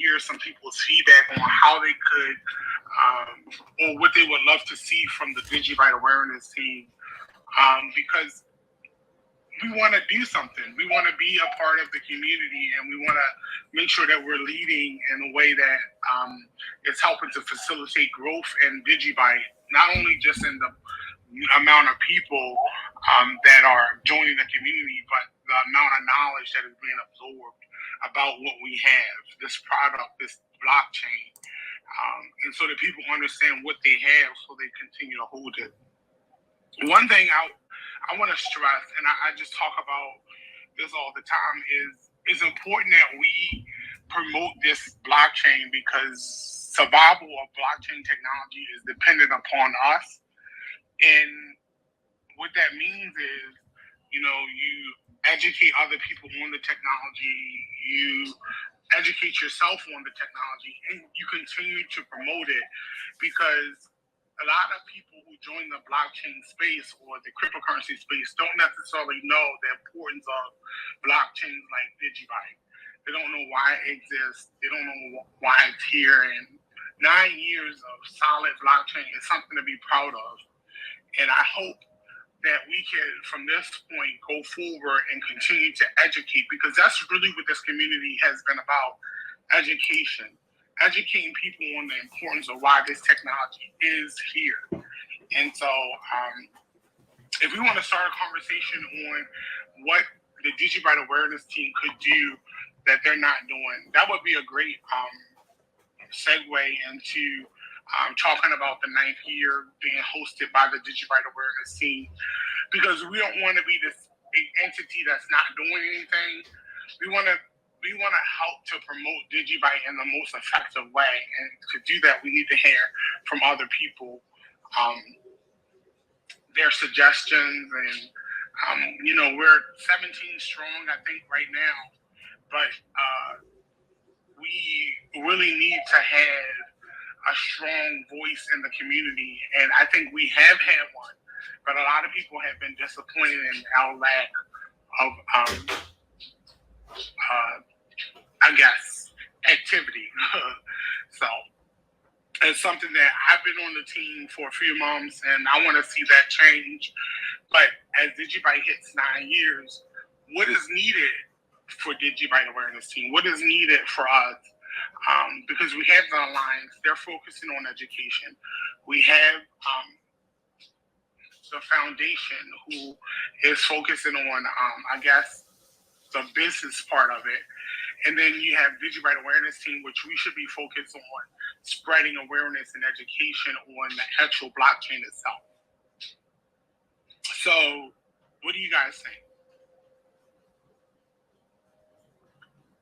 hear some people's feedback on how they could, or what they would love to see from the DigiByte awareness team, because we want to do something. We want to be a part of the community, and we want to make sure that we're leading in a way that is helping to facilitate growth in DigiByte, not only just in the amount of people that are joining the community, but the amount of knowledge that is being absorbed about what we have, this product, this blockchain, and so that people understand what they have so they continue to hold it. One thing I want to stress, and I just talk about this all the time, is it's important that we promote this blockchain because survival of blockchain technology is dependent upon us. And what that means is, you educate other people on the technology, you educate yourself on the technology, and you continue to promote it, because a lot of people who join the blockchain space or the cryptocurrency space don't necessarily know the importance of blockchains like DigiByte. They don't know why it exists. They don't know why it's here. And 9 years of solid blockchain is something to be proud of. And I hope that we can, from this point, go forward and continue to educate, because that's really what this community has been about: education. Educating people on the importance of why this technology is here. And so if we want to start a conversation on what the DigiByte awareness team could do that they're not doing, that would be a great segue into talking about the 9th year being hosted by the DigiByte awareness team, because we don't want to be this entity that's not doing anything. We want to help to promote DigiByte in the most effective way. And to do that, we need to hear from other people, their suggestions. And, we're 17 strong, I think, right now. But we really need to have a strong voice in the community. And I think we have had one. But a lot of people have been disappointed in our lack of activity. So it's something that I've been on the team for a few months, and I want to see that change. But as DigiByte hits 9 years, what is needed for DigiByte awareness team? What is needed for us? Because we have the Alliance, they're focusing on education. We have the foundation, who is focusing on, the business part of it. And then you have DigiByte awareness team, which we should be focused on spreading awareness and education on the actual blockchain itself. So what do you guys think?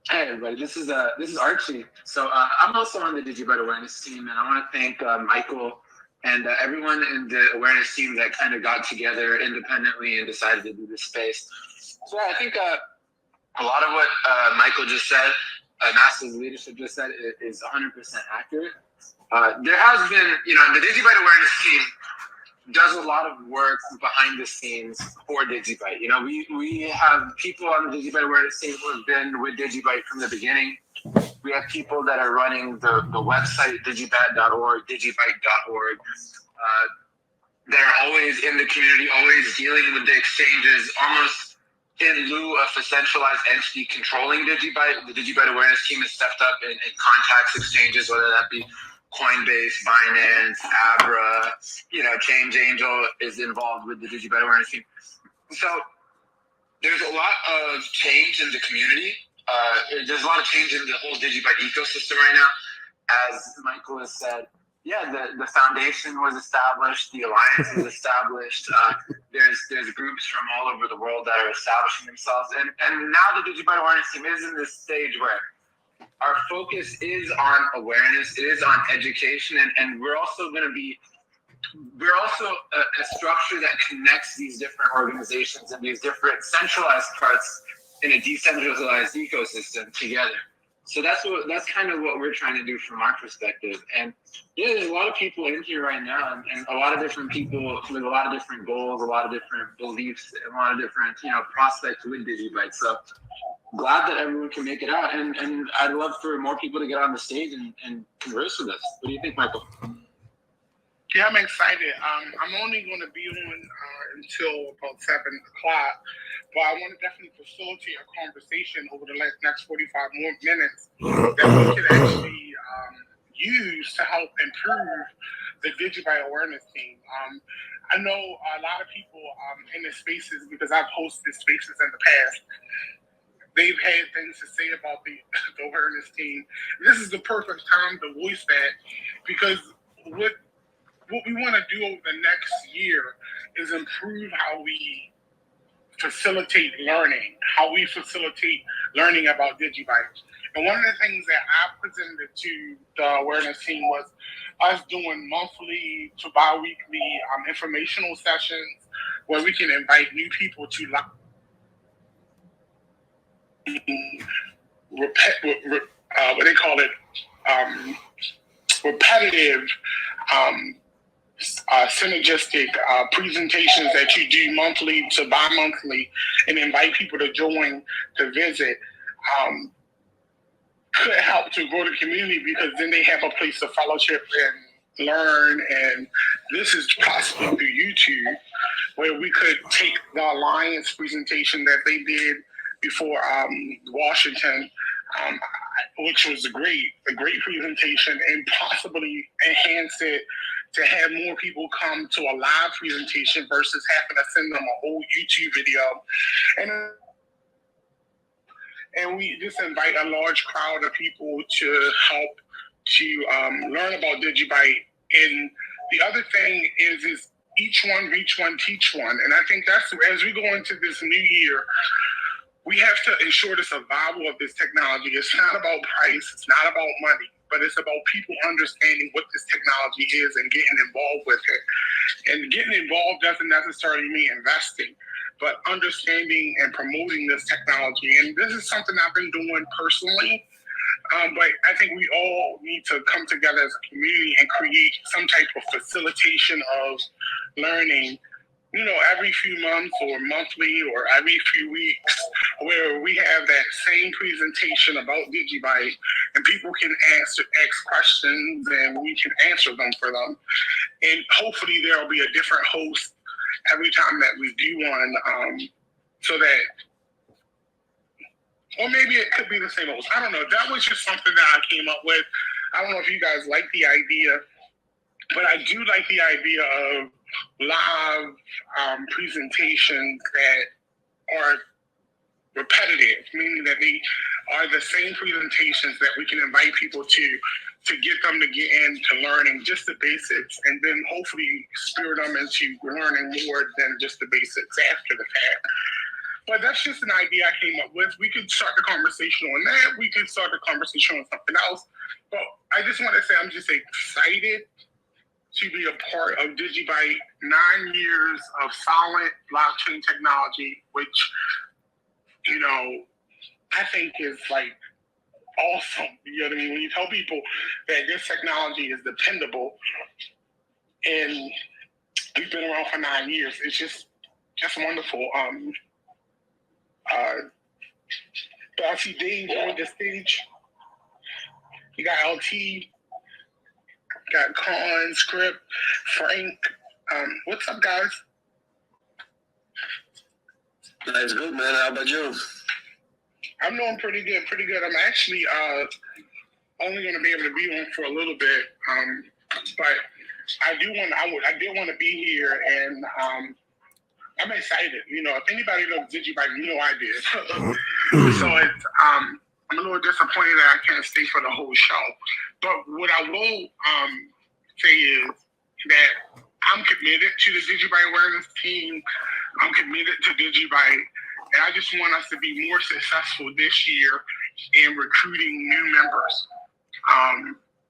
Hey everybody, this is Archie. So I'm also on the DigiByte awareness team, and I want to thank Michael and everyone in the awareness team that kind of got together independently and decided to do this space. So I think a lot of what Michael just said, NASA's leadership just said, is 100% accurate. There has been, the DigiByte awareness team does a lot of work behind the scenes for DigiByte. We have people on the DigiByte awareness team who have been with DigiByte from the beginning. We have people that are running the website, digibyte.org, digibyte.org. They're always in the community, always dealing with the exchanges, almost in lieu of a centralized entity controlling DigiByte. The DigiByte awareness team has stepped up in contacts exchanges, whether that be Coinbase, Binance, Abra, Change Angel is involved with the DigiByte awareness team. So there's a lot of change in the community. There's a lot of change in the whole DigiByte ecosystem right now. As Michael has said, the foundation was established, the alliance was established. There's groups from all over the world that are establishing themselves, and now the DigiByte awareness team is in this stage where our focus is on awareness, it is on education, and we're also a structure that connects these different organizations and these different centralized parts in a decentralized ecosystem together. So that's kind of what we're trying to do from our perspective. And there's a lot of people in here right now, and a lot of different people with a lot of different goals, a lot of different beliefs, and a lot of different prospects with DigiByte. So glad that everyone can make it out, and I'd love for more people to get on the stage and converse with us. What do you think, Michael? Yeah, I'm excited. I'm only going to be on until about 7 o'clock, but I want to definitely facilitate a conversation over the next 45 more minutes that we can actually use to help improve the DigiByte awareness team. I know a lot of people in the spaces, because I've hosted spaces in the past, they've had things to say about the awareness team. This is the perfect time to voice that, because what we want to do over the next year is improve how we facilitate learning, how we facilitate learning about DigiByte. And one of the things that I presented to the awareness team was us doing monthly to bi-weekly informational sessions where we can invite new people to what they call it, repetitive synergistic presentations that you do monthly to bi-monthly and invite people to join to visit could help to grow the community, because then they have a place to fellowship and learn. And this is possible through YouTube, where we could take the Alliance presentation that they did before Washington, which was a great presentation, and possibly enhance it to have more people come to a live presentation versus having to send them a whole YouTube video. And we just invite a large crowd of people to help to learn about DigiByte. And the other thing is each one, reach one, teach one. And I think that's, as we go into this new year, we have to ensure the survival of this technology. It's not about price, it's not about money, but it's about people understanding what this technology is and getting involved with it. And getting involved doesn't necessarily mean investing, but understanding and promoting this technology. And this is something I've been doing personally, but I think we all need to come together as a community and create some type of facilitation of learning, every few months or monthly or every few weeks, where we have that same presentation about DigiByte and people can ask questions and we can answer them for them. And hopefully there'll be a different host every time that we do one, so that, or maybe it could be the same host. I don't know. That was just something that I came up with. I don't know if you guys like the idea, but I do like the idea of live presentations that are repetitive, meaning that they are the same presentations that we can invite people to get them to get into learning just the basics, and then hopefully steer them into learning more than just the basics after the fact. But that's just an idea I came up with. We could start the conversation on that. We could start the conversation on something else. But I just want to say I'm just excited to be a part of DigiByte. 9 years of solid blockchain technology, which, I think is like awesome. You know what I mean? When you tell people that this technology is dependable and we've been around for 9 years, it's just wonderful. But I see Dave on the stage. You got LT, got Con, Script, Frank. What's up, guys? That's good, man. How about you? I'm doing pretty good. I'm actually only going to be able to be on for a little bit, but I did want to be here, and I'm excited. If anybody knows DigiByte, I did. So it's I'm a little disappointed that I can't stay for the whole show. But what I will say is that I'm committed to the DigiByte awareness team. I'm committed to DigiByte. And I just want us to be more successful this year in recruiting new members,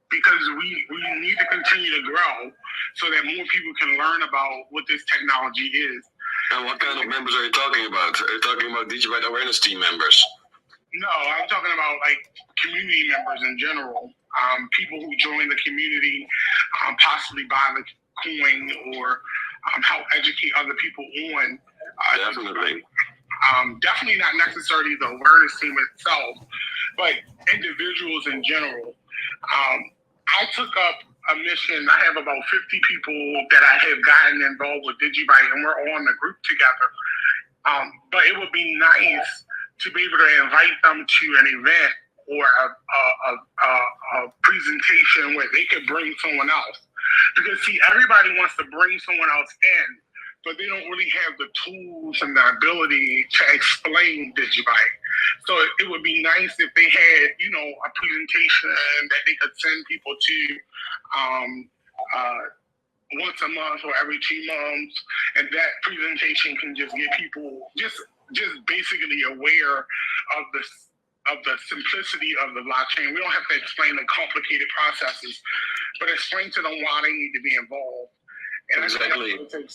because we need to continue to grow so that more people can learn about what this technology is. And what kind of members are you talking about? Are you talking about DigiByte awareness team members? No, I'm talking about like community members in general. People who join the community, possibly buy the coin or help educate other people on. Definitely. Definitely not necessarily the awareness team itself, but individuals in general. I took up a mission. I have about 50 people that I have gotten involved with DigiByte, and we're all in the group together. But it would be nice to be able to invite them to an event or a presentation where they could bring someone else. Because, see, everybody wants to bring someone else in, but they don't really have the tools and the ability to explain DigiByte. So it would be nice if they had, a presentation that they could send people to once a month or every 2 months, and that presentation can just get people just basically aware of the simplicity of the blockchain. We don't have to explain the complicated processes, but explain to them why they need to be involved. And exactly. I think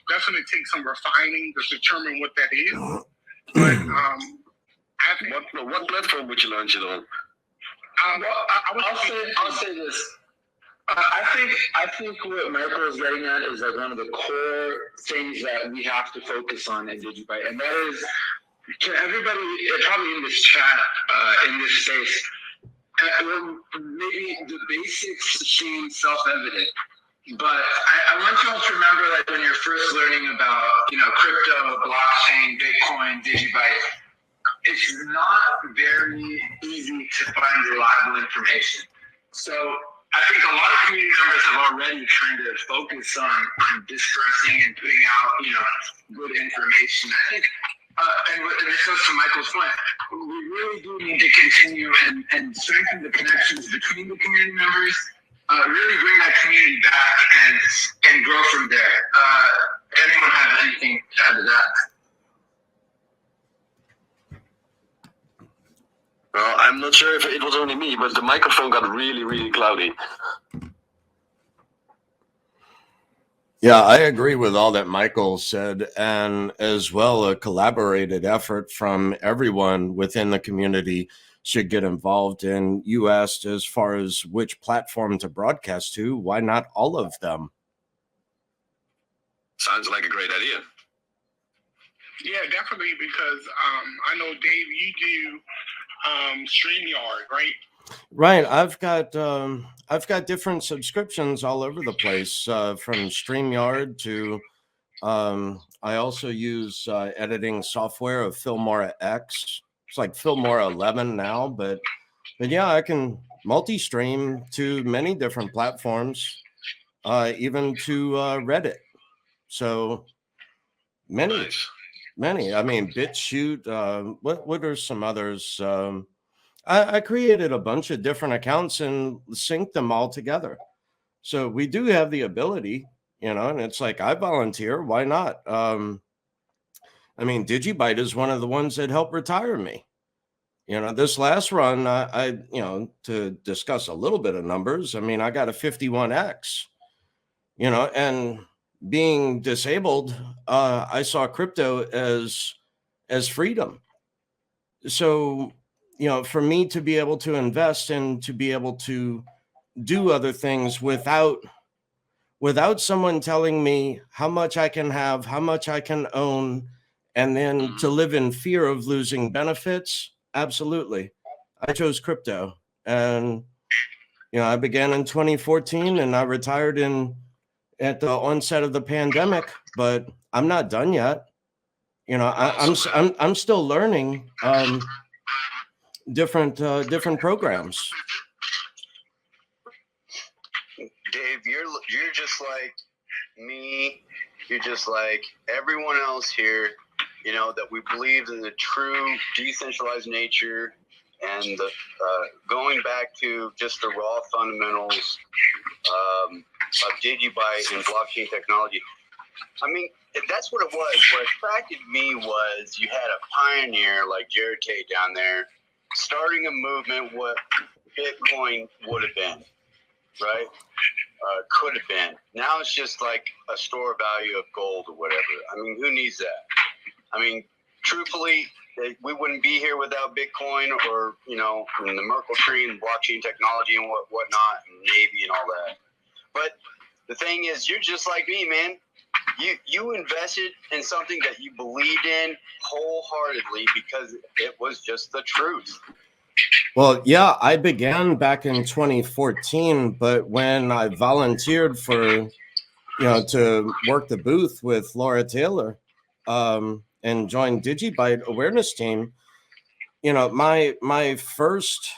definitely take some refining to determine what that is. But I think what platform would you launch it on? I'll say this. I think what Michael is getting at is like one of the core things that we have to focus on in DigiByte, and that is to everybody, probably in this chat, in this space. Maybe the basics seem self-evident, but I want you all to remember, like when you're first learning about crypto, blockchain, Bitcoin, DigiByte, it's not very easy to find reliable information. So I think a lot of community members have already kind of focused on dispersing and putting out, good information. I think, and this goes to Michael's point, we really do need to continue and strengthen the connections between the community members, really bring that community back and grow from there. Anyone have anything to add to that? Well, I'm not sure if it was only me, but the microphone got really, really cloudy. Yeah, I agree with all that Michael said, and as well, a collaborated effort from everyone within the community should get involved. And you asked as far as which platform to broadcast to, why not all of them? Sounds like a great idea. Yeah, definitely, because I know, Dave, you do StreamYard, right? Right. I've got different subscriptions all over the place, from StreamYard to I also use editing software of Filmora X. It's like Filmora 11 now, but yeah, I can multi-stream to many different platforms, even to Reddit. So many. Nice. Many. I mean, BitChute. What are some others? I created a bunch of different accounts and synced them all together. So we do have the ability, and it's like, I volunteer. Why not? I mean, DigiByte is one of the ones that helped retire me. This last run, I to discuss a little bit of numbers. I mean, I got a 51x. And being disabled, I saw crypto as freedom. So, for me to be able to invest and to be able to do other things without someone telling me how much I can have, how much I can own, and then to live in fear of losing benefits, absolutely. I chose crypto, and I began in 2014, and I retired at the onset of the pandemic, but I'm not done yet. I'm still learning different programs. Dave, you're just like me. You're just like everyone else here. That we believe in the true decentralized nature and the going back to just the raw fundamentals of DigiByte and blockchain technology. I mean, that's what it was. What attracted me was you had a pioneer like Jared K down there starting a movement what Bitcoin would have been, right? Could have been. Now it's just like a store value of gold or whatever. I mean, who needs that? I mean, truthfully, we wouldn't be here without Bitcoin or, the Merkle tree and blockchain technology and whatnot, and Navy and all that. But the thing is, you're just like me, man. you invested in something that you believed in wholeheartedly because it was just the truth. Well, yeah, I began back in 2014, but when I volunteered for, to work the booth with Laura Taylor, and joined DigiByte awareness team, my first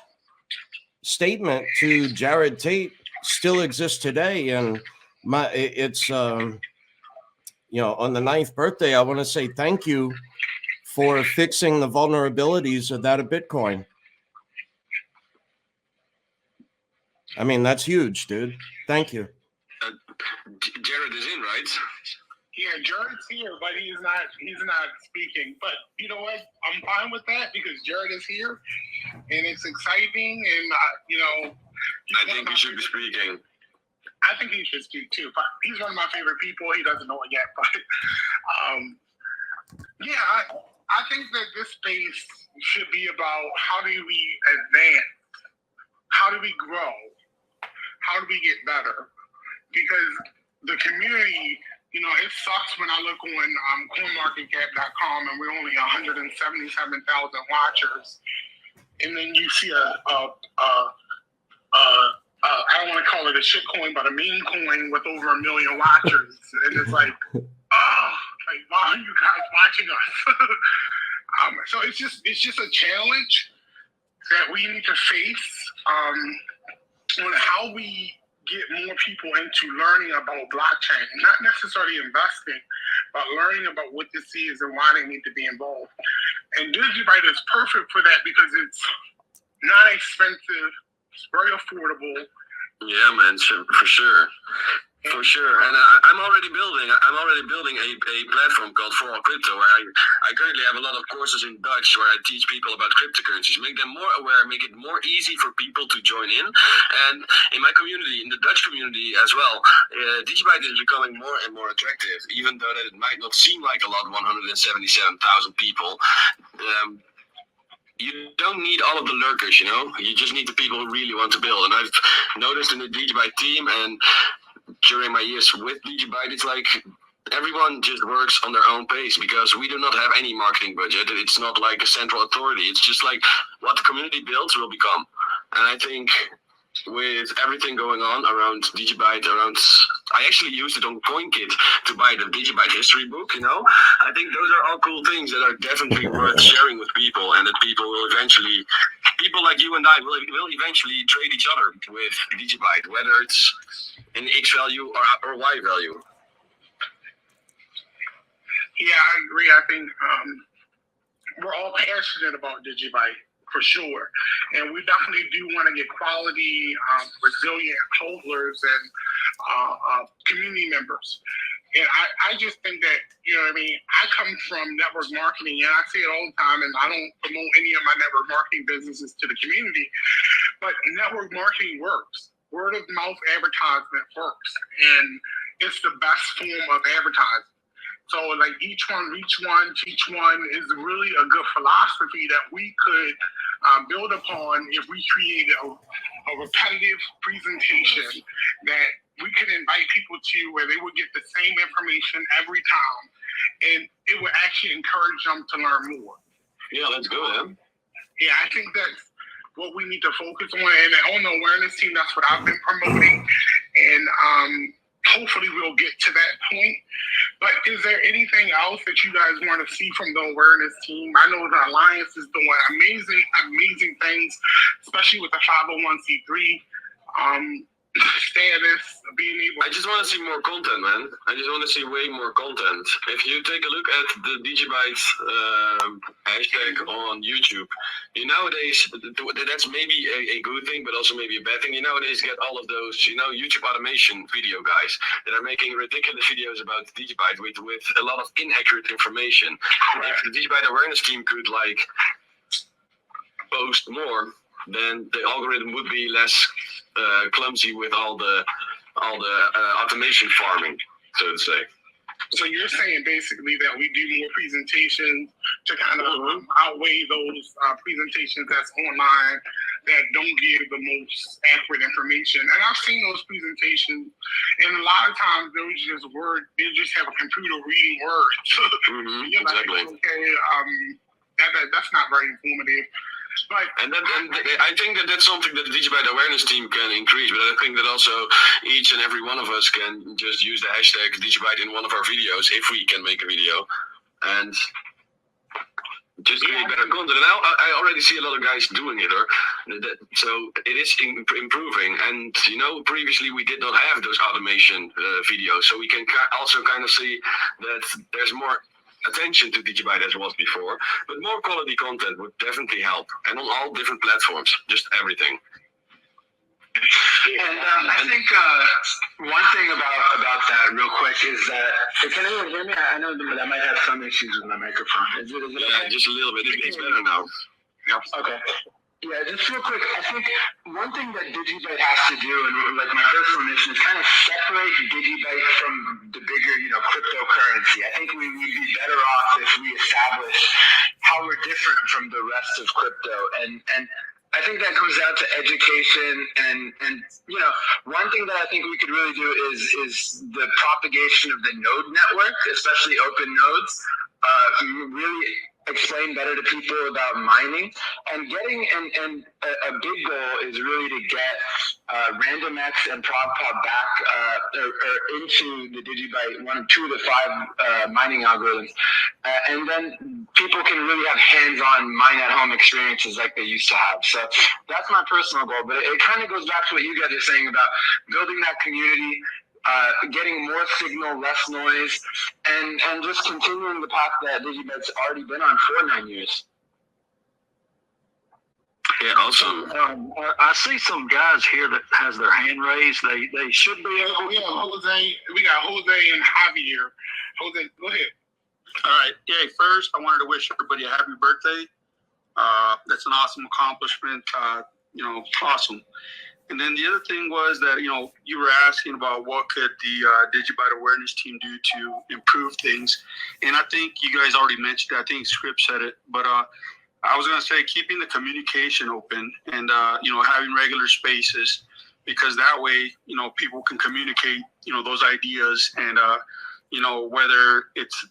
statement to Jared Tate still exists today, and it's on the 9th birthday, I want to say thank you for fixing the vulnerabilities of that of Bitcoin. I mean, that's huge, dude. Thank you. Jared is in, right? Yeah, Jared's here, but he's not speaking. But you know what? I'm fine with that because Jared is here, and it's exciting. And I think he should be speaking. I think he should speak too. But he's one of my favorite people. He doesn't know it yet, but I think that this space should be about how do we advance, how do we grow, how do we get better, because the community. It sucks when I look on coinmarketcap.com and we're only 177,000 watchers, and then you see I don't want to call it a shit coin, but a meme coin with over 1 million watchers, and it's like, why are you guys watching us? So it's just a challenge that we need to face on how we get more people into learning about blockchain, not necessarily investing, but learning about what this is and why they need to be involved. And DigiByte is perfect for that because it's not expensive, it's very affordable. Yeah, man, for sure. For sure, and I'm already building a platform called For All Crypto, where I currently have a lot of courses in Dutch where I teach people about cryptocurrencies, make them more aware, make it more easy for people to join in. And in my community, in the Dutch community as well, DigiByte is becoming more and more attractive, even though that it might not seem like a lot, 177,000 people. You don't need all of the lurkers, you just need the people who really want to build. And I've noticed in the DigiByte team and during my years with DigiByte, it's like everyone just works on their own pace because we do not have any marketing budget. It's not like a central authority. It's just like what the community builds will become. And I think with everything going on around DigiByte, I actually used it on CoinKit to buy the DigiByte history book, I think those are all cool things that are definitely worth sharing with people, and that people like you and I will eventually trade each other with DigiByte, whether it's in X value or Y value. Yeah, I agree. I think we're all passionate about DigiByte for sure, and we definitely do want to get quality, resilient holders and community members. And I just think that, I come from network marketing, and I say it all the time, and I don't promote any of my network marketing businesses to the community, but network marketing works. Word of mouth advertisement works, and it's the best form of advertising. So like each one, reach one, teach one is really a good philosophy that we could build upon if we created a repetitive presentation that we could invite people to where they would get the same information every time, and it would actually encourage them to learn more. Yeah, let's go, man. Yeah, I think that's what we need to focus on. And on the awareness team, that's what I've been promoting. And hopefully we'll get to that point. But is there anything else that you guys want to see from the awareness team? I know the Alliance is doing amazing things, especially with the 501c3 status, being able. I just want to see more content, man. I just want to see way more content. If you take a look at the DigiByte hashtag on YouTube, nowadays, that's maybe a good thing, but also maybe a bad thing. You nowadays get all of those, YouTube automation video guys that are making ridiculous videos about DigiByte with a lot of inaccurate information. Right. If the DigiByte awareness team could post more, then the algorithm would be less clumsy with all the automation farming, so to say. So you're saying basically that we do more presentations to kind of outweigh those presentations that's online that don't give the most accurate information. And I've seen those presentations, and a lot of times those just words, they just have a computer reading words. You're exactly. like, okay, that's not very informative. Like, and I think that's something that the DigiByte awareness team can increase, but I think that also each and every one of us can just use the hashtag DigiByte in one of our videos if we can make a video and just create better content. And I already see a lot of guys doing it, so it is improving. And previously we did not have those automation videos, so we can also kind of see that there's more attention to DigiByte as was before, but more quality content would definitely help, and on all different platforms, just everything. And I think one thing about that real quick is that, can anyone hear me? I know that I might have some issues with my microphone. Is it okay? Just a little bit. It's better now. Yeah. Okay. Yeah, just real quick, I think one thing that DigiByte has to do, and like my personal mission, is kind of separate DigiByte from the bigger, cryptocurrency. I think we'd be better off if we establish how we're different from the rest of crypto. And I think that comes down to education and one thing that I think we could really do is the propagation of the node network, especially open nodes. Really explain better to people about mining and getting and a big goal is really to get RandomX and ProgPop back or into the DigiByte 2 of the 5 mining algorithms, and then people can really have hands-on mine at home experiences like they used to have. So that's my personal goal, but it kind of goes back to what you guys are saying about building that community, getting more signal, less noise, and just continuing the path that DigiByte's already been on for 9 years. Yeah, awesome. I see some guys here that has their hand raised. They should be able. We got Jose and Javier. Jose, go ahead. All right. Yeah, first, I wanted to wish everybody a happy birthday. That's an awesome accomplishment. Awesome. And then the other thing was that, you were asking about what could the DigiByte awareness team do to improve things. And I think you guys already mentioned it. I think Script said it. But I was going to say keeping the communication open and, having regular spaces, because that way, people can communicate, those ideas and, whether it's,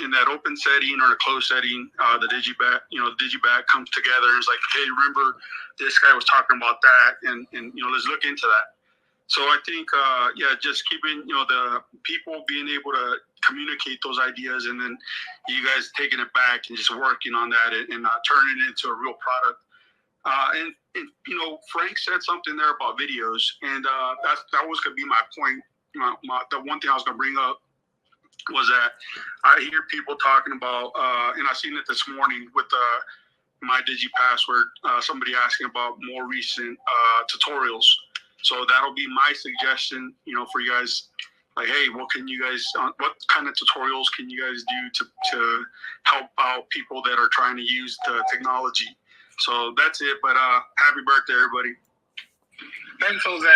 in that open setting or a closed setting, the DigiByte comes together and is like, hey, remember this guy was talking about that, and let's look into that. So I think, just keeping, the people being able to communicate those ideas, and then you guys taking it back and just working on that and turning it into a real product. And Frank said something there about videos, and that was going to be my point. The one thing I was going to bring up was that I hear people talking about, and I seen it this morning with my DigiPassword, somebody asking about more recent tutorials. So that'll be my suggestion, for you guys. Like, hey, what kind of tutorials can you guys do to help out people that are trying to use the technology? So that's it. But happy birthday, everybody. Thanks, Jose.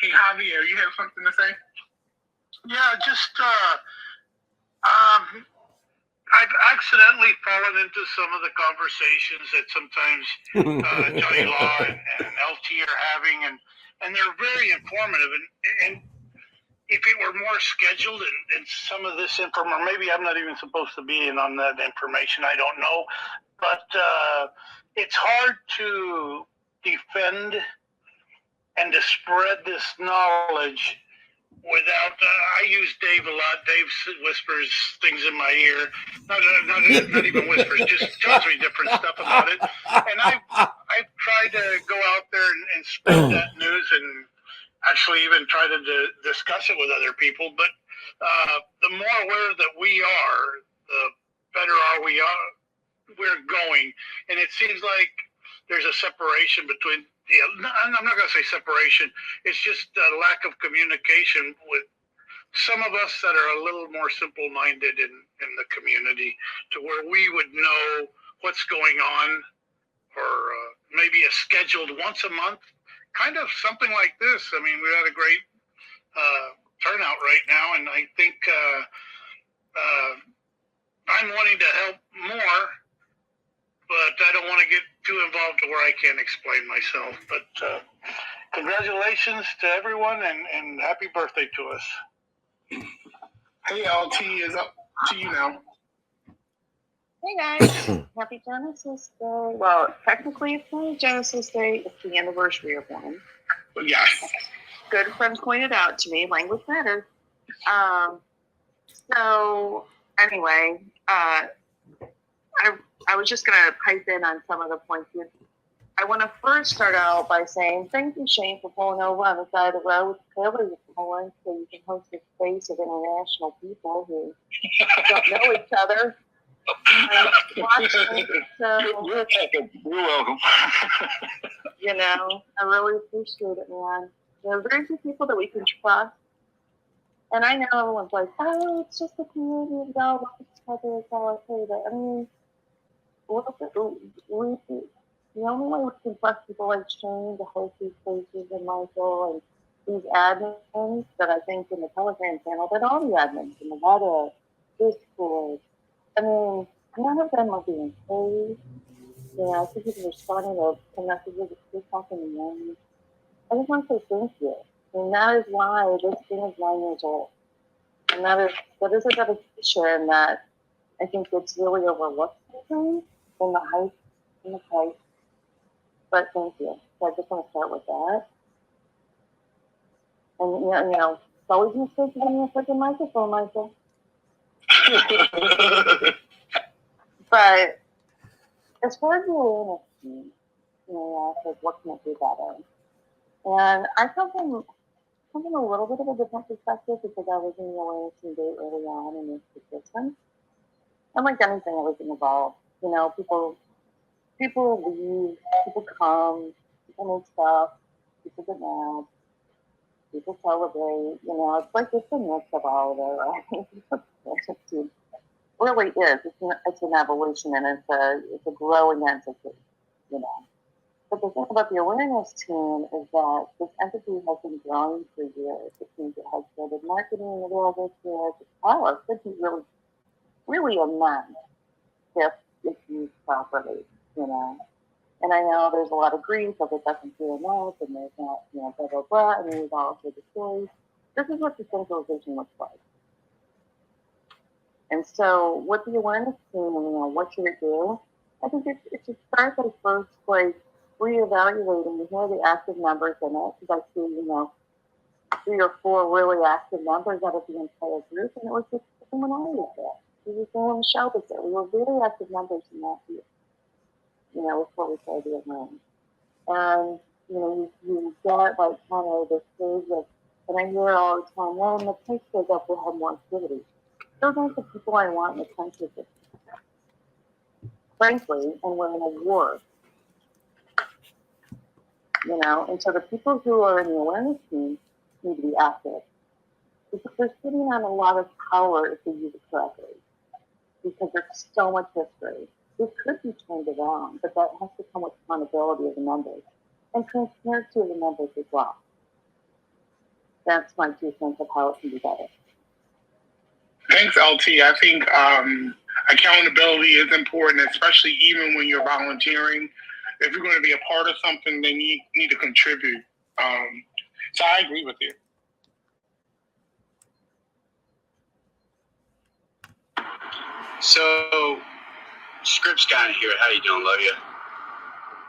Hey, Javier, you have something to say? Yeah, just I've accidentally fallen into some of the conversations that sometimes Johnny Law and LT are having, and they're very informative. And if it were more scheduled and some of this information, maybe I'm not even supposed to be in on that information, I don't know. But it's hard to defend and to spread this knowledge without, I use Dave a lot. Dave whispers things in my ear. Not even whispers, just tells me different stuff about it. And I've tried to go out there and spread that news and actually even try to discuss it with other people. But the more aware that we are, the better we're going. And it seems like there's a separation between I'm not going to say separation. It's just a lack of communication with some of us that are a little more simple-minded in the community, to where we would know what's going on, or maybe a scheduled once a month, kind of something like this. I mean, we had a great turnout right now, and I think I'm wanting to help more, but I don't want to get too involved to where I can't explain myself. But congratulations to everyone, and happy birthday to us. Hey, LT is up to you now. Hey guys, happy Genesis Day. Well, technically it's not Genesis Day, it's the anniversary of one. Yes. Good friends pointed out to me, language matters. So anyway, I was just gonna pipe in on some of the points here. I want to first start out by saying thank you, Shane, for pulling over on the side of the road with trailers pulling so you can host a space of international people who don't know each other. Watching, so, You're welcome. you know, I really appreciate it, man. There are very few people that we can trust. And I know everyone's like, oh, it's just a community of God, look at each other, it's all okay. But I mean, the only way we can trust people like Shane to host these places and Michael and these admins that I think in the Telegram channel, that all the admins in the Meta, Discord, I mean, none of them are being paid. You know, I think people are responding to some messages at 2 o'clock in the morning. I just want to say thank you. And that is why this thing is 9 years old. And that is a dedication that I think it's really overlooked in the hype and the price. But thank you. So I just want to start with that. And you know, it's always a mistake to give me a freaking microphone, Michael. But as far as the awareness team, you know, like what can it do better? And I come from a little bit of a different perspective because I was in the awareness team very early on in this position. And like anything, everything evolves. You know, people leave, people come, people need stuff, people get mad, people celebrate. You know, it's like it's a mix of all of it, right? Really is. It's an evolution, and it's a growing entity, you know. But the thing about the awareness team is that this entity has been growing for years. It means it has started marketing available to it. Its power could be really, really immense if used properly, you know. And I know there's a lot of grief of it doesn't do enough, and there's not, you know, blah, blah, blah. I mean, we've all heard the stories. This is what decentralization looks like. And so what the awareness team, you know, what should it do? I think it should start by first, like, reevaluating who are the active members in it, because I see, you know, 3 or 4 really active members out of the entire group, and it was just someone else was there. It was someone Michelle was there. We were very active members in that group, you know, before we started the room. And, you know, you get, like, kind of the stage of, and I hear all the time, well, when the price goes up, we'll have more activity. Those aren't the people I want in the country, frankly, and we're in a war. You know, and so the people who are in the awareness team need to be active because they're sitting on a lot of power if they use it correctly. Because there's so much history. It could be turned around, but that has to come with accountability of the members and transparency of the members as well. That's my 2 cents of how it can be better. Thanks, LT. I think accountability is important, especially even when you're volunteering. If you're going to be a part of something, then you need to contribute. So I agree with you. So, Scripps kind of here. How you doing? Love you.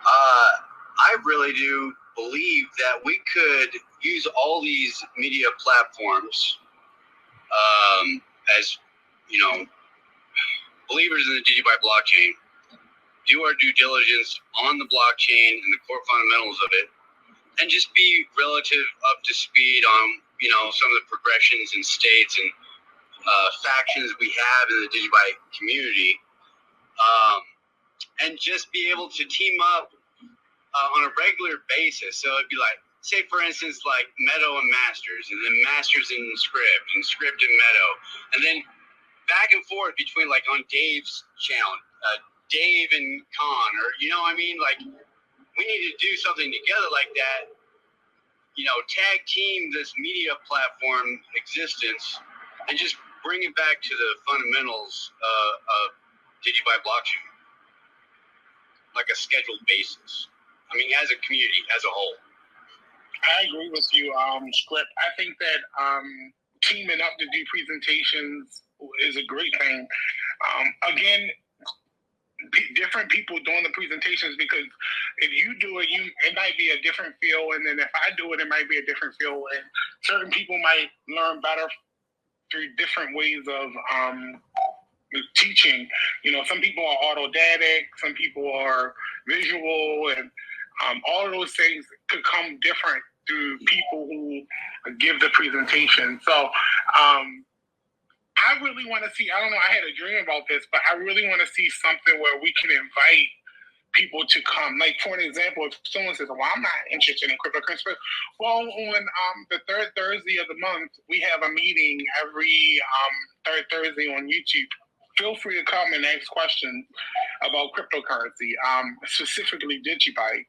I really do believe that we could use all these media platforms as, you know, believers in the DigiByte blockchain, do our due diligence on the blockchain and the core fundamentals of it, and just be relative up to speed on, you know, some of the progressions and states and factions we have in the DigiByte community, and just be able to team up on a regular basis. So it'd be like, say for instance, like Meadow and Masters, and then Masters and Script and Meadow, and then back and forth between, like, on Dave's channel, Dave and Con, or, you know what I mean? Like, we need to do something together like that tag team this media platform existence and just bring it back to the fundamentals of DigiByte blockchain, like a scheduled basis. I mean, as a community, as a whole. I agree with you, Script. I think that teaming up to do presentations is a great thing. Again, different people doing the presentations, because if you do it, it might be a different feel, and then if I do it, it might be a different feel, and certain people might learn better through different ways of teaching. Some people are autodidact, some people are visual, and all of those things could come different through people who give the presentation. So I really want to see, I don't know, I had a dream about this, but I really want to see something where we can invite people to come. Like, for an example, if someone says, well, I'm not interested in cryptocurrency. Well, on the third Thursday of the month, we have a meeting every third Thursday on YouTube. Feel free to come and ask questions about cryptocurrency, specifically DigiByte.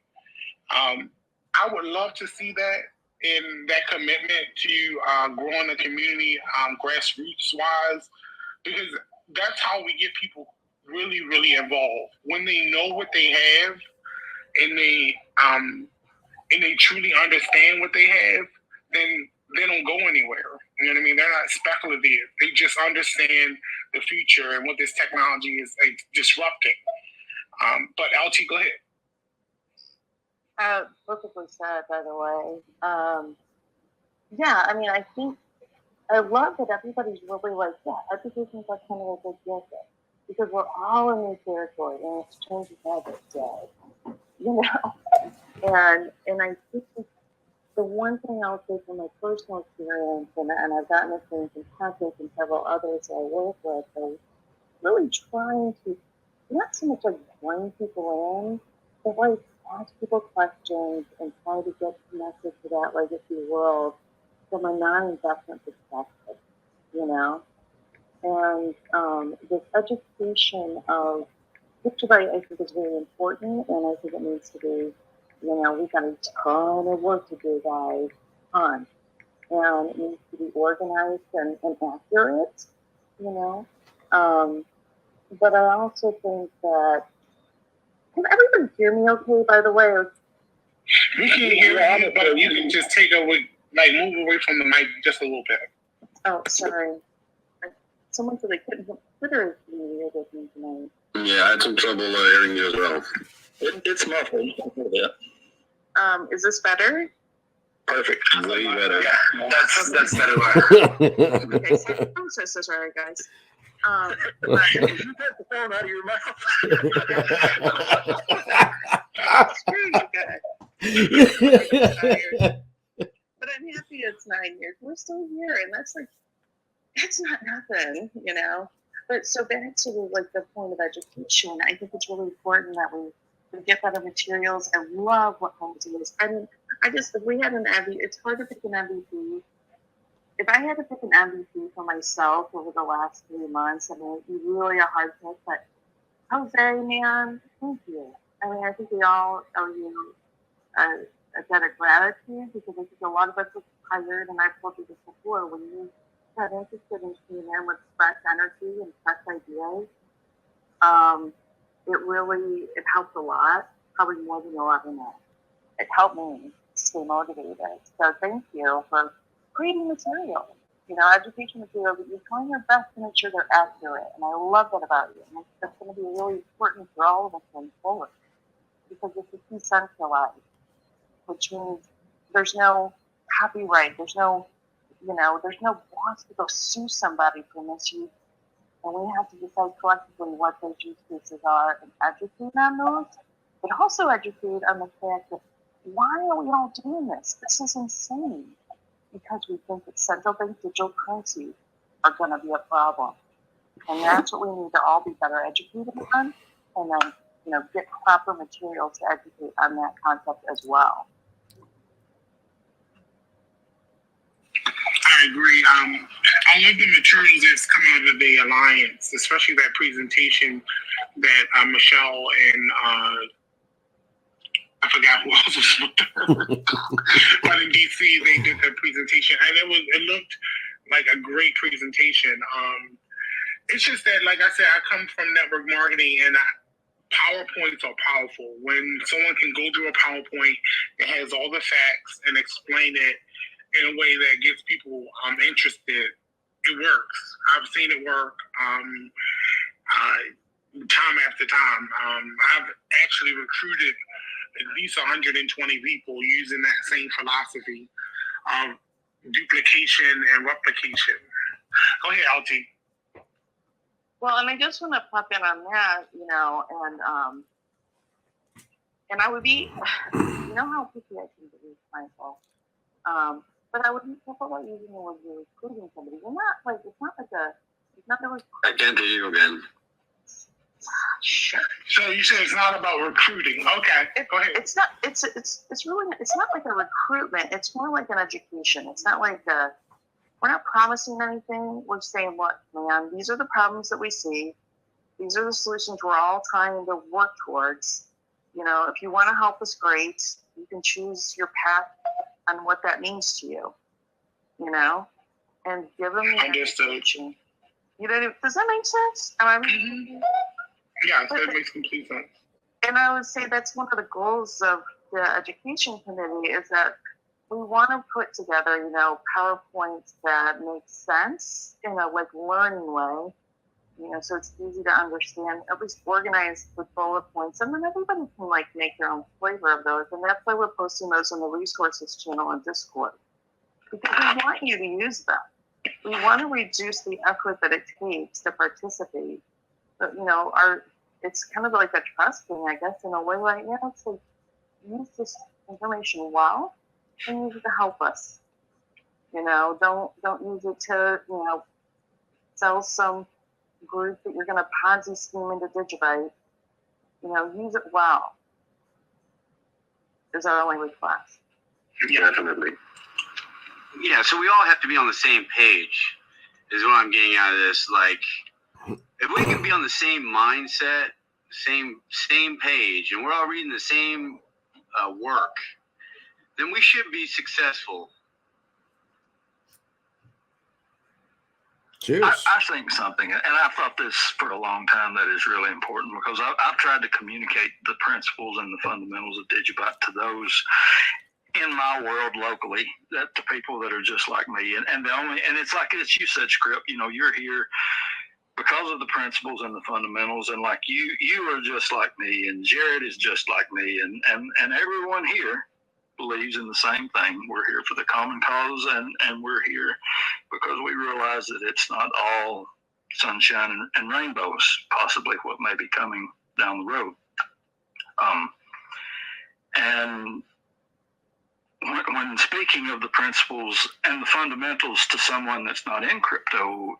I would love to see that, in that commitment to growing the community grassroots wise, because that's how we get people really, really involved. When they know what they have and they truly understand what they have, then they don't go anywhere. You know what I mean? They're not speculative. They just understand the future and what this technology is disrupting. But LT, go ahead. Perfectly said, by the way. Yeah, I mean, I think I love that everybody's really like, yeah, education's like kind of a big deal, because we're all in new territory and it's changing every day, And I think the one thing I'll say from my personal experience, and I've gotten this from Patrick and several others I work with, is really trying to not so much like bring people in, but like ask people questions and try to get connected to that legacy world from a non-investment perspective, And this education of DigiByte, I think, is very important, and I think it needs to be, we've got a ton of work to do, guys, ton. And it needs to be organized and accurate, But I also think that, can everybody hear me okay, by the way? We can hear you, but you can just move away from the mic just a little bit. Oh, sorry. Someone said they couldn't consider me with me tonight. Yeah, I had some trouble hearing you as well. It's muffled. Yeah. Is this better? Perfect. Way better. Yeah, that's better. Okay, so I'm so sorry, guys. You got the phone out of your mouth. Screw you guys. But I'm happy it's 9 years. We're still here, and that's not nothing, But so back to the point of education, I think it's really important that we get better materials. I love what Holmes is. I mean, if we had an MVP, it's hard to pick an MVP. If I had to pick an MVP for myself over the last 3 months, I mean, it'd be really a hard pick, but Jose, man, thank you. I mean, I think we all owe you a debt of gratitude, because I think a lot of us were tired, and I've told you this before, when you got interested in CNN with fresh energy and fresh ideas, it helped a lot, probably more than you'll ever know. It helped me stay motivated. So thank you for creating material, education material that you're trying your best to make sure they're accurate. And I love that about you. And that's going to be really important for all of us going forward, because this is decentralized, which means there's no copyright, there's no boss to go sue somebody for misuse. And we have to decide collectively what those use cases are and educate on those, but also educate on the fact that why are we all doing this? This is insane. Because we think that central bank digital currencies are going to be a problem. And that's what we need to all be better educated on, and then, get proper materials to educate on that concept as well. I agree. I love the materials that's come out of the Alliance, especially that presentation that Michelle and I forgot who else was with her. But in DC, they did their presentation, and it looked like a great presentation. It's just that, like I said, I come from network marketing, and PowerPoints are powerful. When someone can go through a PowerPoint that has all the facts and explain it in a way that gets people interested, it works. I've seen it work time after time. I've actually recruited at least 120 people using that same philosophy of duplication and replication. Go ahead, LT. Well, and I just want to pop in on that, and I would be, how picky I can be myself. But I would be careful about using it when you're recruiting somebody. It's not a I can't hear you again. So you said it's not about recruiting. Okay, go ahead. It's not. It's not like a recruitment. It's more like an education. It's not like we're not promising anything. We're saying, look, man, these are the problems that we see. These are the solutions we're all trying to work towards. If you want to help us, great. You can choose your path on what that means to you. And give them the education. Does that make sense? Yeah, that makes complete sense. And I would say that's one of the goals of the education committee is that we want to put together, PowerPoints that make sense in a learning way, so it's easy to understand, at least organized with bullet points, and then everybody can make their own flavor of those. And that's why we're posting those in the resources channel on Discord, because we want you to use them. We want to reduce the effort that it takes to participate. But, it's kind of like a trust thing, I guess, in a way. It's like, use this information well and use it to help us. Don't use it to, sell some group that you're going to Ponzi scheme into DigiByte. Use it well. Is our only request. Yeah, definitely. Yeah, so we all have to be on the same page, is what I'm getting out of this. If we can be on the same mindset, same page, and we're all reading the same work, then we should be successful. Cheers. I think something, and I've thought this for a long time, that is really important, because I've tried to communicate the principles and the fundamentals of DigiByte to those in my world locally, that to people that are just like me. And it's like, as you said, Script, you're here because of the principles and the fundamentals, and you are just like me, and Jared is just like me, and everyone here believes in the same thing. We're here for the common cause, and we're here because we realize that it's not all sunshine and rainbows, possibly what may be coming down the road. And when speaking of the principles and the fundamentals to someone that's not in crypto,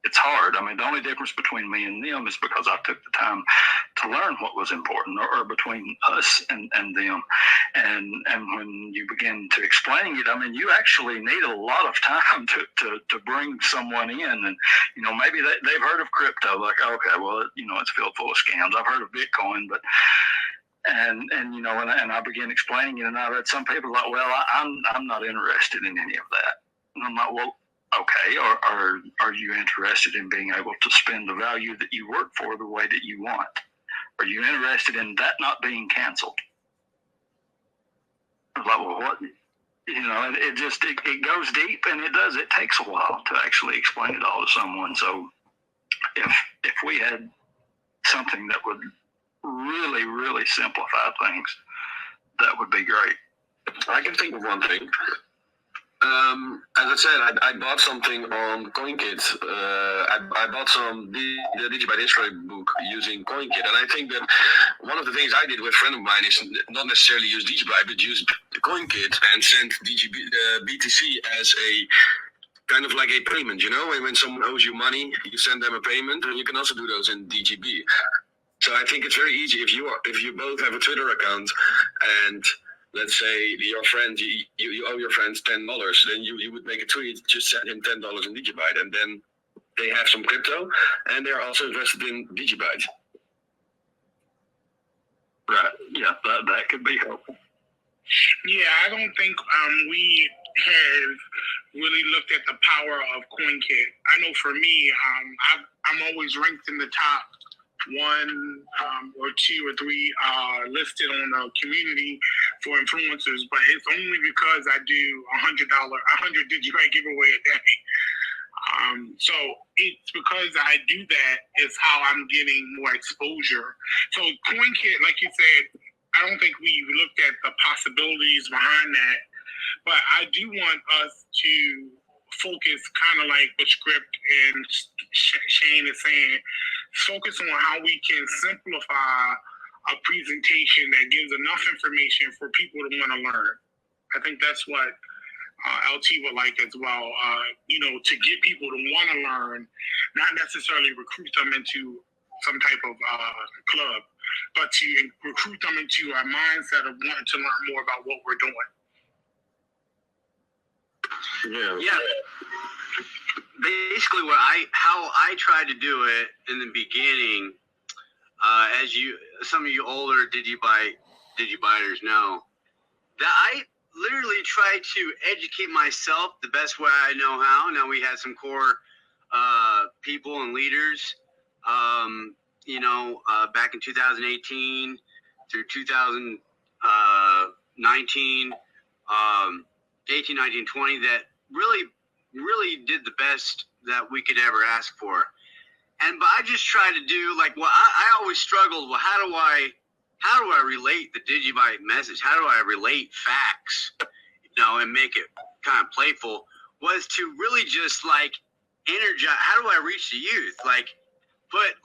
it's hard. The only difference between me and them is because I took the time to learn what was important, or between us and them. And when you begin to explain it, you actually need a lot of time to bring someone in. And, maybe they've heard of crypto, like, okay, well, it's filled full of scams. I've heard of Bitcoin, but and I begin explaining it, and I've had some people like, well, I'm not interested in any of that. And I'm like, well, okay, are you interested in being able to spend the value that you work for the way that you want? Are you interested in that not being canceled? I was like, well, what? It goes deep, and it takes a while to actually explain it all to someone. So if we had something that would really, really simplify things, that would be great. I can think of one thing. As I said, I bought something on CoinKit. I bought the DigiByte History book using CoinKit, and I think that one of the things I did with a friend of mine is not necessarily use DigiByte, but use CoinKit and send BTC as a kind of like a payment. When someone owes you money, you send them a payment, and you can also do those in DGB. So I think it's very easy if you both have a Twitter account and let's say your friend, you owe your friends $10, then you would make a tweet, just send him $10 in DigiByte, and then they have some crypto, and they're also invested in DigiByte. Right. yeah, that could be helpful. Yeah, I don't think we have really looked at the power of CoinKit. I know for me, I'm always ranked in the top one or two or three listed on the community for influencers, but it's only because I do $100 DigiByte giveaway a day. So it's because I do that is how I'm getting more exposure. So CoinKit, like you said, I don't think we looked at the possibilities behind that, but I do want us to focus kind of like what Script and Shane is saying, focus on how we can simplify a presentation that gives enough information for people to want to learn. I think that's what LT would like as well, to get people to want to learn, not necessarily recruit them into some type of club, but to recruit them into a mindset of wanting to learn more about what we're doing. Yeah. Basically, how I tried to do it in the beginning, as some of you older DigiByters know, that I literally tried to educate myself the best way I know how. Now we had some core people and leaders, back in 2018 through 2019, 18, 19, 20, that really did the best that we could ever ask for. But I just tried to do I always struggled with how do I relate the DigiByte message? How do I relate facts, and make it kind of playful? Was to really just energize. How do I reach the youth? Put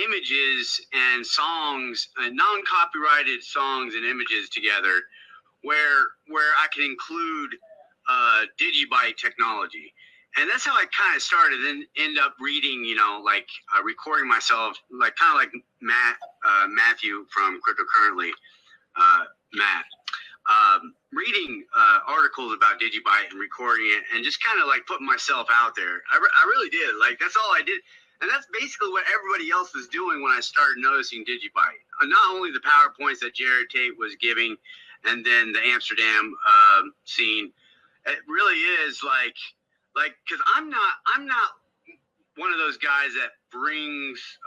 images and songs, non-copyrighted songs and images together, where I can include DigiByte technology. And that's how I kind of started, and end up reading, recording myself, kind of like Matthew from Cryptocurrently, Matt, reading articles about DigiByte and recording it, and just kind of putting myself out there. I really did. That's all I did. And that's basically what everybody else was doing when I started noticing DigiByte. Not only the PowerPoints that Jared Tate was giving, and then the Amsterdam scene. It really is because I'm not one of those guys that brings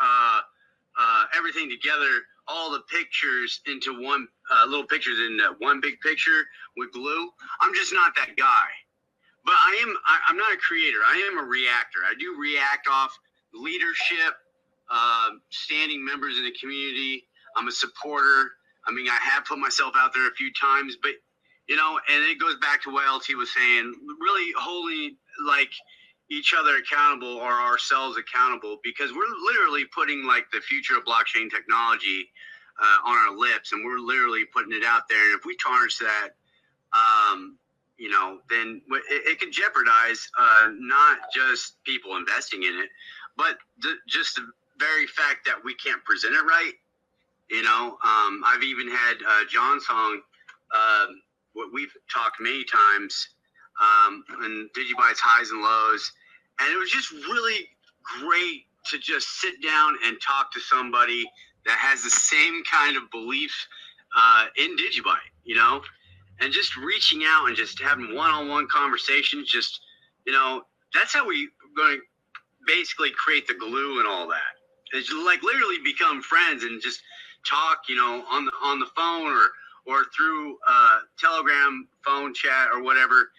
everything together, all the pictures into one little pictures in one big picture with glue. I'm just not that guy. But I'm not a creator. I am a reactor. I do react off leadership, standing members in the community. I'm a supporter. I mean, I have put myself out there a few times, but and it goes back to what LT was saying, really holding each other accountable or ourselves accountable, because we're literally putting the future of blockchain technology on our lips, and we're literally putting it out there. And if we tarnish that, then it can jeopardize not just people investing in it, but just the very fact that we can't present it right. I've even had John Song, what we've talked many times, and DigiByte's highs and lows, and it was just really great to just sit down and talk to somebody that has the same kind of beliefs in DigiByte, and just reaching out and just having one-on-one conversations. Just that's how we're going to basically create the glue and all that. It's literally become friends and just talk, on the phone or through Telegram phone chat or whatever.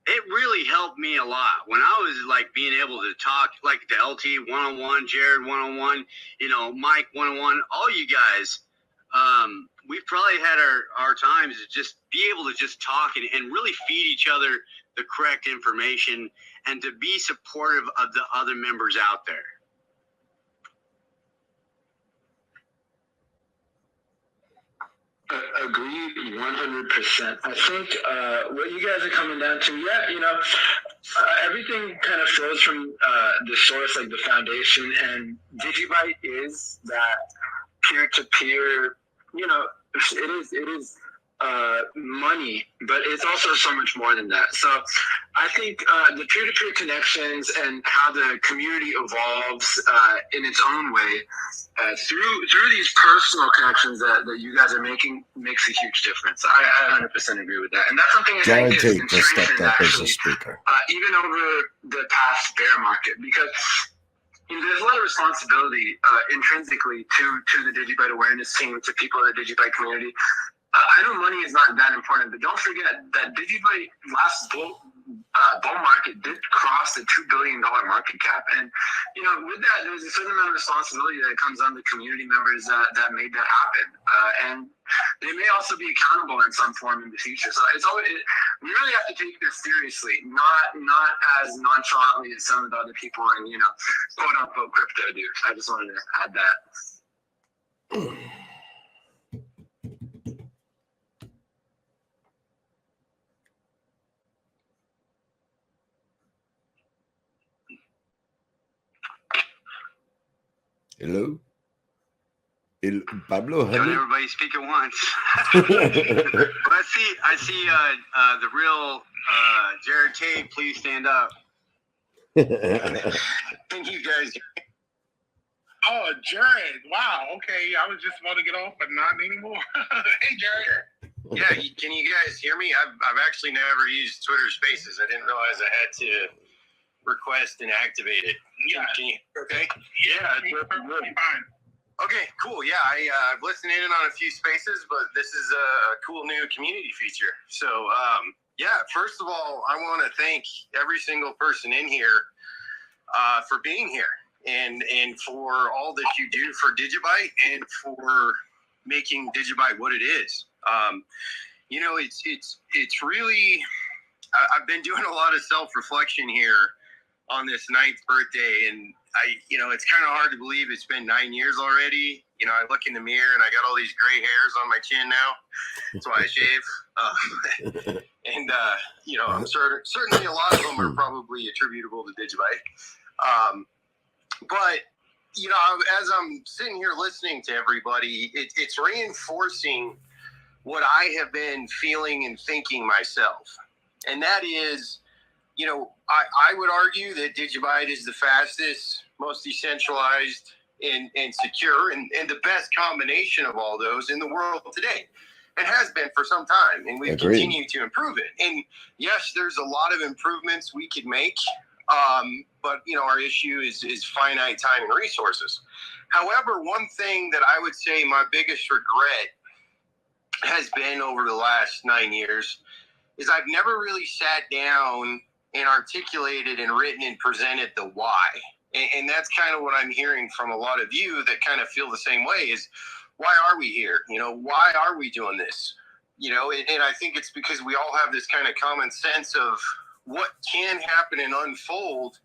It really helped me a lot when I was being able to talk to LT one-on-one, Jared one-on-one, Mike one-on-one, all you guys. We've probably had our times to just be able to just talk and really feed each other the correct information and to be supportive of the other members out there. Agreed 100%. I think what you guys are coming down to, everything kind of flows from the source, the foundation, and DigiByte is that peer-to-peer, it is money, but it's also so much more than that. So I think the peer-to-peer connections and how the community evolves in its own way through these personal connections that you guys are making makes a huge difference. I 100% agree with that, and that's something I Jared think has Tate been just stepped strengthened up as a actually, speaker. even over the past bear market, because there's a lot of responsibility intrinsically to the DigiByte awareness team, to people in the DigiByte community. I know money is not that important, but don't forget that DigiByte last bull market did cross the $2 billion market cap. And, with that, there's a certain amount of responsibility that comes on the community members that made that happen. And they may also be accountable in some form in the future. So we really have to take this seriously, not as nonchalantly as some of the other people in, quote unquote crypto do. I just wanted to add that. Hello? Pablo, Don't hello? everybody speak at once. But I see the real Jared Tate. Please stand up. Thank you guys. Oh, Jared. Wow. Okay. I was just about to get off, but not anymore. Hey, Jared. Yeah, can you guys hear me? I've actually never used Twitter Spaces. I didn't realize I had to request and activate it. Yeah. Can you? Okay. Yeah, it's perfectly fine. Okay, cool. Yeah, I've listened in on a few spaces, but this is a cool new community feature. So, yeah, first of all, I want to thank every single person in here for being here and for all that you do for DigiByte and for making DigiByte what it is. It's really, I've been doing a lot of self-reflection here on this 9th birthday, and it's kind of hard to believe it's been 9 years already. I look in the mirror and I got all these gray hairs on my chin now. That's why I shave. I'm certainly a lot of them are probably attributable to DigiByte. But as I'm sitting here listening to everybody, it's reinforcing what I have been feeling and thinking myself. And that is, I would argue that DigiByte is the fastest, most decentralized and secure and the best combination of all those in the world today, and has been for some time. And we've continued to improve it. And yes, there's a lot of improvements we could make. But our issue is finite time and resources. However, one thing that I would say my biggest regret has been over the last 9 years is I've never really sat down and articulated and written and presented the why. And that's kind of what I'm hearing from a lot of you that kind of feel the same way is, why are we here? Why are we doing this? And I think it's because we all have this kind of common sense of what can happen and unfold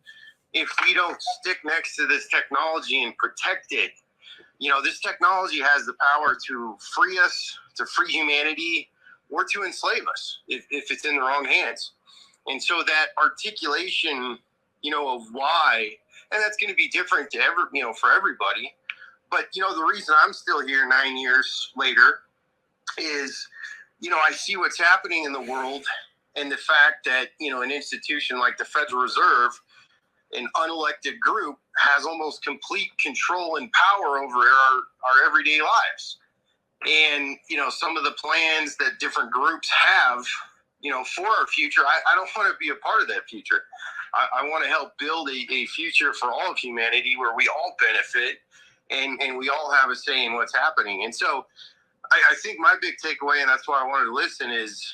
if we don't stick next to this technology and protect it. This technology has the power to free us, to free humanity, or to enslave us if it's in the wrong hands. And so that articulation, of why, and that's going to be different to for everybody. But, the reason I'm still here 9 years later is, I see what's happening in the world, and the fact that, an institution like the Federal Reserve, an unelected group, has almost complete control and power over our everyday lives. And, some of the plans that different groups have, for our future, I don't want to be a part of that future. I want to help build a future for all of humanity where we all benefit and we all have a say in what's happening. And so I think my big takeaway, and that's why I wanted to listen, is,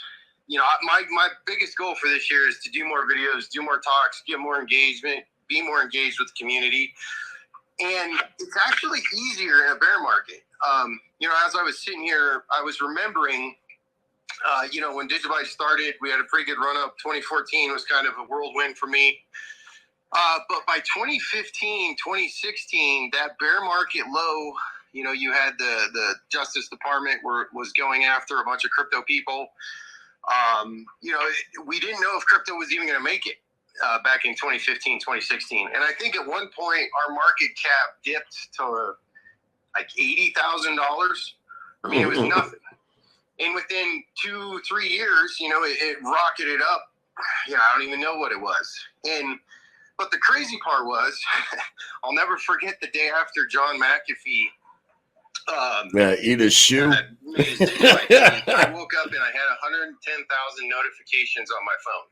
my biggest goal for this year is to do more videos, do more talks, get more engagement, be more engaged with the community. And it's actually easier in a bear market. As I was sitting here, I was remembering, when DigiByte started, we had a pretty good run up. 2014 was kind of a whirlwind for me. But by 2015, 2016, that bear market low, you had the Justice Department was going after a bunch of crypto people. We didn't know if crypto was even going to make it back in 2015, 2016. And I think at one point our market cap dipped to like $80,000. I mean, it was nothing. And within 2-3 years, you know, it rocketed up. Yeah, I don't even know what it was. But the crazy part was, I'll never forget the day after John McAfee. Eat a shoe. Made his DigiByte team. I woke up and I had 110,000 notifications on my phone.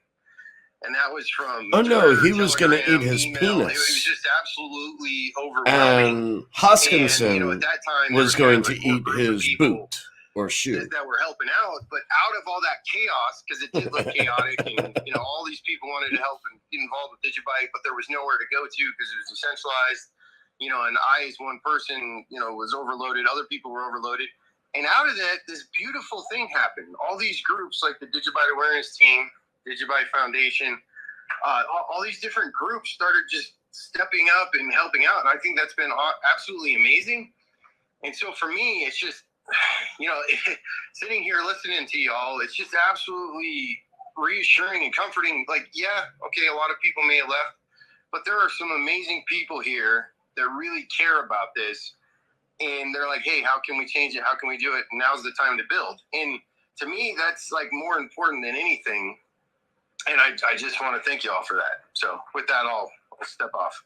And that was from Oh no, Twitter, he was going to Telegram, eat his email. penis. It was just absolutely overwhelming. And Hoskinson And, you know, at that time, was there going was to like one eat group of his people boot or shoe. that were helping out. But out of all that chaos, because it did look chaotic, and you know, all these people wanted to help and get involved with DigiByte, but there was nowhere to go to because it was decentralized. You know, and I, as one person, you know, was overloaded. Other people were overloaded. And out of that, this beautiful thing happened. All these groups, like the DigiByte Awareness Team, DigiByte Foundation, all these different groups started just stepping up and helping out. And I think that's been absolutely amazing. And so for me, it's just, you know, sitting here listening to y'all, it's just absolutely reassuring and comforting. Like, yeah, okay, a lot of people may have left, but there are some amazing people here that really care about this. And they're like, hey, how can we change it? How can we do it? Now's the time to build. And to me, that's like more important than anything. And I just want to thank you all for that. So with that, I'll step off.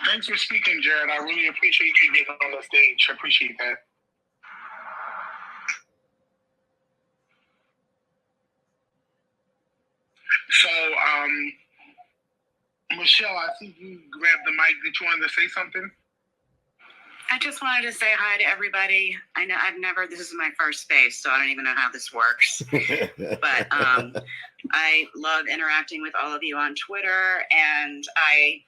Thanks for speaking, Jared. I really appreciate you being on the stage. I appreciate that. So, Michelle, I think you grabbed the mic. Did you want to say something? I just wanted to say hi to everybody. I know this is my first space, so I don't even know how this works. But I love interacting with all of you on Twitter, and I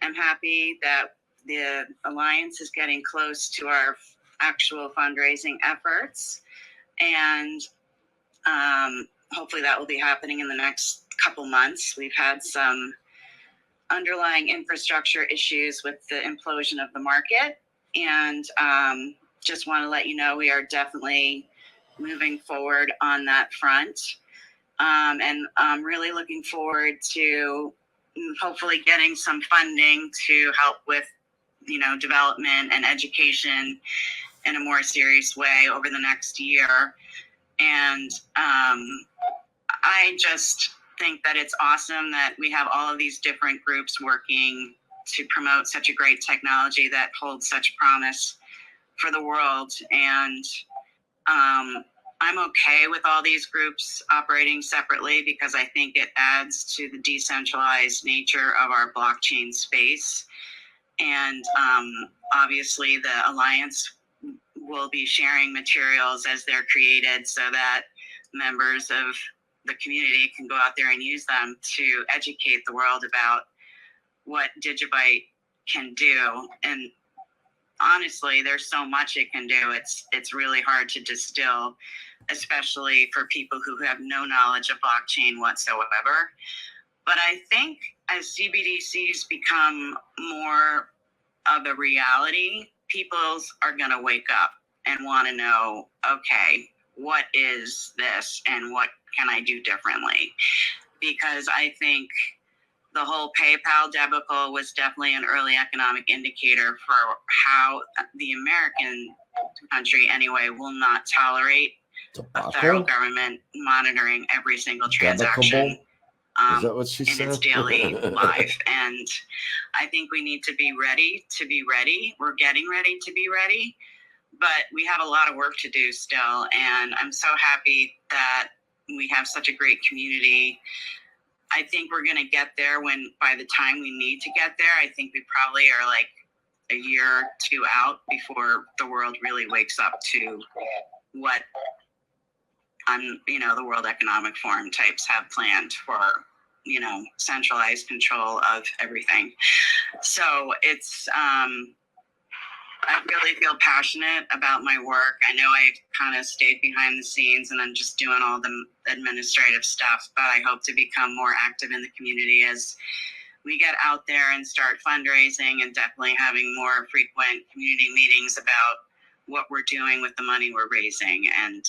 am happy that the Alliance is getting close to our actual fundraising efforts. And hopefully that will be happening in the next couple months. We've had some underlying infrastructure issues with the implosion of the market. And just want to let you know we are definitely moving forward on that front. And I'm really looking forward to hopefully getting some funding to help with, you know, development and education in a more serious way over the next year. And I just think that it's awesome that we have all of these different groups working to promote such a great technology that holds such promise for the world. And I'm okay with all these groups operating separately because I think it adds to the decentralized nature of our blockchain space. And obviously the Alliance will be sharing materials as they're created so that members of the community can go out there and use them to educate the world about what DigiByte can do. And honestly, there's so much it can do. It's really hard to distill, especially for people who have no knowledge of blockchain whatsoever. But I think as CBDCs become more of a reality, people are going to wake up and want to know, okay, what is this and what can I do differently? Because I think the whole PayPal debacle was definitely an early economic indicator for how the American country, anyway, will not tolerate a federal government monitoring every single transaction Is that what she in said? its daily life. And I think we need to be ready to be ready. We're getting ready to be ready, but we have a lot of work to do still. And I'm so happy that we have such a great community. I think we're going to get there by the time we need to get there. I think we probably are like a year or two out before the world really wakes up to what the World Economic Forum types have planned for, centralized control of everything. So it's, I really feel passionate about my work. I know I kind of stayed behind the scenes and I'm just doing all the administrative stuff, but I hope to become more active in the community as we get out there and start fundraising and definitely having more frequent community meetings about what we're doing with the money we're raising. And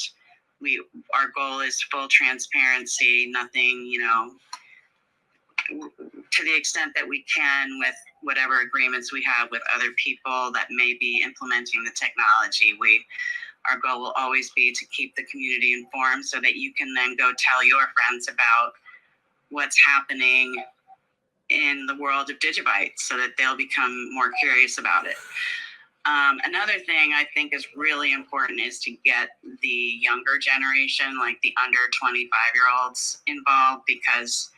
our goal is full transparency, nothing, to the extent that we can with whatever agreements we have with other people that may be implementing the technology. We our goal will always be to keep the community informed so that you can then go tell your friends about what's happening in the world of DigiByte so that they'll become more curious about it. Another thing I think is really important is to get the younger generation, like the under 25-year-olds involved, because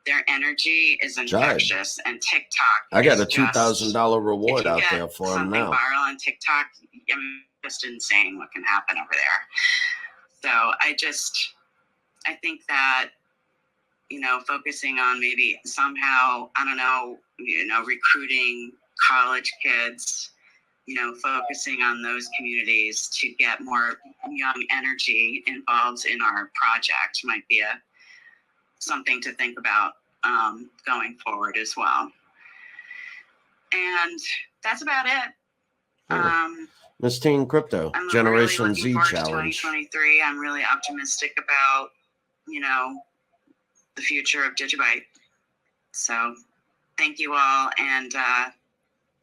their energy is infectious, and TikTok. I got a is just- $2,000 reward out if you get there for them something now. viral on TikTok, I'm just insane what can happen over there. So I think that, focusing on maybe somehow, I don't know, recruiting college kids, focusing on those communities to get more young energy involved in our project might be something to think about going forward as well. And that's about it. Miss Teen Crypto, I'm Generation really Z looking forward to Challenge. 2023. I'm really optimistic about, the future of DigiByte. So thank you all, and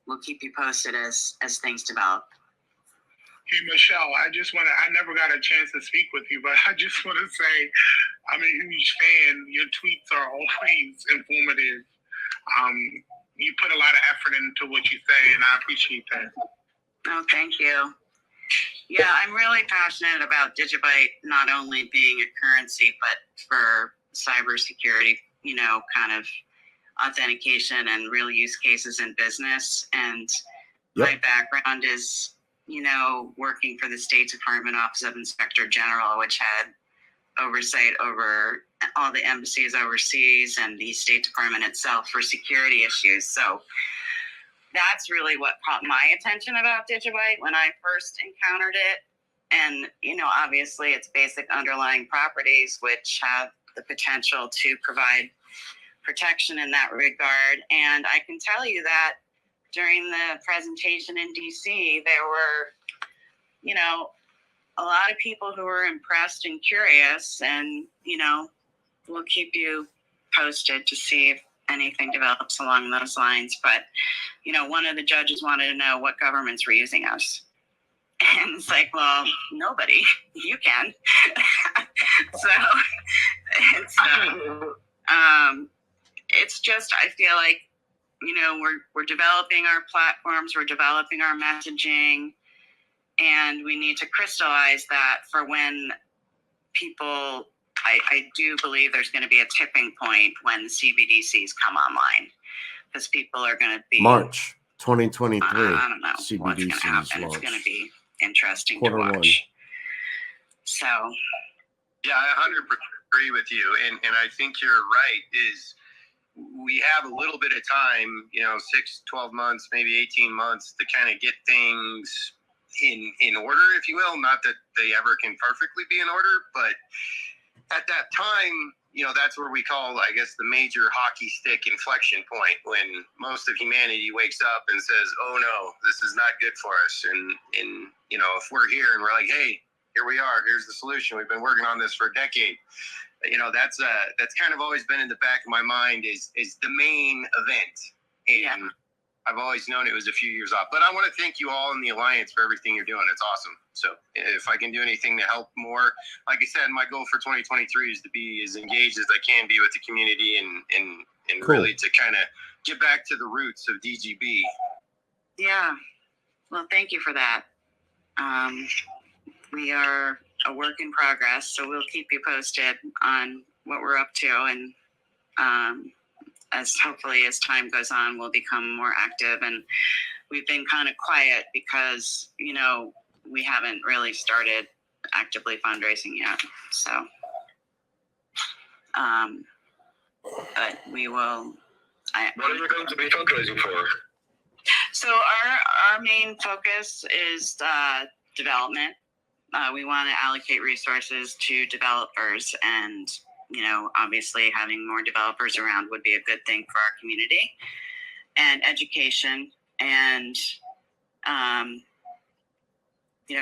we'll keep you posted as things develop. Hey, Michelle, I never got a chance to speak with you, but I just want to say I'm a huge fan. Your tweets are always informative. You put a lot of effort into what you say, and I appreciate that. Oh, thank you. Yeah, I'm really passionate about DigiByte not only being a currency, but for cybersecurity, kind of authentication and real use cases in business. And my background is, working for the State Department Office of Inspector General, which had oversight over all the embassies overseas and the State Department itself for security issues. So that's really what caught my attention about DigiByte when I first encountered it. And, obviously its basic underlying properties, which have the potential to provide protection in that regard. And I can tell you that during the presentation in DC, there were, a lot of people who were impressed and curious, and, we'll keep you posted to see if anything develops along those lines. But, one of the judges wanted to know what governments were using us. And it's like, well, nobody. You can. So it's just, I feel like, we're developing our platforms, we're developing our messaging, and we need to crystallize that for when people, I do believe there's going to be a tipping point when the CBDCs come online, because people are going to be March 2023. I don't know what's going to CBDCs happen. launch. It's going to be interesting Quarter to watch. 1. So Yeah, I 100% agree with you, and I think you're right. Is we have a little bit of time, 6, 12 months, maybe 18 months to kind of get things in order, if you will. Not that they ever can perfectly be in order, but at that time, that's where we call, I guess, the major hockey stick inflection point, when most of humanity wakes up and says, oh no, this is not good for us. And if we're here and we're like, hey, here we are, here's the solution, we've been working on this for a decade. That's kind of always been in the back of my mind is the main event. And I've always known it was a few years off. But I want to thank you all in the Alliance for everything you're doing. It's awesome. So if I can do anything to help more, like I said, my goal for 2023 is to be as engaged as I can be with the community and Cool. really to kind of get back to the roots of DGB. yeah, well, thank you for that. We are a work in progress, so we'll keep you posted on what we're up to, and as hopefully as time goes on, we'll become more active. And we've been kind of quiet because, we haven't really started actively fundraising yet. So, but we will. What are you going to be fundraising for? So our main focus is development. We want to allocate resources to developers, and obviously having more developers around would be a good thing for our community, and education, and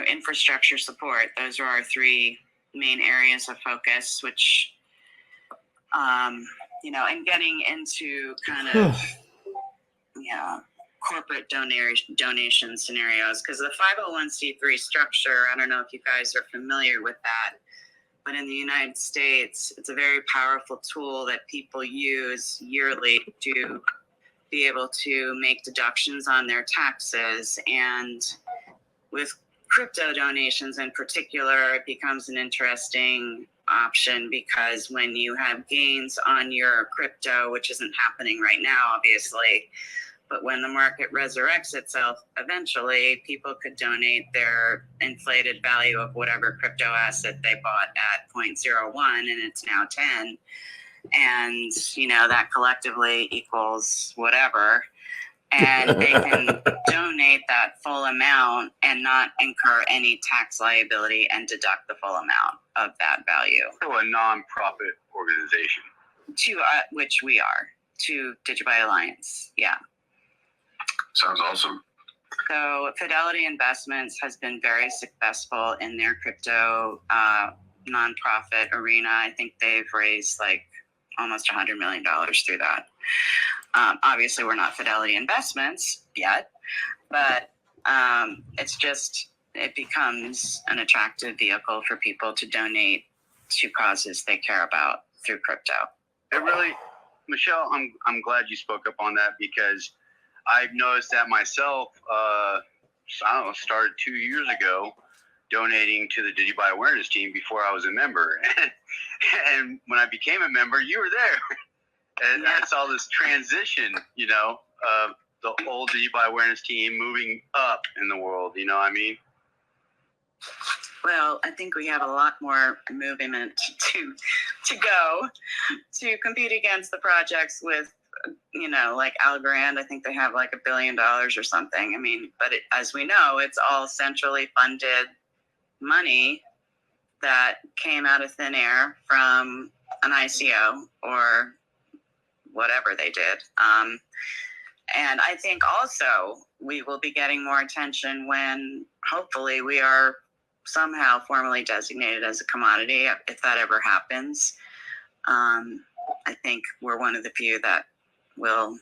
infrastructure support. Those are our 3 main areas of focus, which and getting into kind of corporate donation scenarios, because the 501c3 structure, I don't know if you guys are familiar with that, but in the United States, it's a very powerful tool that people use yearly to be able to make deductions on their taxes. And with crypto donations in particular, it becomes an interesting option, because when you have gains on your crypto, which isn't happening right now, obviously, but when the market resurrects itself, eventually people could donate their inflated value of whatever crypto asset they bought at 0.01 and it's now 10. And, you know, that collectively equals whatever. And they can donate that full amount and not incur any tax liability and deduct the full amount of that value. So a non-profit organization. To which we are, to DigiByte Alliance, yeah. Sounds awesome. So Fidelity Investments has been very successful in their crypto nonprofit arena. I think they've raised like almost $100 million through that. Obviously, we're not Fidelity Investments yet, but it becomes an attractive vehicle for people to donate to causes they care about through crypto. It really, Michelle, I'm glad you spoke up on that, because I've noticed that myself. I don't know, started 2 years ago donating to the DigiByte awareness team before I was a member. And when I became a member, you were there. And I saw this transition, you know, of the old DigiByte awareness team moving up in the world, you know what I mean? Well, I think we have a lot more movement to go to compete against the projects with, you know, like Algorand. I think they have like $1 billion or something. I mean, but as we know, it's all centrally funded money that came out of thin air from an ICO or whatever they did. And I think also we will be getting more attention when hopefully we are somehow formally designated as a commodity, if that ever happens. I think we're one of the few that will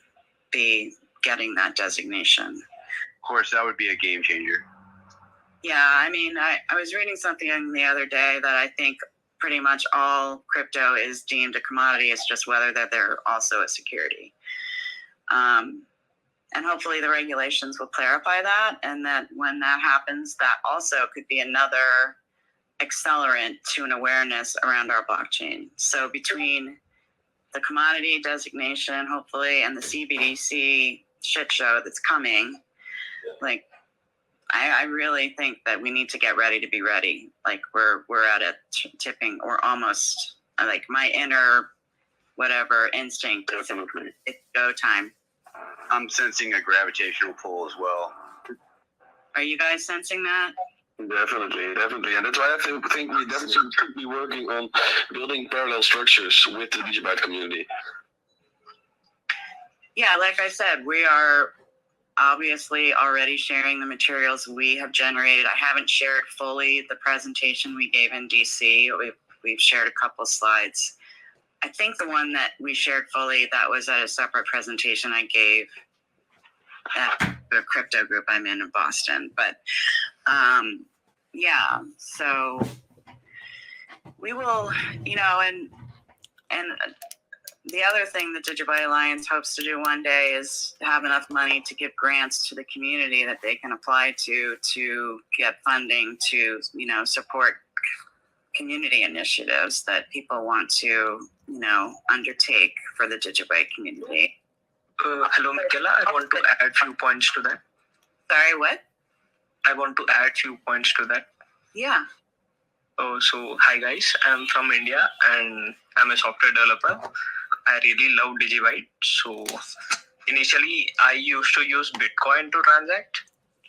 be getting that designation. Of course, that would be a game changer. Yeah, I mean, I was reading something the other day that I think pretty much all crypto is deemed a commodity. It's just whether that they're also a security. And hopefully the regulations will clarify that, and that when that happens, that also could be another accelerant to an awareness around our blockchain. So between the commodity designation, hopefully, and the CBDC shit show that's coming, like, I really think that we need to get ready to be ready. Like we're at a tipping, or almost, like my inner whatever instinct. Definitely. It's go time. I'm sensing a gravitational pull as well. Are you guys sensing that? Definitely. And that's why I think we definitely should be working on building parallel structures with the DigiByte community. Yeah, like I said, we are obviously already sharing the materials we have generated. I haven't shared fully the presentation we gave in DC. We've shared a couple slides. I think the one that we shared fully, that was at a separate presentation I gave at the crypto group I'm in Boston. But yeah, so we will, you know, and the other thing that DigiByte Alliance hopes to do one day is have enough money to give grants to the community that they can apply to get funding to, you know, support community initiatives that people want to, you know, undertake for the DigiByte community. Hello, Michaela. I want to add few points to that. Sorry, what? I want to add few points to that. Yeah. Oh, so hi guys. I'm from India and I'm a software developer. I really love DigiByte. So initially, I used to use Bitcoin to transact,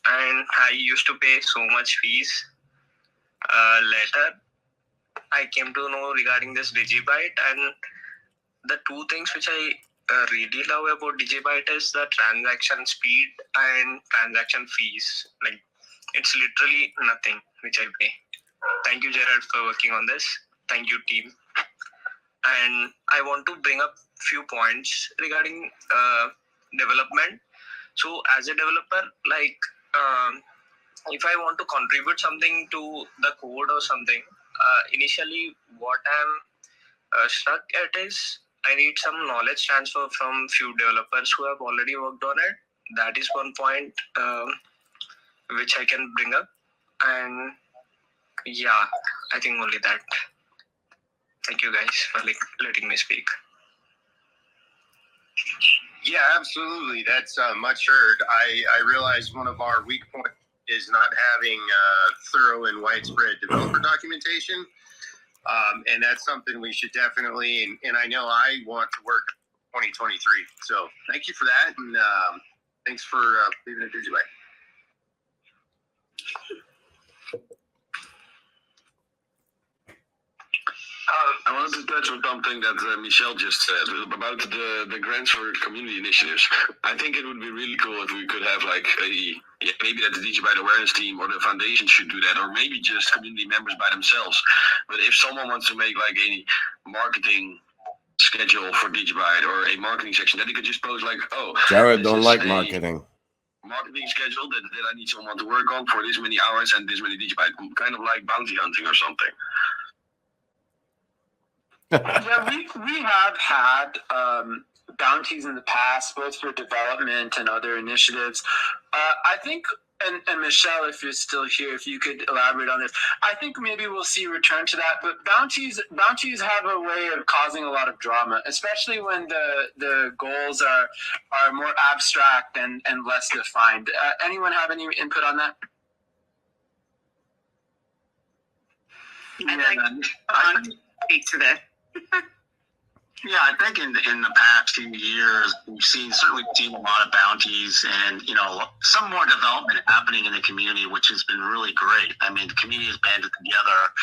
and I used to pay so much fees. Later, I came to know regarding this DigiByte, and the two things which I really love about DigiByte is the transaction speed and transaction fees. Like, it's literally nothing which I pay. Thank you, Gerard, for working on this. Thank you, team. And I want to bring up few points regarding development. So as a developer, like if I want to contribute something to the code or something, initially what I'm stuck at is I need some knowledge transfer from few developers who have already worked on it. That is one point which I can bring up. And yeah, I think only that. Thank you guys for letting me speak. Yeah, absolutely. That's much heard. I realize one of our weak points is not having thorough and widespread developer documentation. And that's something we should definitely, and I know I want to work 2023. So thank you for that. And thanks for leaving it DigiByte. I wanted to touch on something that Michelle just said about the grants for community initiatives. I think it would be really cool if we could have like maybe that the DigiByte awareness team or the foundation should do that, or maybe just community members by themselves. But if someone wants to make like a marketing schedule for DigiByte or a marketing section, that they could just post like, oh, Jared don't like marketing schedule that I need someone to work on for this many hours and this many DigiByte, kind of like bounty hunting or something. Yeah, we have had bounties in the past, both for development and other initiatives. I think, and Michelle, if you're still here, if you could elaborate on this, I think maybe we'll see a return to that. But bounties have a way of causing a lot of drama, especially when the goals are more abstract and less defined. Anyone have any input on that? I'd like to speak to this. Yeah, I think in the past few years, we've certainly seen a lot of bounties and, some more development happening in the community, which has been really great. I mean, the community has banded together,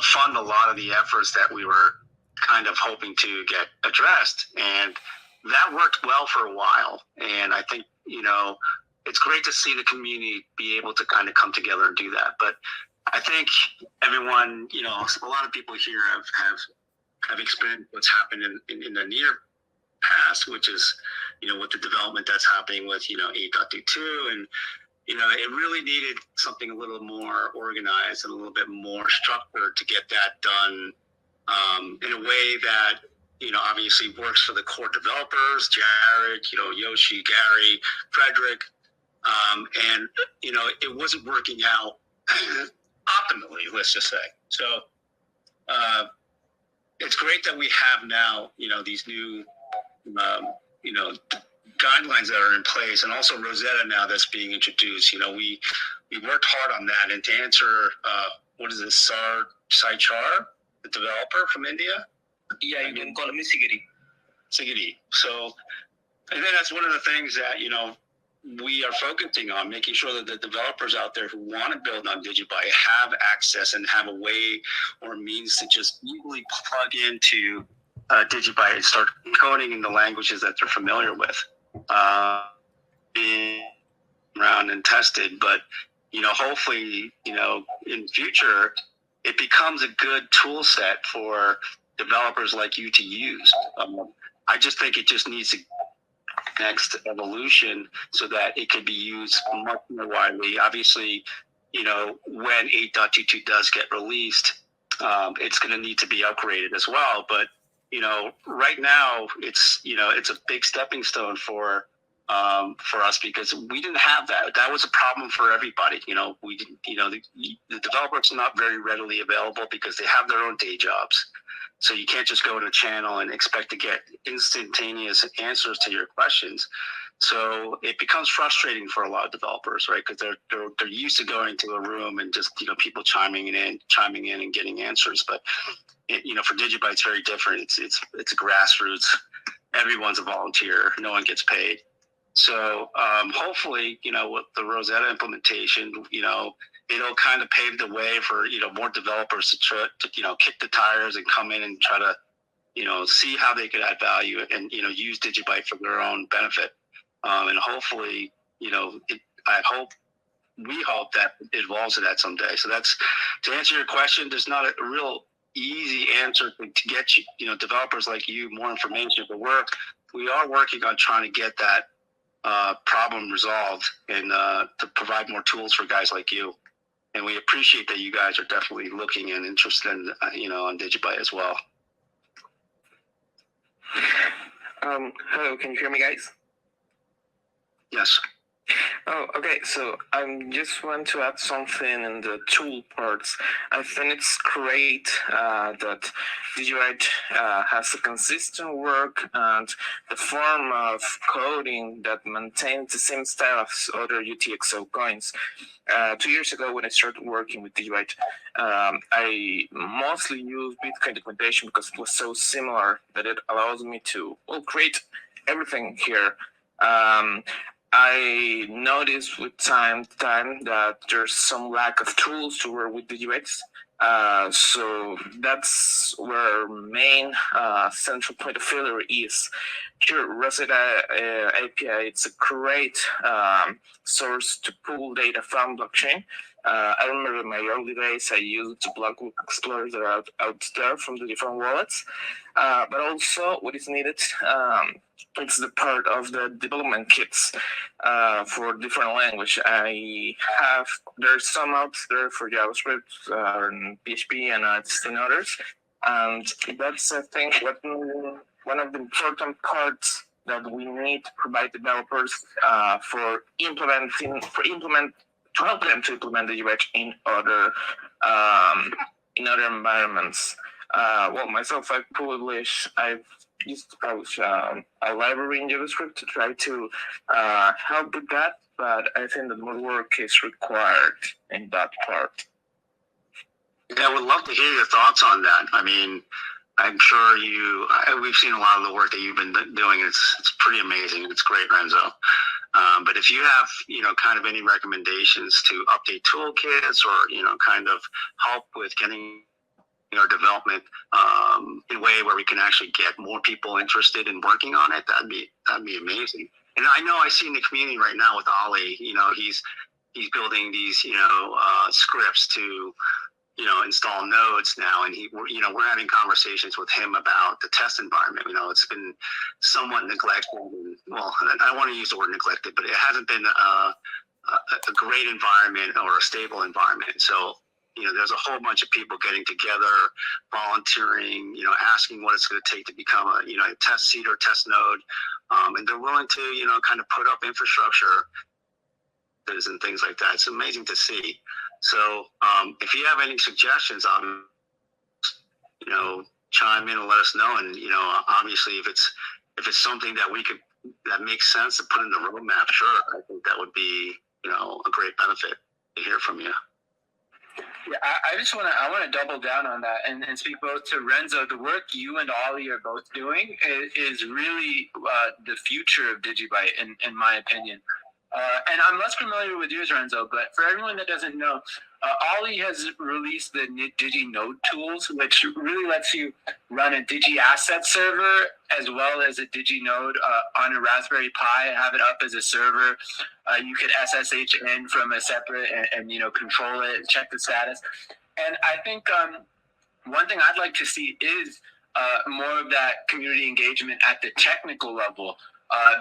fund a lot of the efforts that we were kind of hoping to get addressed. And that worked well for a while. And I think, it's great to see the community be able to kind of come together and do that. But I think everyone, a lot of people here have experienced what's happened in the near past, which is, with the development that's happening with, 8.22. And, it really needed something a little more organized and a little bit more structured to get that done in a way that, obviously works for the core developers, Jared, Yoshi, Gary, Frederick. And, it wasn't working out optimally, let's just say. So it's great that we have now, these new, guidelines that are in place, and also Rosetta now that's being introduced. We worked hard on that. And to answer, what is this, Saichar, the developer from India? Yeah, you can call him Sigiri. So I think that's one of the things that, we are focusing on, making sure that the developers out there who want to build on DigiByte have access and have a way or means to just easily plug into DigiByte and start coding in the languages that they're familiar with. Being around and tested, but hopefully, in future, it becomes a good tool set for developers like you to use. I just think it just needs to next evolution so that it could be used much more widely. Obviously, when 8.22 does get released, it's going to need to be upgraded as well. But, right now it's a big stepping stone for us, because we didn't have that. That was a problem for everybody. We didn't, the developers are not very readily available because they have their own day jobs. So you can't just go to a channel and expect to get instantaneous answers to your questions. So it becomes frustrating for a lot of developers, right? Because they're used to going to a room and just people chiming in and getting answers. But for DigiByte, it's very different. It's a grassroots. Everyone's a volunteer. No one gets paid. So hopefully, with the Rosetta implementation, it'll kind of pave the way for more developers to try to kick the tires and come in and try to see how they could add value and use DigiByte for their own benefit. And hopefully, we hope that it evolves to that someday. So that's, to answer your question, there's not a real easy answer to get developers like you more information. But we are working on trying to get that problem resolved and to provide more tools for guys like you. And we appreciate that you guys are definitely looking and interested in, on DigiByte as well. Hello, can you hear me, guys? Yes. Oh, okay. So I just want to add something in the tool parts. I think it's great that DigiByte has a consistent work and the form of coding that maintains the same style as other UTXO coins. 2 years ago, when I started working with DigiByte, I mostly used Bitcoin documentation because it was so similar that it allows me to create everything here. I noticed with time that there's some lack of tools to work with DigiByte. So that's where main central point of failure is. Sure, Rosetta API, it's a great source to pull data from blockchain. I remember in my early days, I used the blockbook explorers that are out there from the different wallets. But also what is needed, it's the part of the development kits for different language. There's some out there for JavaScript and PHP and 16 others. And that's, I think, one of the important parts that we need to provide developers to help them to implement the UX in other environments. Myself, I've used to publish a library in JavaScript to try to help with that, but I think that more work is required in that part. Yeah, I would love to hear your thoughts on that. I mean, I'm sure we've seen a lot of the work that you've been doing. It's pretty amazing. It's great, Renzo. But if you have, kind of any recommendations to update toolkits or, kind of help with getting our development in a way where we can actually get more people interested in working on it, that'd be amazing. And I know I see in the community right now with Ollie, he's building these, scripts to, install nodes now, and we're having conversations with him about the test environment. It's been somewhat neglected. Well, I don't want to use the word neglected, but it hasn't been a great environment or a stable environment. So, there's a whole bunch of people getting together, volunteering, asking what it's going to take to become a test seed or test node, and they're willing to kind of put up infrastructure and things like that. It's amazing to see. So if you have any suggestions on, chime in and let us know. And, obviously if it's something that that makes sense to put in the roadmap, sure. I think that would be, a great benefit to hear from you. Yeah, I want to double down on that and speak both to Renzo. The work you and Ollie are both doing is really the future of DigiByte, in my opinion. And I'm less familiar with yours, Renzo, but for everyone that doesn't know, Ollie has released the DigiNode tools, which really lets you run a DigiAsset server as well as a DigiNode on a Raspberry Pi, have it up as a server. You could SSH in from a separate and control it, check the status. And I think one thing I'd like to see is more of that community engagement at the technical level.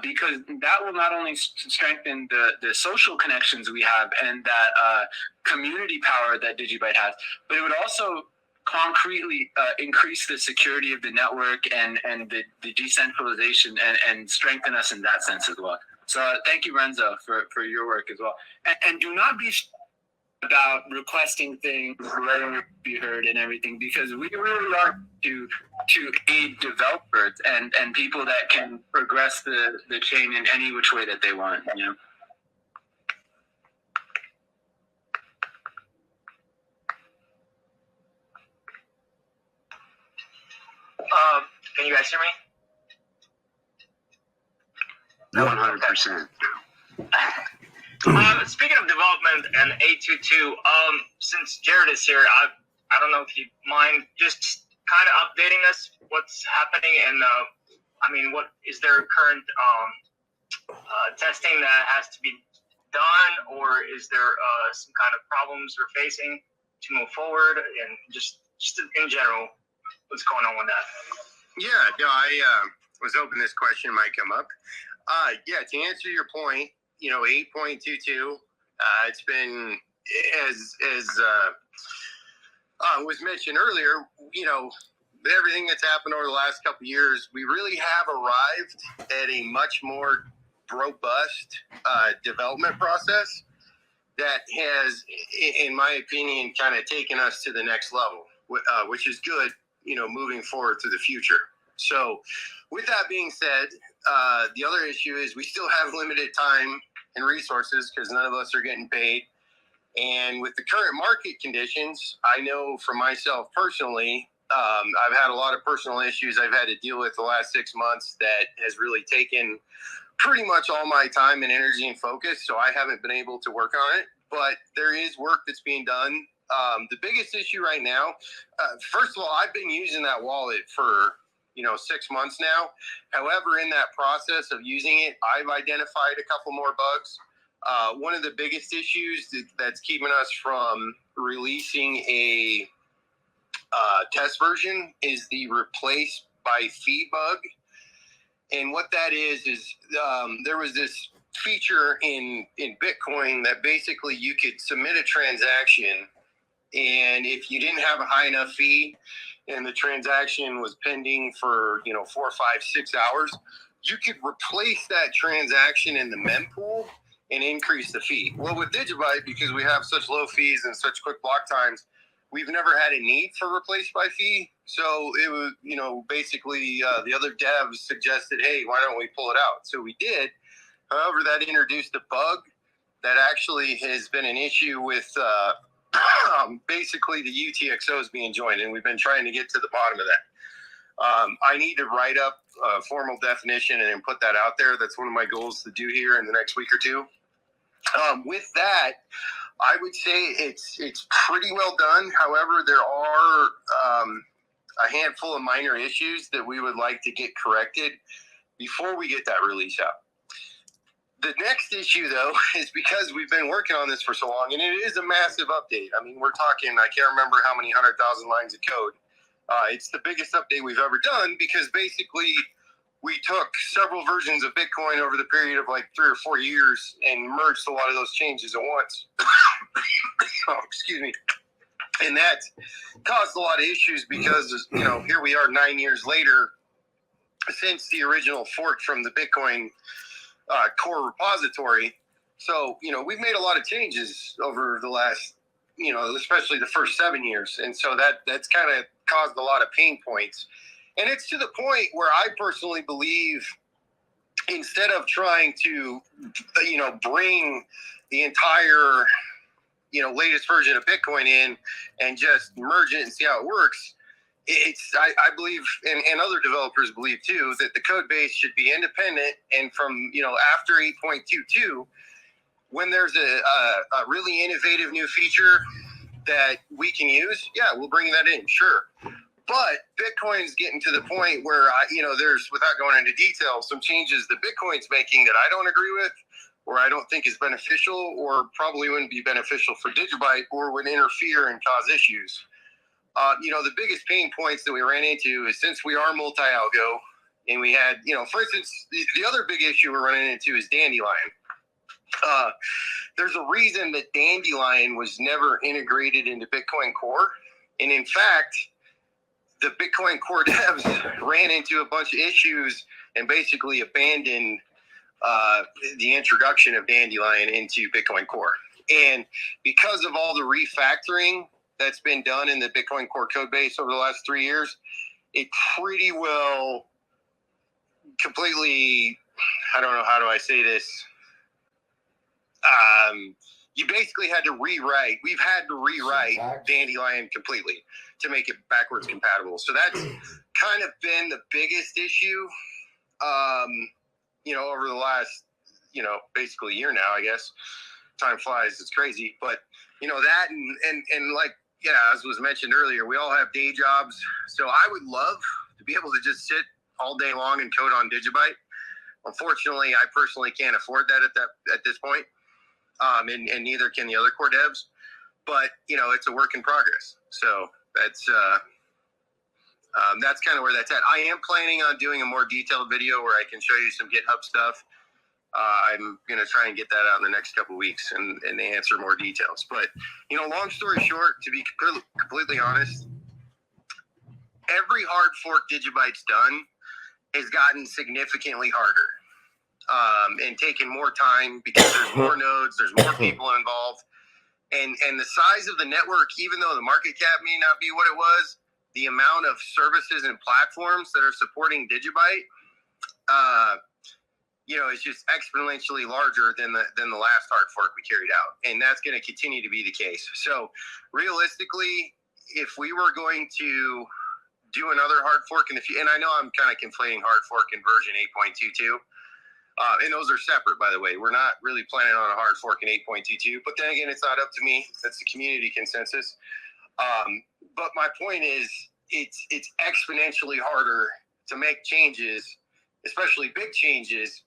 Because that will not only strengthen the social connections we have and that community power that DigiByte has, but it would also concretely increase the security of the network and the decentralization and strengthen us in that sense as well. So thank you, Renzo, for your work as well. And do not be about requesting things, letting it be heard and everything, because we really are to aid developers and people that can progress the chain in any which way that they want, Can you guys hear me? 100%. Speaking of development and A22, since Jared is here, I don't know if you mind just kind of updating us what's happening and what is there current testing that has to be done, or is there some kind of problems we're facing to move forward, and just just in general, what's going on with that? Yeah, no, I was hoping this question might come up. Yeah, to answer your point, 8.22, it's been, as was mentioned earlier, everything that's happened over the last couple of years, we really have arrived at a much more robust development process that has, in my opinion, kind of taken us to the next level, which is good, moving forward to the future. So with that being said, the other issue is we still have limited time and resources because none of us are getting paid. And with the current market conditions, I know for myself personally, I've had a lot of personal issues I've had to deal with the last 6 months that has really taken pretty much all my time and energy and focus. So I haven't been able to work on it, but there is work that's being done. The biggest issue right now, first of all, I've been using that wallet for 6 months now. However, in that process of using it, I've identified a couple more bugs. One of the biggest issues that's keeping us from releasing a test version is the replace by fee bug. And what that is there was this feature in Bitcoin that basically you could submit a transaction, and if you didn't have a high enough fee and the transaction was pending for 4, 5, 6 hours, you could replace that transaction in the mempool and increase the fee. Well, with DigiByte, because we have such low fees and such quick block times, we've never had a need for replace by fee. So it was, basically the other devs suggested, hey, why don't we pull it out? So we did. However, that introduced a bug that actually has been an issue with basically the UTXOs being joined, and we've been trying to get to the bottom of that. I need to write up a formal definition and put that out there. That's one of my goals to do here in the next week or two. With that, I would say it's pretty well done. However, there are a handful of minor issues that we would like to get corrected before we get that release out. The next issue, though, is because we've been working on this for so long, and it is a massive update. I mean, we're talking, I can't remember how many 100,000 lines of code. It's the biggest update we've ever done because basically we took several versions of Bitcoin over the period of like 3 or 4 years and merged a lot of those changes at once. Oh, excuse me. And that caused a lot of issues because, here we are 9 years later since the original fork from the Bitcoin core repository. So, we've made a lot of changes over the last, especially the first 7 years. And so that's kind of caused a lot of pain points. And it's to the point where I personally believe instead of trying to, bring the entire, latest version of Bitcoin in and just merge it and see how it works, I believe, and other developers believe too, that the code base should be independent. And from, after 8.22, when there's a really innovative new feature that we can use, yeah, we'll bring that in, sure. But Bitcoin's getting to the point where, there's, without going into detail, some changes that Bitcoin's making that I don't agree with, or I don't think is beneficial, or probably wouldn't be beneficial for DigiByte, or would interfere and cause issues. The biggest pain points that we ran into is since we are multi-algo, and we had, for instance, the other big issue we're running into is Dandelion. There's a reason that Dandelion was never integrated into Bitcoin Core. And in fact, the Bitcoin Core devs ran into a bunch of issues and basically abandoned the introduction of Dandelion into Bitcoin Core. And because of all the refactoring that's been done in the Bitcoin Core code base over the last 3 years, it pretty well completely, I don't know, how do I say this? You basically had to rewrite. We've had to rewrite Dandelion completely to make it backwards compatible. So that's kind of been the biggest issue, over the last, basically year now, I guess. Time flies. It's crazy. But, that and like, yeah, as was mentioned earlier, we all have day jobs. So I would love to be able to just sit all day long and code on DigiByte. Unfortunately, I personally can't afford that at this point. And neither can the other core devs, but it's a work in progress. So that's kind of where that's at. I am planning on doing a more detailed video where I can show you some GitHub stuff. I'm going to try and get that out in the next couple of weeks and answer more details. But, long story short, to be completely honest, every hard fork DigiByte's done has gotten significantly harder and taken more time because there's more nodes, there's more people involved. And the size of the network, even though the market cap may not be what it was, the amount of services and platforms that are supporting DigiByte, it's just exponentially larger than the last hard fork we carried out. And that's going to continue to be the case. So realistically, if we were going to do another hard fork in the future, and I know I'm kind of conflating hard fork and version 8.22, and those are separate, by the way. We're not really planning on a hard fork in 8.22, but then again, it's not up to me. That's the community consensus. But my point is, it's exponentially harder to make changes, especially big changes,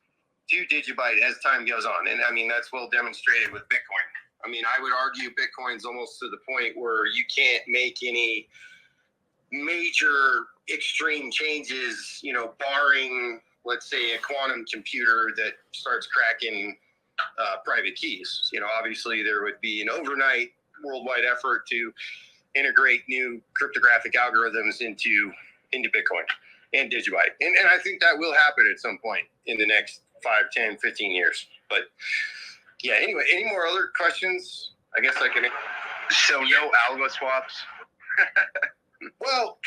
to DigiByte as time goes on. And I mean, that's well demonstrated with Bitcoin. I mean, I would argue Bitcoin's almost to the point where you can't make any major extreme changes, barring, let's say, a quantum computer that starts cracking private keys. Obviously there would be an overnight worldwide effort to integrate new cryptographic algorithms into Bitcoin and DigiByte. And I think that will happen at some point in the next 5, 10, 15 years. But yeah, anyway, any more other questions? I guess I can. So no algo swaps? Well,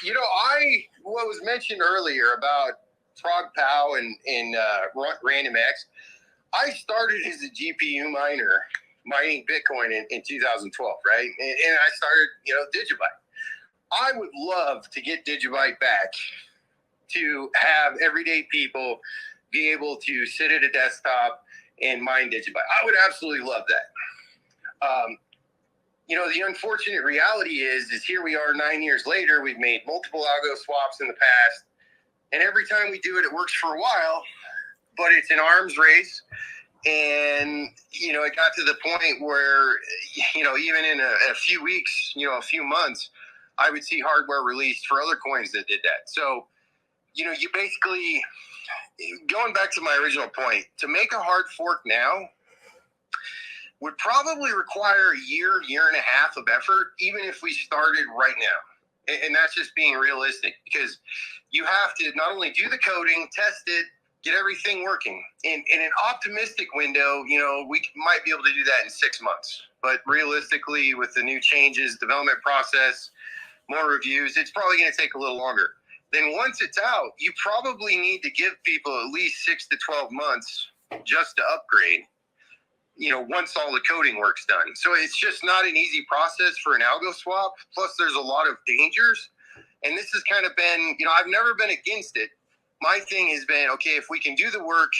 what was mentioned earlier about FrogPow and RandomX, I started as a GPU miner mining Bitcoin in 2012, right? And I started, DigiByte. I would love to get DigiByte back to have everyday people be able to sit at a desktop and mine DigiByte. I would absolutely love that. The unfortunate reality is here we are 9 years later. We've made multiple algo swaps in the past, and every time we do it, it works for a while, but it's an arms race. And, it got to the point where, even in a few weeks, a few months, I would see hardware released for other coins that did that. So, you basically, going back to my original point, to make a hard fork now would probably require a year and a half of effort, even if we started right now. And that's just being realistic, because you have to not only do the coding, test it, get everything working. In an optimistic window, we might be able to do that in 6 months. But realistically, with the new changes, development process, more reviews, it's probably going to take a little longer. Then once it's out, you probably need to give people at least 6 to 12 months just to upgrade, once all the coding work's done. So it's just not an easy process for an algo swap. Plus, there's a lot of dangers. And this has kind of been, I've never been against it. My thing has been, okay, if we can do the work,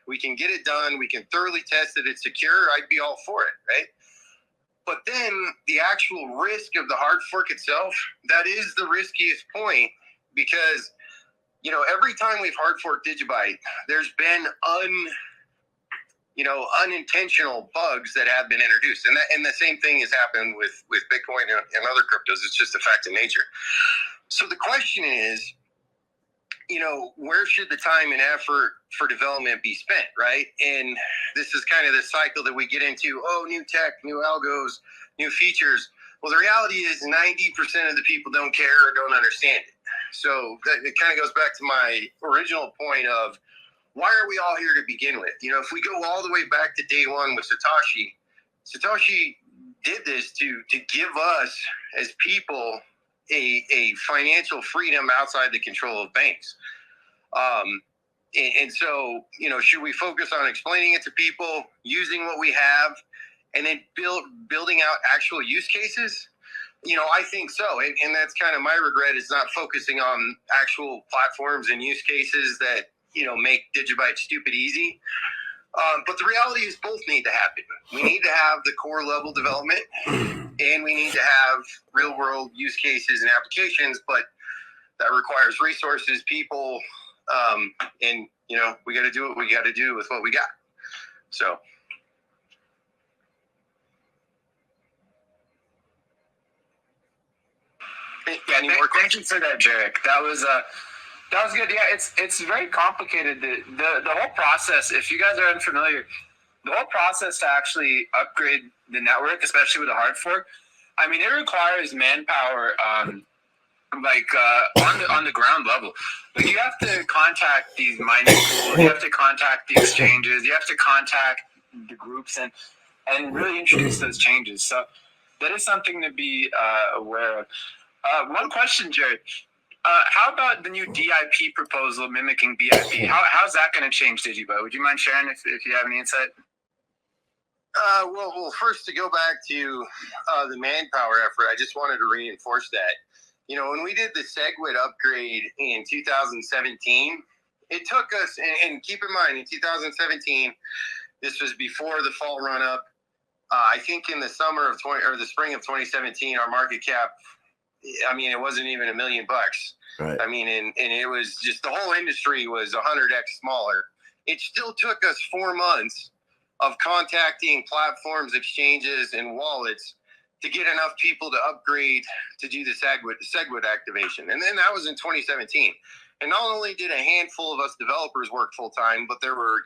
we can get it done, we can thoroughly test it, it's secure, I'd be all for it, right? But then the actual risk of the hard fork itself, that is the riskiest point, because, every time we've hard forked DigiByte, there's been unintentional bugs that have been introduced. And the same thing has happened with Bitcoin and other cryptos. It's just a fact of nature. So the question is, where should the time and effort for development be spent, right? And this is kind of the cycle that we get into. Oh, new tech, new algos, new features. Well, the reality is 90% of the people don't care or don't understand it. So it kind of goes back to my original point of, why are we all here to begin with? If we go all the way back to day one with Satoshi did this to give us as people a financial freedom outside the control of banks. And so, should we focus on explaining it to people, using what we have, and then building out actual use cases? I think so. And that's kind of my regret, is not focusing on actual platforms and use cases that, make DigiByte stupid easy. But the reality is both need to happen. We need to have the core level development, and we need to have real world use cases and applications, but that requires resources, people, and, we got to do what we got to do with what we got. So. Any more Thank you for that, Jarek. That was good. Yeah, it's very complicated. The whole process, if you guys are unfamiliar, the whole process to actually upgrade the network, especially with a hard fork, I mean, it requires manpower, on the ground level. Like, you have to contact these mining pools, you have to contact the exchanges, you have to contact the groups, and really introduce those changes. So that is something to be aware of. One question, Jared. How about the new DIP proposal mimicking BIP? How's that going to change DigiByte? Would you mind sharing if you have any insight? Well, first, to go back to the manpower effort, I just wanted to reinforce that. You know, when we did the SegWit upgrade in 2017, it took us, and keep in mind, in 2017, this was before the fall run-up. I think in the summer of the spring of 2017, our market cap, I mean, it wasn't even $1 million. Right. I mean, and it was just, the whole industry was 100x smaller. It still took us 4 months of contacting platforms, exchanges, and wallets to get enough people to upgrade to do the SegWit activation. And then that was in 2017. And not only did a handful of us developers work full time, but there were,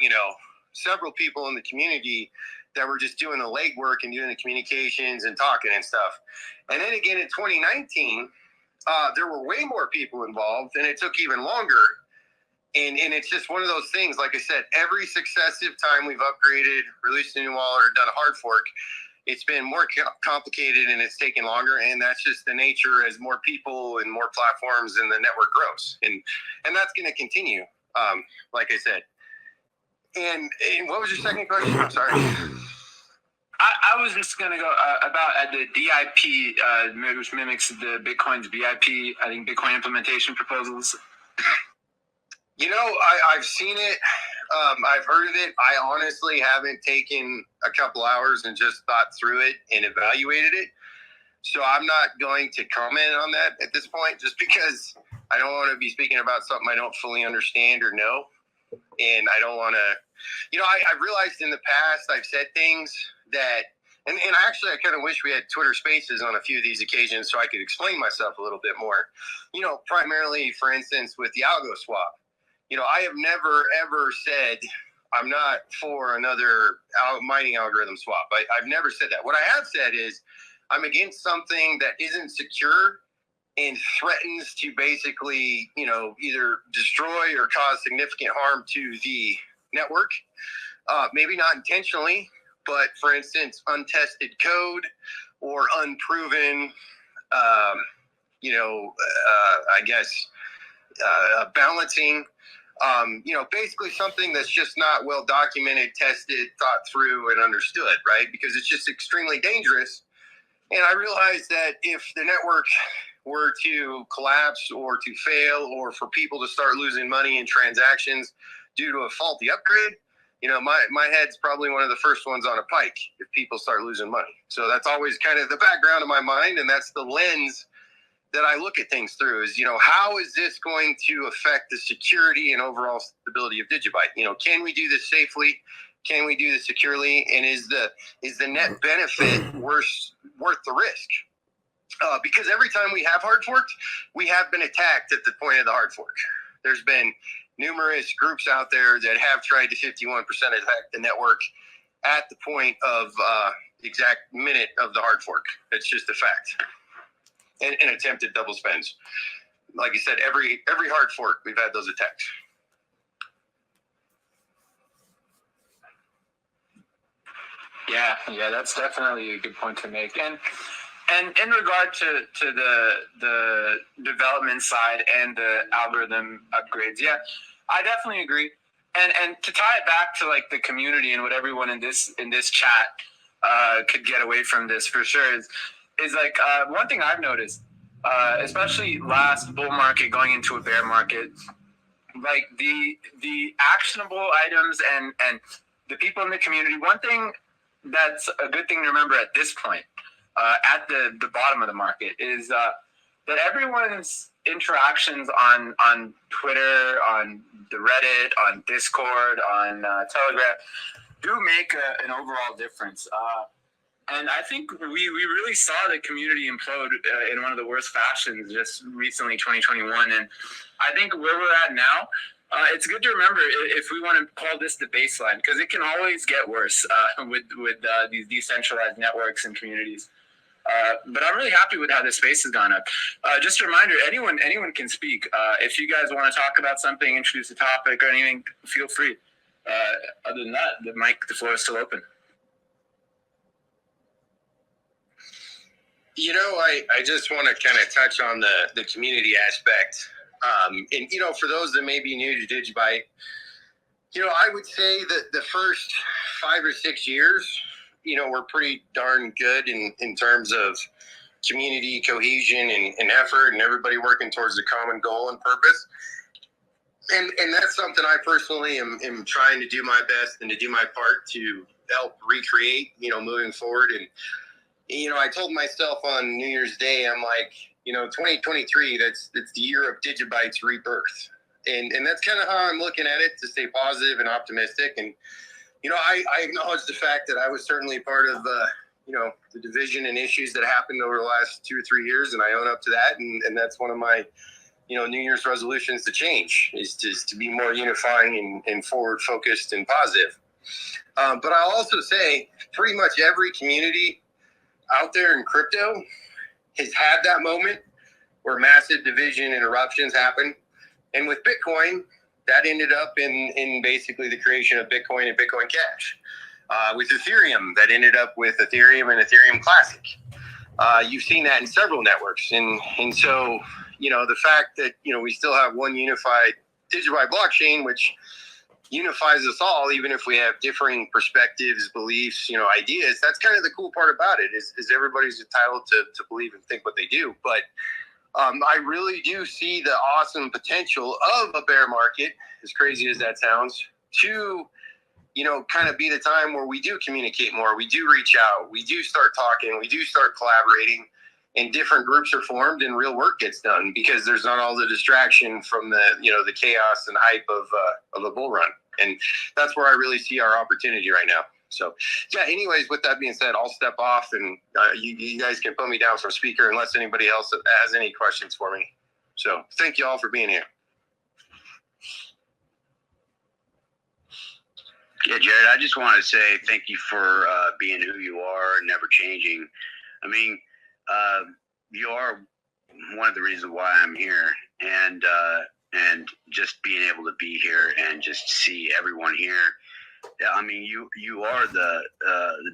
several people in the community that were just doing the legwork and doing the communications and talking and stuff. And then again in 2019, there were way more people involved, and it took even longer. And it's just one of those things, like I said, every successive time we've upgraded, released a new wallet, or done a hard fork, it's been more complicated and it's taken longer. And that's just the nature as more people and more platforms and the network grows. And that's going to continue, like I said. And what was your second question? I'm sorry. I was just going to go about the DIP, which mimics the Bitcoin's BIP, I think Bitcoin implementation proposals. I've seen it. I've heard of it. I honestly haven't taken a couple hours and just thought through it and evaluated it. So I'm not going to comment on that at this point, just because I don't want to be speaking about something I don't fully understand or know. And I don't want to, I've realized in the past I've said things that, and actually I kind of wish we had Twitter Spaces on a few of these occasions so I could explain myself a little bit more. Primarily, for instance, with the algo swap. I have never, ever said I'm not for another mining algorithm swap. I've never said that. What I have said is I'm against something that isn't secure and threatens to basically, either destroy or cause significant harm to the network. Maybe not intentionally, but for instance, untested code or unproven, balancing. Basically something that's just not well documented, tested, thought through, and understood, right? Because it's just extremely dangerous. And I realized that if the network were to collapse or to fail, or for people to start losing money in transactions due to a faulty upgrade, my head's probably one of the first ones on a pike if people start losing money. So that's always kind of the background of my mind, and that's the lens that I look at things through is, how is this going to affect the security and overall stability of DigiByte? Can we do this safely? Can we do this securely? And is the net benefit worth the risk? Because every time we have hard forked, we have been attacked at the point of the hard fork. There's been numerous groups out there that have tried to 51% attack the network at the point of exact minute of the hard fork. It's just a fact. And attempted double spends. Like you said, every hard fork, we've had those attacks. Yeah, that's definitely a good point to make. And in regard to the development side and the algorithm upgrades, yeah, I definitely agree. And to tie it back to like the community and what everyone in this chat could get away from this for sure is like one thing I've noticed, especially last bull market going into a bear market, like the actionable items and the people in the community. One thing that's a good thing to remember at this point, at the bottom of the market, is that everyone's interactions on Twitter, on the Reddit, on Discord, on Telegram do make an overall difference. And I think we really saw the community implode in one of the worst fashions just recently, 2021. And I think where we're at now, it's good to remember if we want to call this the baseline, because it can always get worse with these decentralized networks and communities. But I'm really happy with how this space has gone up. Just a reminder, anyone can speak. If you guys want to talk about something, introduce a topic or anything, feel free. Other than that, the floor is still open. You know, I just want to kind of touch on the community aspect. And, you know, for those that may be new to DigiByte, you know, I would say that the first 5 or 6 years, you know, were pretty darn good in terms of community cohesion and effort and everybody working towards a common goal and purpose. And that's something I personally am trying to do my best and to do my part to help recreate, you know, moving forward. And, you know, I told myself on New Year's Day, I'm like, you know, 2023, that's the year of DigiByte's rebirth. And that's kind of how I'm looking at it, to stay positive and optimistic. And, you know, I acknowledge the fact that I was certainly part of, you know, the division and issues that happened over the last 2 or 3 years, and I own up to that. And that's one of my, you know, New Year's resolutions to change, is to be more unifying and forward-focused and positive. But I'll also say pretty much every community out there in crypto has had that moment where massive division and eruptions happen. And with Bitcoin, that ended up in basically the creation of Bitcoin and Bitcoin Cash. With Ethereum, that ended up with Ethereum and Ethereum Classic. You've seen that in several networks. And so, you know, the fact that, you know, we still have one unified DigiByte blockchain, which unifies us all, even if we have differing perspectives, beliefs, you know, ideas. That's kind of the cool part about it, is everybody's entitled to believe and think what they do. But I really do see the awesome potential of a bear market, as crazy as that sounds, to, you know, kind of be the time where we do communicate more, we do reach out, we do start talking, we do start collaborating, and different groups are formed and real work gets done, because there's not all the distraction from the, you know, the chaos and hype of a bull run. And that's where I really see our opportunity right now. So, yeah, anyways, with that being said, I'll step off, and you guys can put me down for speaker unless anybody else has any questions for me. So thank you all for being here. Yeah, Jared, I just want to say thank you for being who you are and never changing. I mean, you are one of the reasons why I'm here, and just being able to be here and just see everyone here. Yeah, I mean, you are the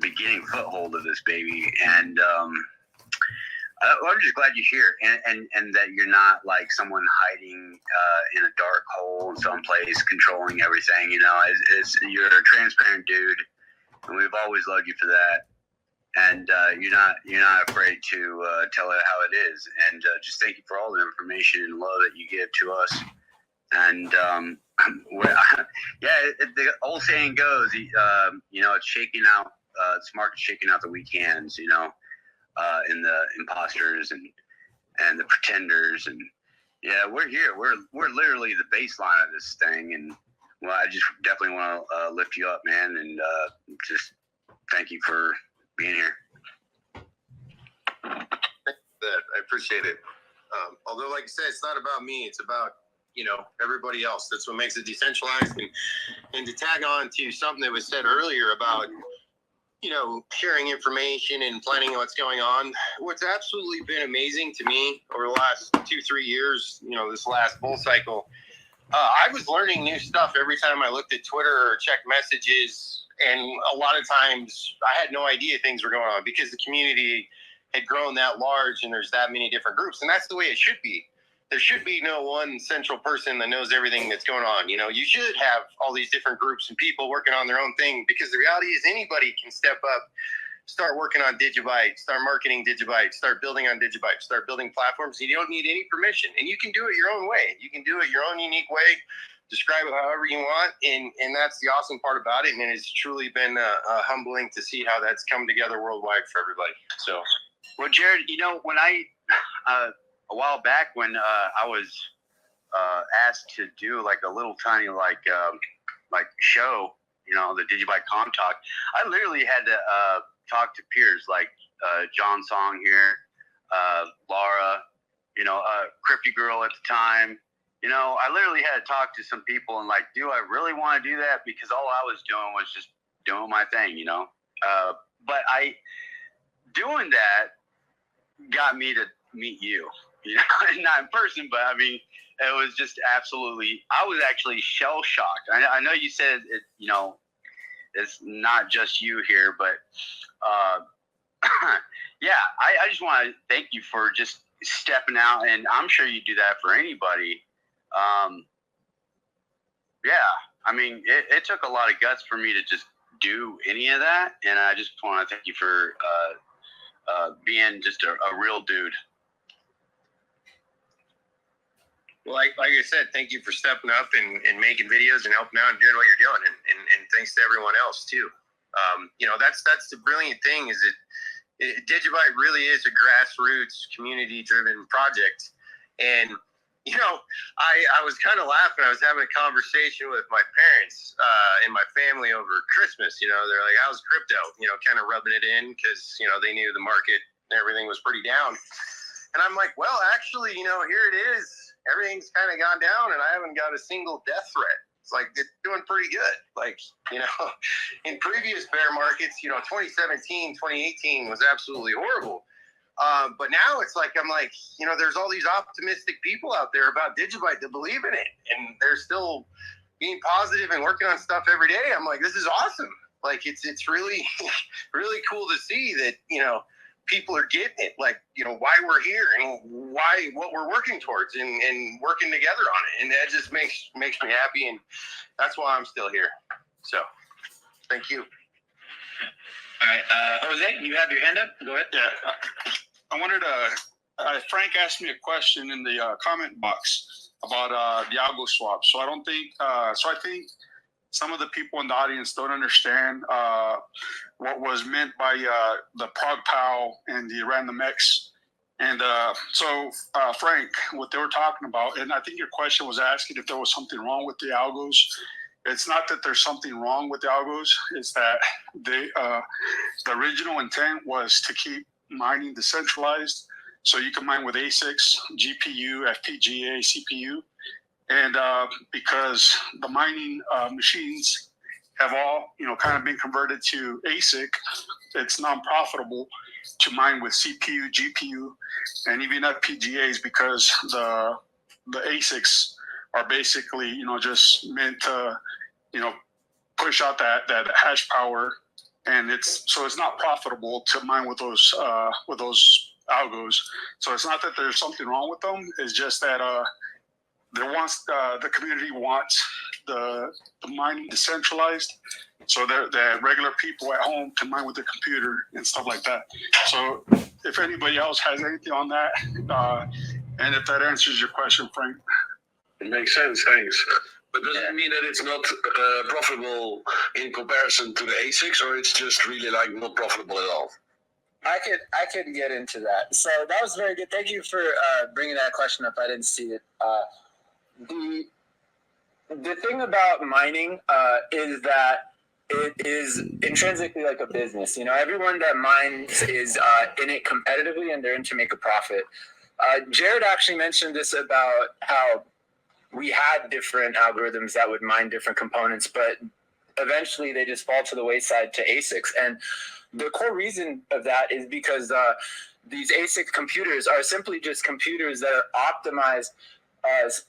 beginning foothold of this baby, and I'm just glad you're here, and that you're not like someone hiding in a dark hole in some place controlling everything. You know, you're a transparent dude, and we've always loved you for that. And you're not afraid to tell it how it is. And just thank you for all the information and love that you give to us. And yeah, the old saying goes, you know, it's shaking out. This market's shaking out the weak hands. You know, and the imposters and the pretenders. And yeah, we're here. We're literally the baseline of this thing. And well, I just definitely want to lift you up, man, and just thank you for being here. I appreciate it. Although, like I said, it's not about me. It's about, you know, everybody else. That's what makes it decentralized. And to tag on to something that was said earlier about, you know, sharing information and planning what's going on. What's absolutely been amazing to me over the last 2-3 years, you know, this last bull cycle, I was learning new stuff every time I looked at Twitter or checked messages. And a lot of times I had no idea things were going on because the community had grown that large and there's that many different groups. And that's the way it should be. There should be no one central person that knows everything that's going on. You know, you should have all these different groups and people working on their own thing, because the reality is anybody can step up, start working on DigiByte, start marketing DigiByte, start building on DigiByte, start building platforms. You don't need any permission, and you can do it your own way. You can do it your own unique way, describe it however you want. And that's the awesome part about it. And it's truly been humbling to see how that's come together worldwide for everybody. So, well, Jared, you know, when a while back when I was asked to do like a little tiny like show, you know, the DigiByte Com Talk, I literally had to talk to peers like John Song here, Laura, Crypty Girl at the time. I literally had to talk to some people and like, do I really want to do that? Because all I was doing was just doing my thing, But doing that got me to meet you, not in person, but I mean, it was just absolutely, I was actually shell shocked. I know you said it, it's not just you here, but yeah, I just want to thank you for just stepping out, and I'm sure you do that for anybody. Yeah, I mean, it took a lot of guts for me to just do any of that, and I just want to thank you for being just a real dude. Well, like I said, thank you for stepping up and making videos and helping out and doing what you're doing, and thanks to everyone else too. That's the brilliant thing is that DigiByte really is a grassroots, community-driven project, and I was kind of laughing. I was having a conversation with my parents and my family over Christmas. They're like, "How's crypto?" Kind of rubbing it in because they knew the market and everything was pretty down. And I'm like, "Well, actually, here it is. Everything's kind of gone down, and I haven't got a single death threat. It's like it's doing pretty good. Like, in previous bear markets, 2017, 2018 was absolutely horrible." But now it's like, I'm like, there's all these optimistic people out there about DigiByte that believe in it, and they're still being positive and working on stuff every day. I'm like, this is awesome. Like, it's really, really cool to see that, people are getting it, like, why we're here and what we're working towards and working together on it. And that just makes me happy. And that's why I'm still here. So thank you. All right, Jose, you have your hand up. Go ahead. Yeah, I wanted to. Frank asked me a question in the comment box about the algo swap. So I don't think. So I think some of the people in the audience don't understand what was meant by the ProgPow and the Random X. And so Frank, what they were talking about, and I think your question was asking if there was something wrong with the algos. It's not that there's something wrong with the algos. It's that the original intent was to keep mining decentralized. So you can mine with ASICs, GPU, FPGA, CPU. And because the mining machines have all, kind of been converted to ASIC, it's non-profitable to mine with CPU, GPU, and even FPGAs because the ASICs are basically, just meant to, push out that hash power, and it's not profitable to mine with those algos. So it's not that there's something wrong with them. It's just that the community wants the mining decentralized, so that regular people at home can mine with their computer and stuff like that. So if anybody else has anything on that, and if that answers your question, Frank. It makes sense, thanks. But does it mean that it's not profitable in comparison to the ASICs, or it's just really like not profitable at all? I could get into that. So that was very good. Thank you for bringing that question up. I didn't see it. The thing about mining is that it is intrinsically like a business. Everyone that mines is in it competitively, and they're in to make a profit. Jared actually mentioned this about how we had different algorithms that would mine different components, but eventually they just fall to the wayside to ASICs. And the core reason of that is because these ASIC computers are simply just computers that are optimized,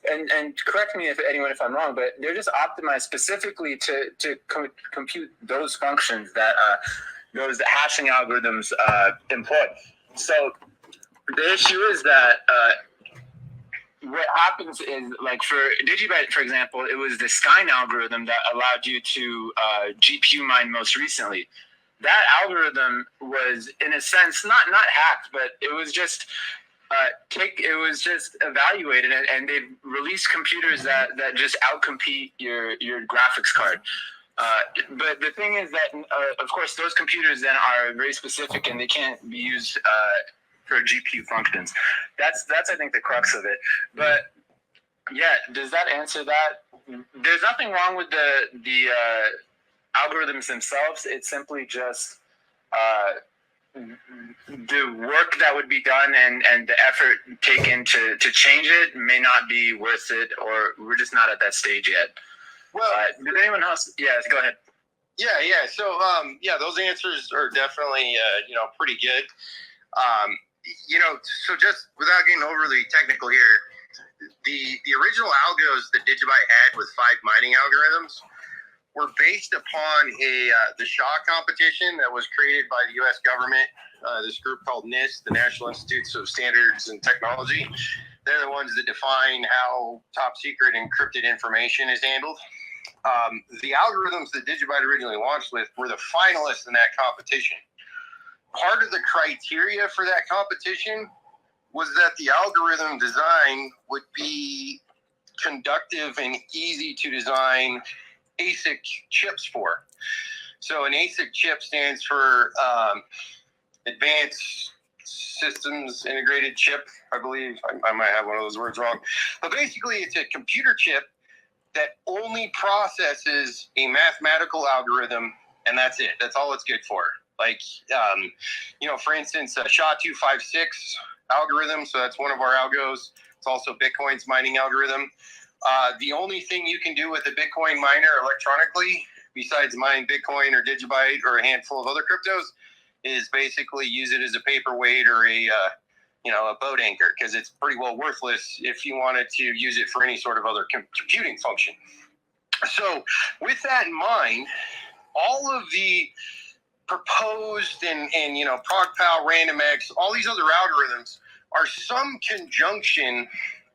and correct me if I'm wrong, but they're just optimized specifically to compute those functions that those hashing algorithms employ. So the issue is that what happens is, like for DigiByte, for example, it was the Skyne algorithm that allowed you to GPU mine most recently. That algorithm was, in a sense, not hacked, but it was just evaluated, and they released computers that just outcompete your graphics card. But the thing is that, of course, those computers then are very specific, and they can't be used for GPU functions. That's I think the crux of it. But yeah, does that answer that? There's nothing wrong with the algorithms themselves. It's simply just the work that would be done and the effort taken to change it may not be worth it, or we're just not at that stage yet. Well, did anyone else? Yes, go ahead. Yeah. So, those answers are definitely, pretty good. So just without getting overly technical here, the original algos that DigiByte had with 5 mining algorithms were based upon the SHA competition that was created by the U.S. government. This group called NIST, the National Institutes of Standards and Technology. They're the ones that define how top secret encrypted information is handled. The algorithms that DigiByte originally launched with were the finalists in that competition. Part of the criteria for that competition was that the algorithm design would be conductive and easy to design ASIC chips for. So an ASIC chip stands for Advanced Systems Integrated Chip, I believe. I might have one of those words wrong. But basically, it's a computer chip that only processes a mathematical algorithm, and that's it. That's all it's good for. Like, for instance, SHA-256 algorithm, so that's one of our algos. It's also Bitcoin's mining algorithm. The only thing you can do with a Bitcoin miner electronically, besides mine Bitcoin or DigiByte or a handful of other cryptos, is basically use it as a paperweight or a boat anchor, because it's pretty well worthless if you wanted to use it for any sort of other computing function. So with that in mind, all of the proposed and ProgPal, RandomX, all these other algorithms are some conjunction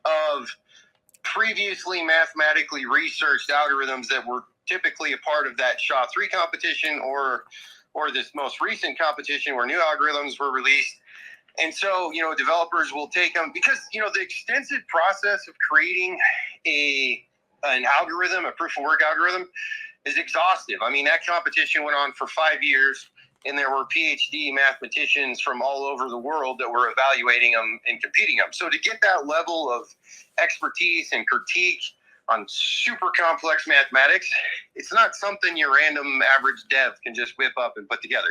of previously mathematically researched algorithms that were typically a part of that SHA-3 competition or this most recent competition where new algorithms were released. And so, developers will take them because, the extensive process of creating an algorithm, a proof of work algorithm, is exhaustive. I mean, that competition went on for 5 years, and there were PhD mathematicians from all over the world that were evaluating them and competing them. So to get that level of expertise and critique on super complex mathematics, it's not something your random average dev can just whip up and put together.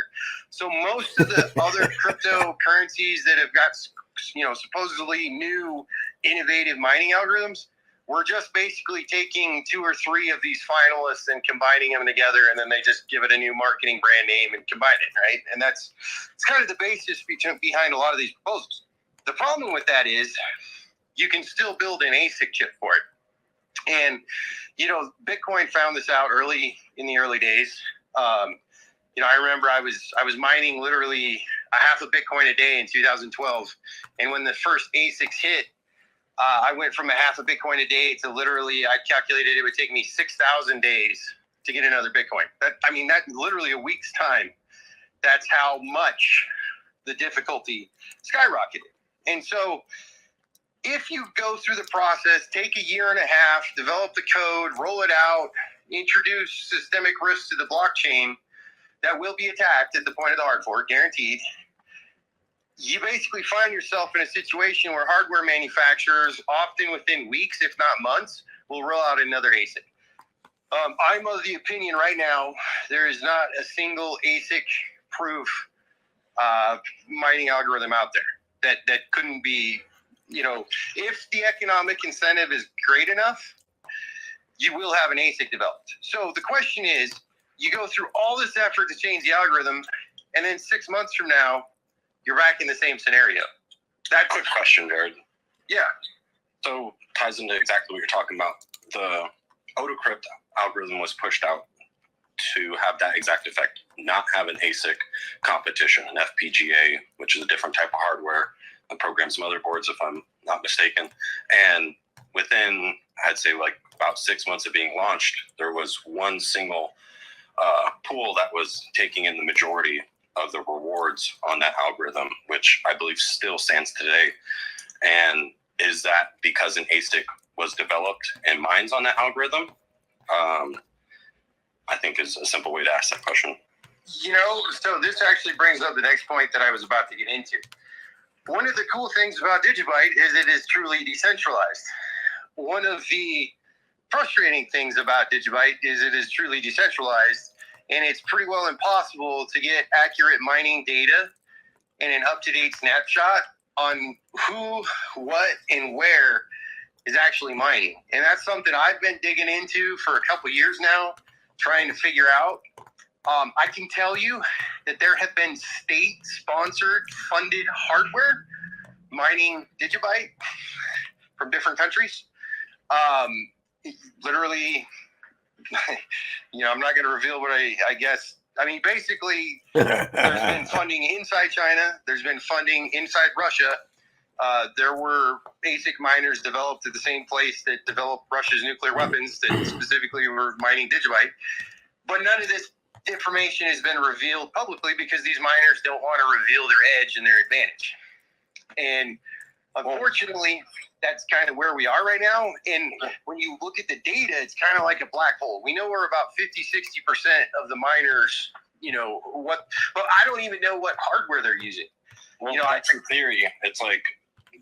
So most of the other cryptocurrencies that have got, supposedly new innovative mining algorithms, we're just basically taking 2 or 3 of these finalists and combining them together, and then they just give it a new marketing brand name and combine it, right? And it's kind of the basis behind a lot of these proposals. The problem with that is you can still build an ASIC chip for it. And, Bitcoin found this out in the early days. I remember I was mining literally a half a Bitcoin a day in 2012. And when the first ASICs hit, I went from a half a Bitcoin a day to literally, I calculated it would take me 6,000 days to get another Bitcoin. That literally a week's time. That's how much the difficulty skyrocketed. And so if you go through the process, take a year and a half, develop the code, roll it out, introduce systemic risks to the blockchain that will be attacked at the point of the hard fork, guaranteed, you basically find yourself in a situation where hardware manufacturers, often within weeks, if not months, will roll out another ASIC. I'm of the opinion right now there is not a single ASIC-proof mining algorithm out there that couldn't be, if the economic incentive is great enough, you will have an ASIC developed. So the question is, you go through all this effort to change the algorithm, and then 6 months from now, you're back in the same scenario. That quick question, Jared. Yeah. So ties into exactly what you're talking about. The AutoCrypt algorithm was pushed out to have that exact effect, not have an ASIC competition, an FPGA, which is a different type of hardware that programs motherboards, if I'm not mistaken. And within, I'd say about 6 months of being launched, there was one single pool that was taking in the majority of the rewards on that algorithm, which I believe still stands today. And is that because an ASIC was developed and mines on that algorithm? I think is a simple way to ask that question. So this actually brings up the next point that I was about to get into. One of the cool things about DigiByte is it is truly decentralized. One of the frustrating things about DigiByte is it is truly decentralized, and it's pretty well impossible to get accurate mining data and an up-to-date snapshot on who, what, and where is actually mining. And that's something I've been digging into for a couple years now, trying to figure out. I can tell you that there have been state-sponsored, funded hardware mining DigiByte from different countries. Literally, I'm not going to reveal what I guess. I mean, basically, there's been funding inside China. There's been funding inside Russia. There were ASIC miners developed at the same place that developed Russia's nuclear weapons that specifically were mining DigiByte. But none of this information has been revealed publicly because these miners don't want to reveal their edge and their advantage. And unfortunately, that's kind of where we are right now. And when you look at the data, it's kind of like a black hole. We know we're about 50-60% of the miners, but I don't even know what hardware they're using. Well, that's in theory. It's like,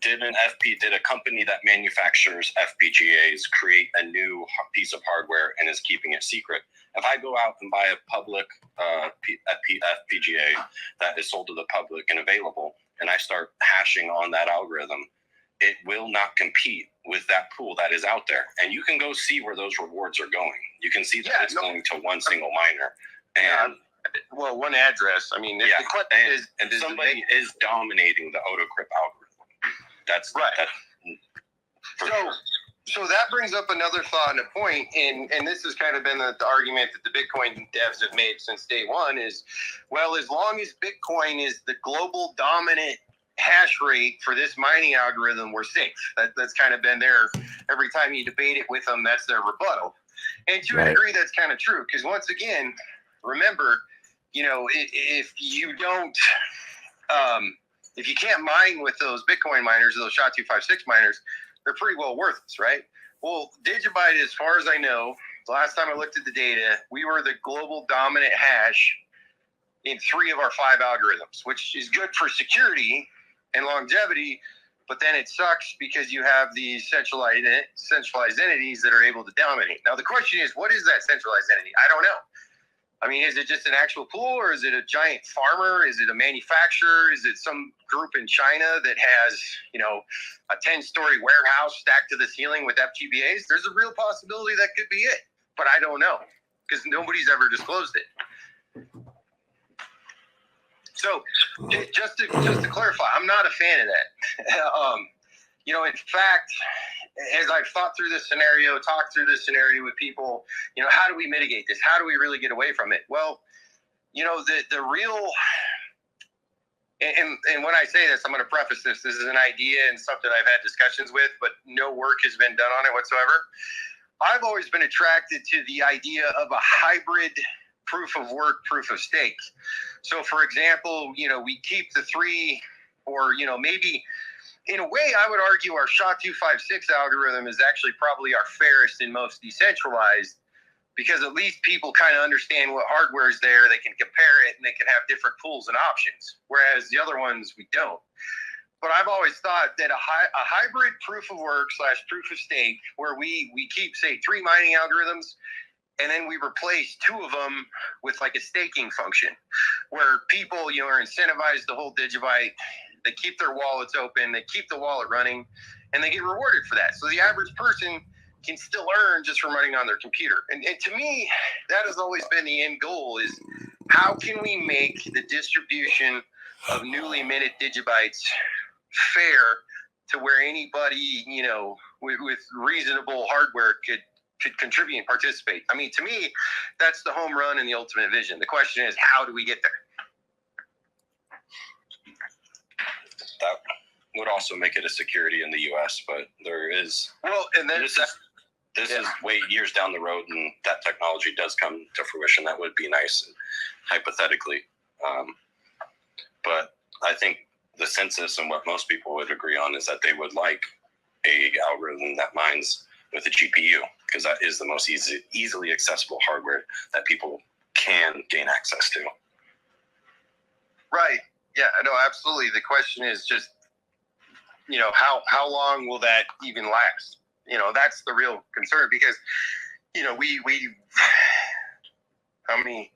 did a company that manufactures FPGAs create a new piece of hardware and is keeping it secret? If I go out and buy a public FPGA that is sold to the public and available, and I start hashing on that algorithm, it will not compete with that pool that is out there. And you can go see where those rewards are going. You can see that it's going to one single miner. And one address. I mean, and somebody is dominating the AutoCrypt algorithm. That's right. So that brings up another thought and a point, and this has kind of been the argument that the Bitcoin devs have made since day one is, well, as long as Bitcoin is the global dominant hash rate for this mining algorithm, we're safe. That's kind of been their, every time you debate it with them, that's their rebuttal. And to a degree, that's kind of true, because once again, remember, if you don't, if you can't mine with those Bitcoin miners or those SHA-256 miners, they're pretty well worthless, right? Well, DigiByte, as far as I know, the last time I looked at the data, we were the global dominant hash in 3 of our 5 algorithms, which is good for security and longevity, but then it sucks because you have these centralized entities that are able to dominate. Now, the question is, what is that centralized entity? I don't know. I mean, is it just an actual pool, or is it a giant farmer? Is it a manufacturer? Is it some group in China that has, a 10-story warehouse stacked to the ceiling with FPGAs? There's a real possibility that could be it, but I don't know because nobody's ever disclosed it. So, just to clarify, I'm not a fan of that. In fact, as I've thought through this scenario, talked through this scenario with people, how do we mitigate this? How do we really get away from it? Well, the real, and when I say this, I'm going to preface this. This is an idea and something I've had discussions with, but no work has been done on it whatsoever. I've always been attracted to the idea of a hybrid proof of work, proof of stake. So, for example, we keep the 3, or, maybe, in a way, I would argue our SHA-256 algorithm is actually probably our fairest and most decentralized, because at least people kind of understand what hardware is there. They can compare it and they can have different pools and options, whereas the other ones we don't. But I've always thought that a hybrid proof of work / proof of stake, where we keep, say, 3 mining algorithms, and then we replace 2 of them with like a staking function, where people, are incentivized to hold DigiByte. They keep their wallets open, they keep the wallet running, and they get rewarded for that. So the average person can still earn just from running on their computer. And to me, that has always been the end goal, is how can we make the distribution of newly minted DigiBytes fair to where anybody, with reasonable hardware could contribute and participate. I mean, to me, that's the home run and the ultimate vision. The question is, how do we get there? That would also make it a security in the U.S., but there is. Well, and then this is way years down the road, and that technology does come to fruition. That would be nice, hypothetically. But I think the census and what most people would agree on is that they would like a algorithm that mines with a GPU, because that is the most easily accessible hardware that people can gain access to. Right. Yeah, no, absolutely. The question is just, how long will that even last? That's the real concern, because, we how many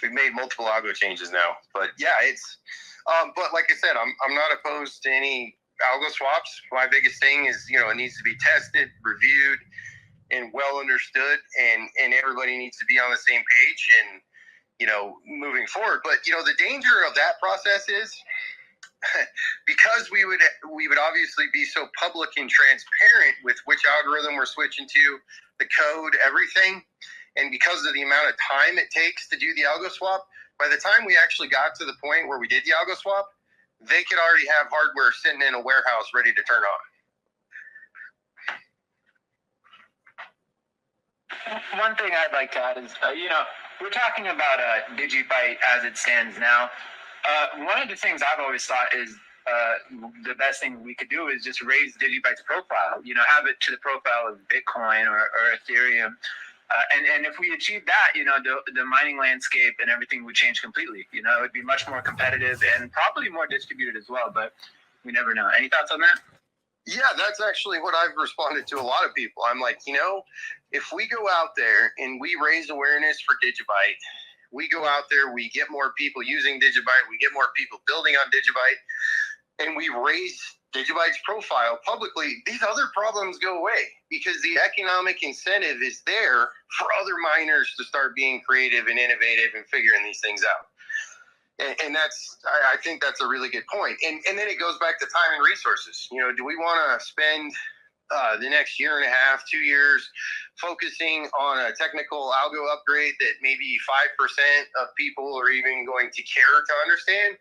we've made multiple algo changes now. But yeah, it's but like I said, I'm not opposed to any algo swaps. My biggest thing is, it needs to be tested, reviewed, and well understood, and everybody needs to be on the same page and moving forward. But the danger of that process is because we would obviously be so public and transparent with which algorithm we're switching to, the code, everything, and because of the amount of time it takes to do the algo swap, by the time we actually got to the point where we did the algo swap, they could already have hardware sitting in a warehouse ready to turn on. One thing I'd like to add is, we're talking about DigiByte as it stands now. One of the things I've always thought is the best thing we could do is just raise DigiByte's profile, have it to the profile of Bitcoin or Ethereum. And if we achieve that, the mining landscape and everything would change completely. It would be much more competitive and probably more distributed as well, but we never know. Any thoughts on that? Yeah, that's actually what I've responded to a lot of people. I'm like, if we go out there and we raise awareness for DigiByte, we go out there, we get more people using DigiByte, we get more people building on DigiByte, and we raise DigiByte's profile publicly, these other problems go away because the economic incentive is there for other miners to start being creative and innovative and figuring these things out. And I think that's a really good point. And then it goes back to time and resources. Do we want to spend the next year and a half, 2 years focusing on a technical algo upgrade that maybe 5% of people are even going to care to understand?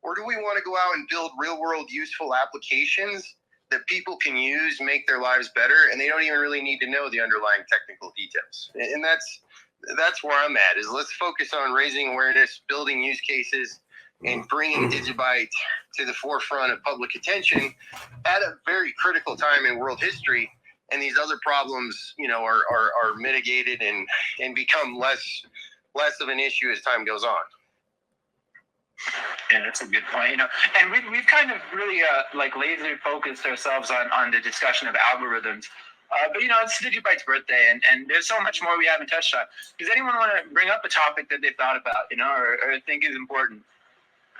Or do we want to go out and build real world useful applications that people can use, make their lives better, and they don't even really need to know the underlying technical details? And that's where I'm at, is let's focus on raising awareness, building use cases, and bringing DigiByte to the forefront of public attention at a very critical time in world history. And these other problems, are mitigated and become less of an issue as time goes on. Yeah, that's a good point. And we've kind of really laser focused ourselves on the discussion of algorithms. But it's DigiByte's birthday, and there's so much more we haven't touched on. Does anyone want to bring up a topic that they've thought about, or think is important?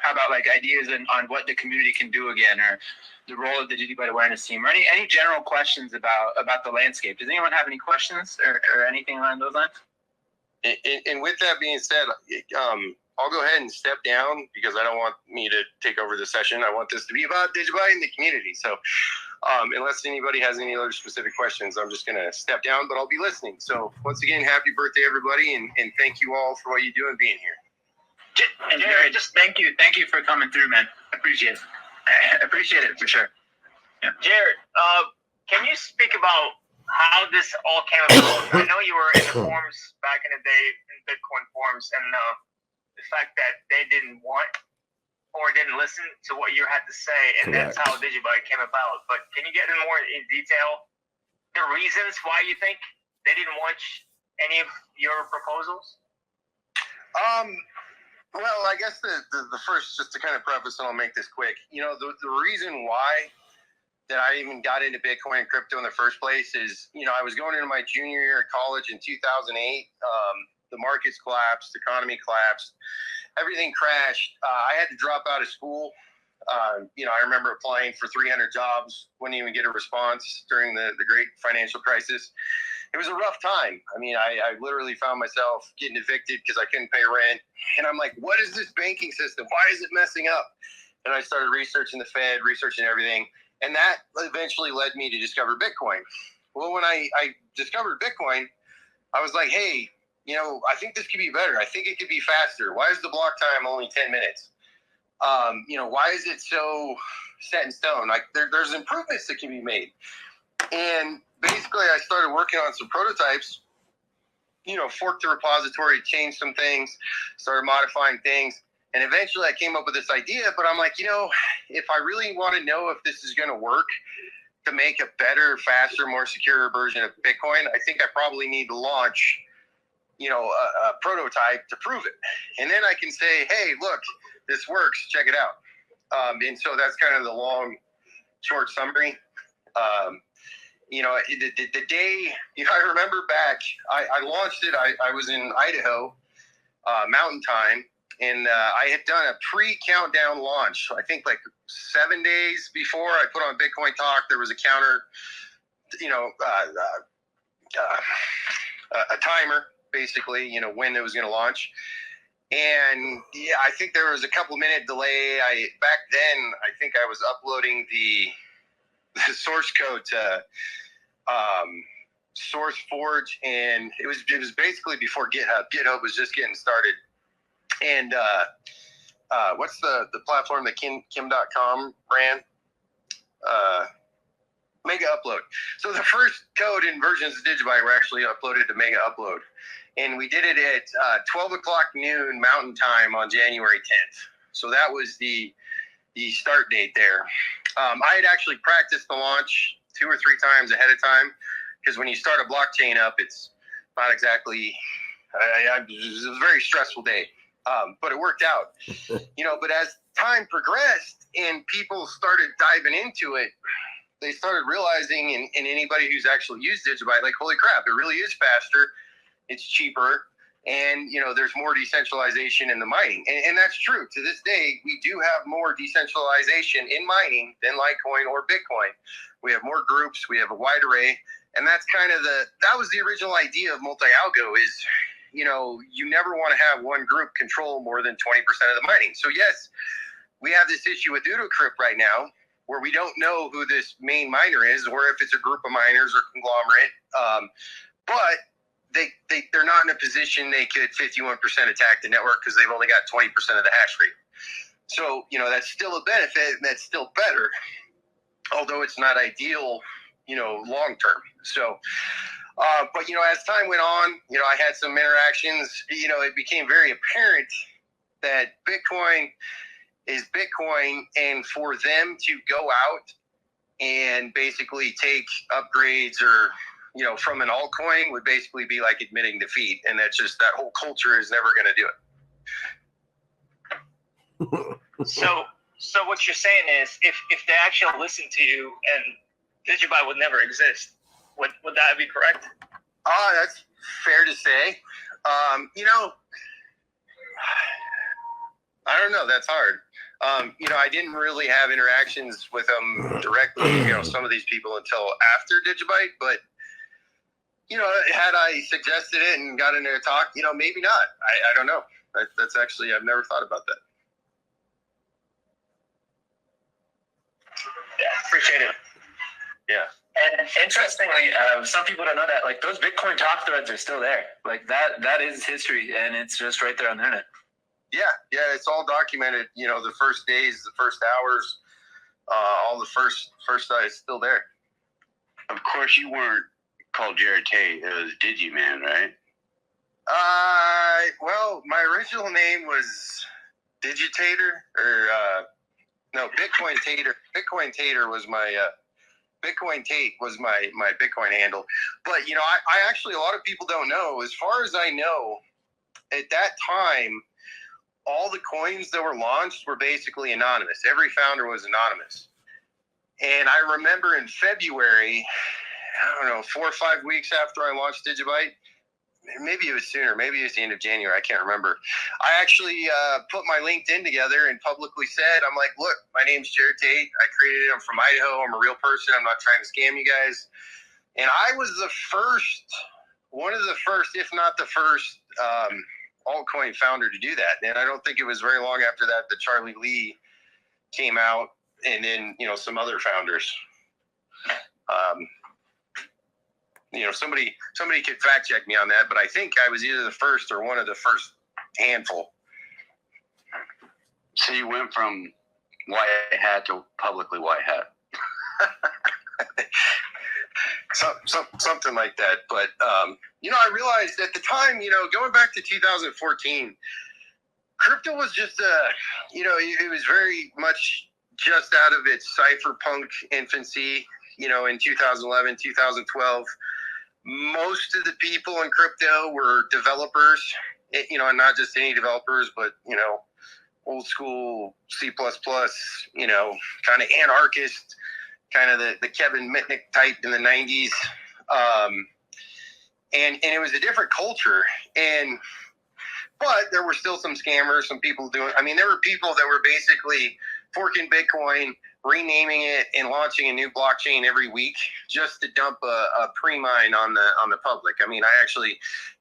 How about ideas on what the community can do again, or the role of the DigiByte awareness team, or any general questions about the landscape? Does anyone have any questions or anything along those lines? And with that being said, I'll go ahead and step down because I don't want me to take over the session. I want this to be about DigiByte and the community. So unless anybody has any other specific questions, I'm just going to step down, but I'll be listening. So once again, happy birthday, everybody, and thank you all for what you do and being here. And Jared, just thank you for coming through, man. Appreciate it for sure. Yeah. Jared, can you speak about how this all came about? I know you were in the forums back in the day, in Bitcoin forums, and the fact that they didn't want or didn't listen to what you had to say, and Correct. That's how DigiByte came about. But can you get in more in detail the reasons why you think they didn't want any of your proposals? Well, I guess the first, just to kind of preface, and I'll make this quick, the reason why that I even got into Bitcoin and crypto in the first place is, I was going into my junior year at college in 2008. The markets collapsed, the economy collapsed, everything crashed. I had to drop out of school. I remember applying for 300 jobs, wouldn't even get a response during the great financial crisis. It was a rough time. I literally found myself getting evicted because I couldn't pay rent. And I'm like, what is this banking system? Why is it messing up? And I started researching the Fed, researching everything. And that eventually led me to discover Bitcoin. Well, when I discovered Bitcoin, I was like, hey, I think this could be better. I think it could be faster. Why is the block time only 10 minutes? Why is it so set in stone? There's improvements that can be made. And basically, I started working on some prototypes, forked the repository, changed some things, started modifying things. And eventually I came up with this idea, but I'm like, if I really want to know if this is going to work to make a better, faster, more secure version of Bitcoin, I think I probably need to launch, a prototype to prove it. And then I can say, hey, look, this works, check it out. And so that's kind of the long, short summary. The day, I remember back, I launched it, I was in Idaho. Mountain Time, and I had done a pre-countdown launch. I think like 7 days before I put on Bitcoin Talk, there was a counter, a timer, basically, when it was going to launch. And yeah, I think there was a couple minute delay. Back then, I think I was uploading the source code to SourceForge, and it was basically before GitHub. GitHub was just getting started. And what's the platform that Kim.com ran? Mega Upload. So the first code and versions of DigiByte were actually uploaded to Mega Upload. And we did it at 12 o'clock noon Mountain Time on January 10th. So that was the start date there. I had actually practiced the launch 2 or 3 times ahead of time, because when you start a blockchain up, it's not exactly, it was a very stressful day, but it worked out. But as time progressed and people started diving into it, they started realizing, and anybody who's actually used DigiByte, like, holy crap, it really is faster, it's cheaper, and there's more decentralization in the mining. And that's true. To this day, we do have more decentralization in mining than Litecoin or Bitcoin. We have more groups, we have a wide array, and that's kind of that was the original idea of multi-algo is, you never want to have one group control more than 20% of the mining. So yes, we have this issue with UdoCrypt right now, where we don't know who this main miner is, or if it's a group of miners or conglomerate. But they're not in a position they could 51% attack the network because they've only got 20% of the hash rate. So, that's still a benefit, and that's still better, although it's not ideal, long term. So, but, as time went on, I had some interactions, it became very apparent that Bitcoin is Bitcoin, and for them to go out and basically take upgrades or, from an altcoin would basically be like admitting defeat. And that's just, that whole culture is never going to do it. So what you're saying is, if they actually listen to you, and DigiByte would never exist, would that be correct? That's fair to say. I don't know. That's hard. I didn't really have interactions with them directly, some of these people until after DigiByte, but had I suggested it and got into a talk, maybe not. I don't know. That's actually, I've never thought about that. Yeah, appreciate it. Yeah. And interestingly, some people don't know that, like, those Bitcoin talk threads are still there. Like, that is history, and it's just right there on the internet. Yeah, it's all documented. The first days, the first hours, all the first is still there. Of course, you weren't called Jared Tate. It was DigiMan, right? Well, my original name was Digitator, or no, Bitcoin Tater. Bitcoin Tater was my Bitcoin Tate was my Bitcoin handle. But I actually, a lot of people don't know. As far as I know, at that time, all the coins that were launched were basically anonymous. Every founder was anonymous. And I remember in February, I don't know, 4 or 5 weeks after I launched DigiByte, maybe it was sooner, maybe it was the end of January, I can't remember. I actually put my LinkedIn together and publicly said, I'm like, look, my name's Jared Tate. I created it. I'm from Idaho. I'm a real person. I'm not trying to scam you guys. And I was one of the first, if not the first, altcoin founder to do that. And I don't think it was very long after that Charlie Lee came out, and then some other founders. Somebody could fact check me on that, but I think I was either the first or one of the first handful. So you went from white hat to publicly white hat. Something like that. But, I realized at the time, going back to 2014, crypto was just, it was very much just out of its cypherpunk infancy, in 2011, 2012. Most of the people in crypto were developers, and not just any developers, but, old school C++, kind of anarchist, kind of the Kevin Mitnick type in the 90s. And it was a different culture. And But there were still some scammers, some people doing. I mean, there were people that were basically forking Bitcoin, renaming it, and launching a new blockchain every week just to dump a pre-mine on the public. I mean,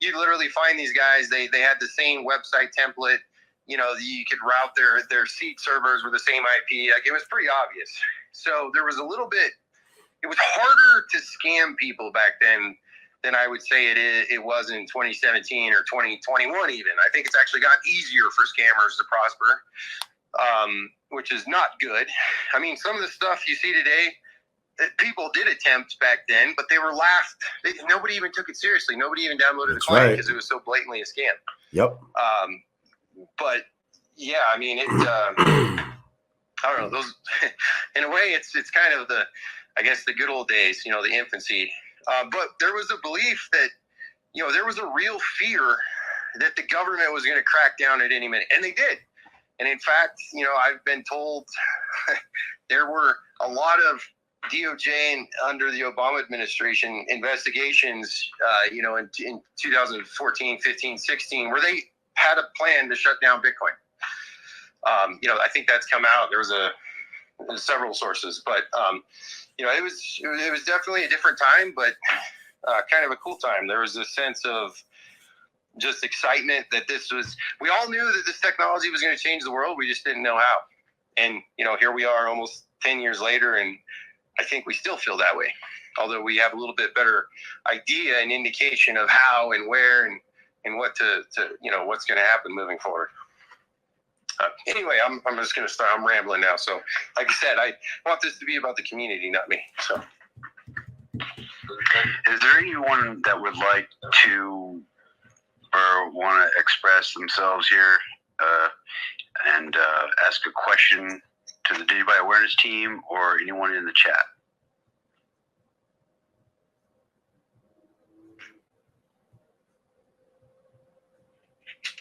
you literally find these guys. They had the same website template. You know, you could route their seed servers with the same IP. Like, it was pretty obvious. So there was a little bit. It was harder to scam people back then than I would say it was in 2017 or 2021 even. I think it's actually gotten easier for scammers to prosper, which is not good. I mean, some of the stuff you see today, people did attempt back then, but they were laughed. Nobody even took it seriously. Nobody even downloaded the client because it was so blatantly a scam. Yep. But yeah, I mean, I don't know. Those, in a way, it's kind of I guess the good old days, you know, the infancy. But there was a belief that, you know, there was a real fear that the government was going to crack down at any minute. And they did. And in fact, you know, I've been told there were a lot of DOJ and under the Obama administration investigations, you know, in 2014, 15, 16, where they had a plan to shut down Bitcoin. You know, I think that's come out. There's several sources, but you know, it was definitely a different time, but kind of a cool time. There was a sense of just excitement that we all knew that this technology was going to change the world. We just didn't know how. And, you know, here we are almost 10 years later, and I think we still feel that way. Although we have a little bit better idea and indication of how and where and what to you know, what's going to happen moving forward. Anyway, I'm just going to start. I'm rambling now. So, like I said, I want this to be about the community, not me. So, is there anyone that would like to or want to express themselves here and ask a question to the DigiByte Awareness team or anyone in the chat?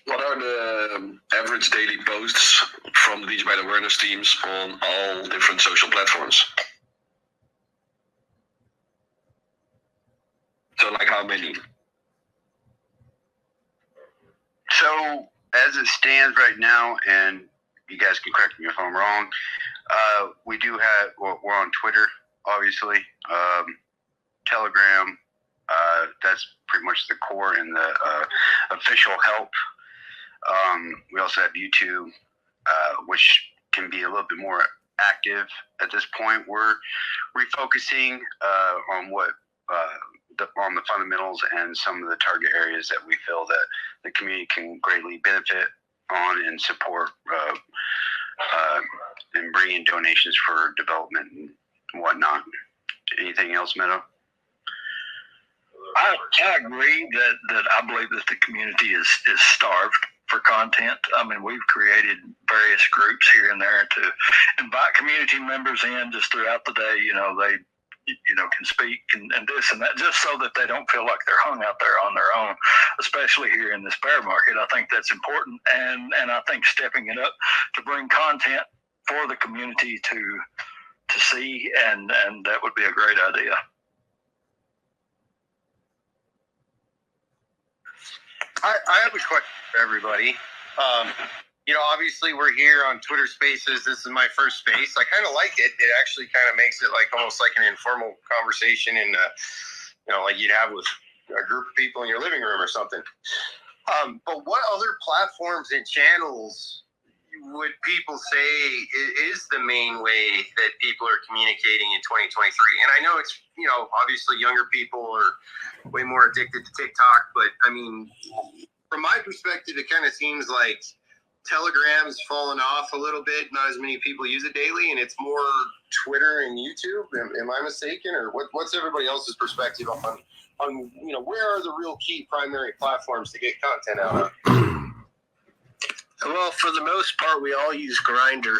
What are the average daily posts from the DigiByte Awareness teams on all different social platforms? So, like, how many? So, as it stands right now, and you guys can correct me if I'm wrong, we do have, we're on Twitter, obviously, Telegram, that's pretty much the core and the official help. We also have YouTube, which can be a little bit more active at this point. We're refocusing on on the fundamentals and some of the target areas that we feel that the community can greatly benefit on and support and bring in donations for development and whatnot. Anything else, Meadow? I agree that I believe that the community is starved for content. I mean, we've created various groups here and there to invite community members in just throughout the day. You know, they can speak and this and that, just so that they don't feel like they're hung out there on their own, especially here in this bear market. I think that's important, and I think stepping it up to bring content for the community to see, and that would be a great idea. I have a question for everybody. You know, obviously we're here on Twitter Spaces. This is my first space. I kind of like it. It actually kind of makes it like almost like an informal conversation, and you know, like you'd have with a group of people in your living room or something. But what other platforms and channels would people say is the main way that people are communicating in 2023? And I know it's, you know, obviously younger people are way more addicted to TikTok, but I mean, from my perspective, it kind of seems like Telegram's fallen off a little bit. Not as many people use it daily, and it's more Twitter and YouTube. Am I mistaken, or what's everybody else's perspective on you know, where are the real key primary platforms to get content out on? Well, for the most part, we all use Grindr.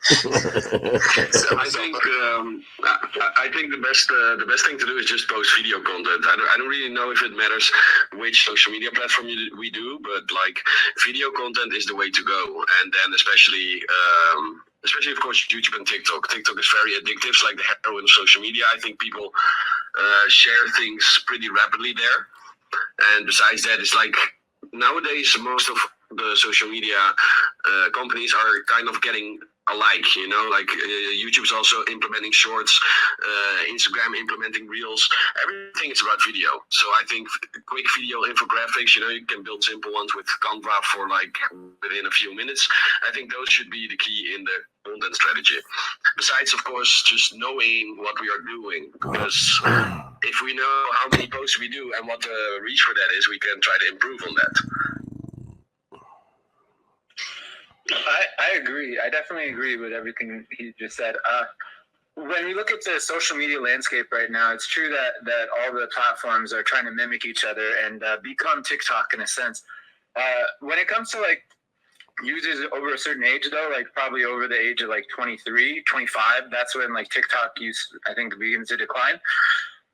So I think the best thing to do is just post video content. I don't really know if it matters which social media platform we do, but like video content is the way to go. And then especially of course YouTube and TikTok. TikTok is very addictive. It's like the heroin of social media. I think people share things pretty rapidly there. And besides that, it's like nowadays most of the social media companies are kind of getting alike, you know, like YouTube's also implementing shorts, Instagram implementing reels. Everything is about video. So I think quick video infographics, you know, you can build simple ones with Canva for like within a few minutes. I think those should be the key in the content strategy. Besides, of course, just knowing what we are doing, because if we know how many posts we do and what the reach for that is, we can try to improve on that. I agree. I definitely agree with everything he just said. When we look at the social media landscape right now, it's true that all the platforms are trying to mimic each other and become TikTok in a sense. When it comes to like users over a certain age though, like probably over the age of like 23, 25, that's when like TikTok use, I think, begins to decline.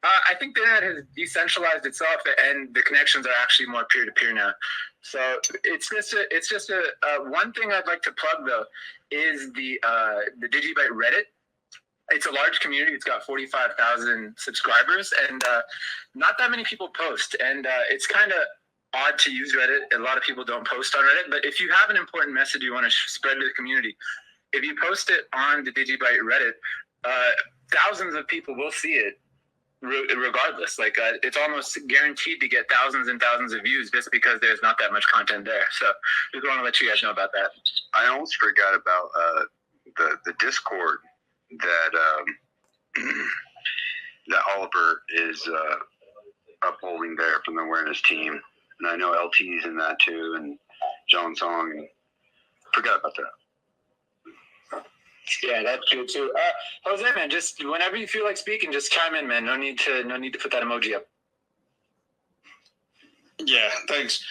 I think the internet has decentralized itself, and the connections are actually more peer-to-peer now. So it's just a one thing I'd like to plug though is the DigiByte Reddit. It's a large community. It's got 45,000 subscribers, and not that many people post. And it's kind of odd to use Reddit. A lot of people don't post on Reddit, but if you have an important message you want to spread to the community, if you post it on the DigiByte Reddit, thousands of people will see it. Regardless, like it's almost guaranteed to get thousands and thousands of views just because there's not that much content there. So just want to let you guys know about that. I almost forgot about the Discord that that Oliver is upholding there from the awareness team, and I know LT's in that too, and John Song, and forgot about that. Yeah, that's good too. Jose, man, just whenever you feel like speaking, just chime in, man. No need to put that emoji up. Yeah, thanks.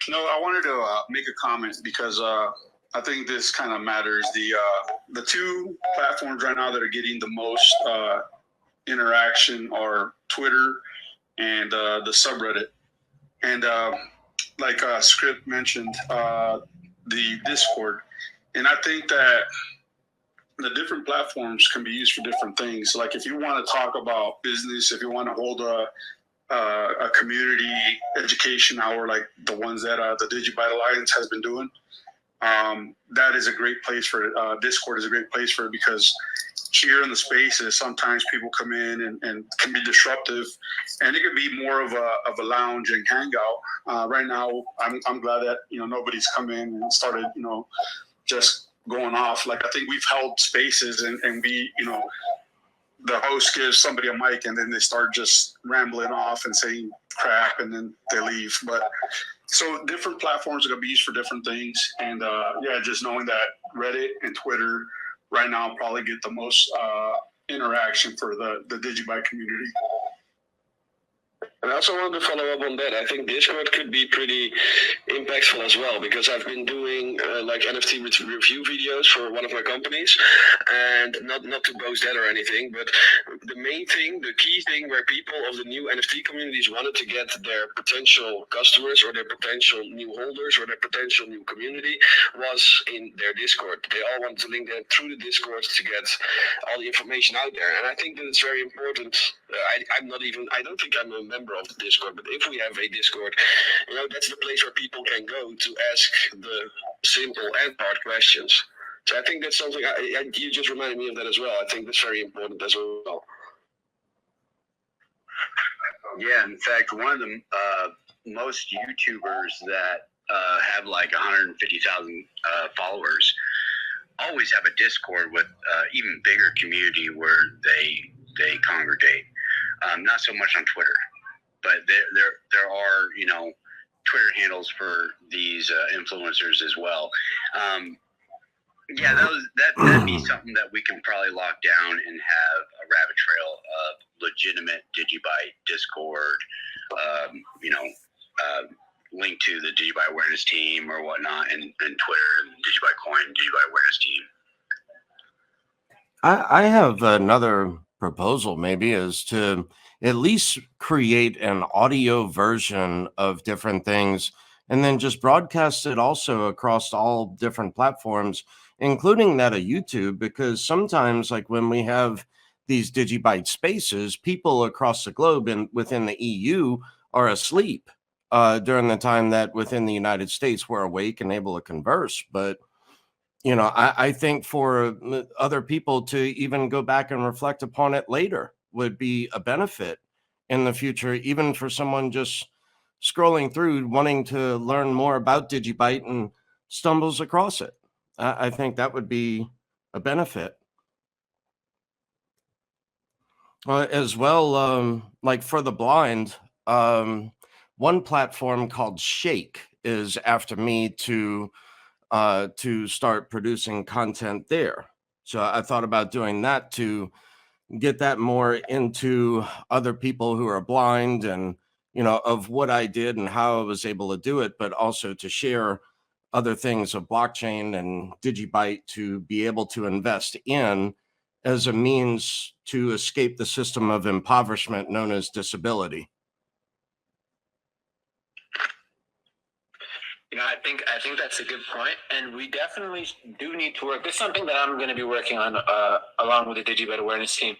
No, I wanted to make a comment because I think this kind of matters. The two platforms right now that are getting the most interaction are Twitter and the subreddit. And like Script mentioned, the Discord. And I think that the different platforms can be used for different things. Like if you want to talk about business, if you want to hold a community education hour like the ones that the DigiByte Alliance has been doing, that is a great place for it. Discord is a great place for it because here in the spaces, sometimes people come in and can be disruptive, and it could be more of a lounge and hangout. Right now, I'm glad that nobody's come in and started just going off. Like I think we've held spaces and we, the host gives somebody a mic and then they start just rambling off and saying crap and then they leave. But so different platforms are gonna be used for different things. And yeah, just knowing that Reddit and Twitter right now probably get the most interaction for the DigiByte community. And I also wanted to follow up on that. I think Discord could be pretty impactful as well because I've been doing like NFT review videos for one of my companies, and not to boast that or anything, but the main thing, the key thing where people of the new NFT communities wanted to get their potential customers or their potential new holders or their potential new community was in their Discord. They all wanted to link them through the Discord to get all the information out there. And I think that it's very important. I don't think I'm a member of the Discord, but if we have a Discord, that's the place where people can go to ask the simple and hard questions. So I think that's something, you just reminded me of that as well. I think that's very important as well. Yeah, in fact, one of the most YouTubers that have like 150,000 followers always have a Discord with even bigger community where they congregate. Not so much on Twitter, but there are Twitter handles for these influencers as well. Yeah, that'd be something that we can probably lock down and have a rabbit trail of legitimate DigiByte Discord, link to the DigiByte Awareness Team or whatnot, and Twitter, and DigiByte Coin, DigiByte Awareness Team. I have another proposal, maybe, is to at least create an audio version of different things and then just broadcast it also across all different platforms, including that of YouTube, because sometimes, like when we have these DigiByte spaces, people across the globe and within the EU are asleep. during the time that within the United States we're awake and able to converse. But I think for other people to even go back and reflect upon it later would be a benefit in the future, even for someone just scrolling through wanting to learn more about DigiByte and stumbles across it. I think that would be a benefit. As well, like for the blind, one platform called Shake is after me to start producing content there. So I thought about doing that to get that more into other people who are blind, and of what I did and how I was able to do it, but also to share other things of blockchain and DigiByte to be able to invest in as a means to escape the system of impoverishment known as disability. I think that's a good point, and we definitely do need to work. This is something that I'm going to be working on along with the DigiByte awareness team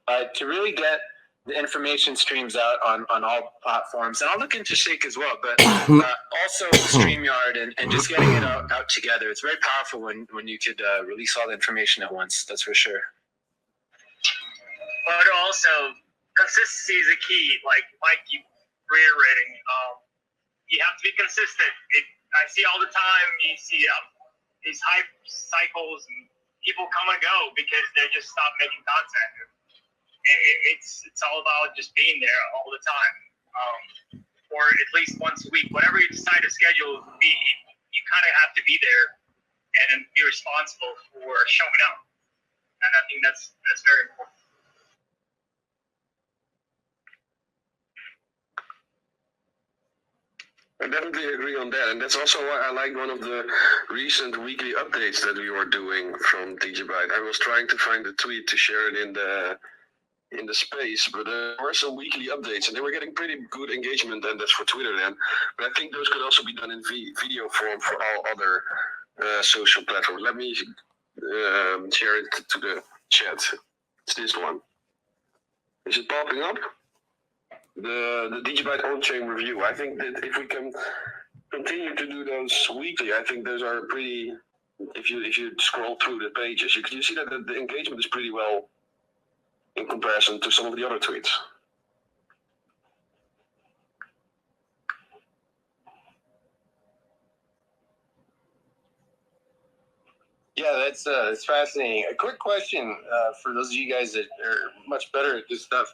to really get the information streams out on all platforms. And I'll look into Shake as well, but also StreamYard and just getting it out together. It's very powerful when you could release all the information at once. That's for sure. But also, consistency is a key. Like Mike keep reiterating, you have to be consistent. I see all the time. You see these hype cycles, and people come and go because they just stop making content. It's all about just being there all the time, or at least once a week. Whatever you decide to schedule, you kind of have to be there and be responsible for showing up. And I think that's very important. I definitely agree on that, and that's also why I like one of the recent weekly updates that we were doing from DigiByte. I was trying to find the tweet to share it in the space, but there were some weekly updates, and they were getting pretty good engagement, and that's for Twitter then. But I think those could also be done in video form for all other social platforms. Let me share it to the chat. It's this one. Is it popping up? The DigiByte on-chain review. I think that if we can continue to do those weekly, I think those are pretty. If you scroll through the pages, you see that the engagement is pretty well in comparison to some of the other tweets. Yeah, that's fascinating. A quick question for those of you guys that are much better at this stuff.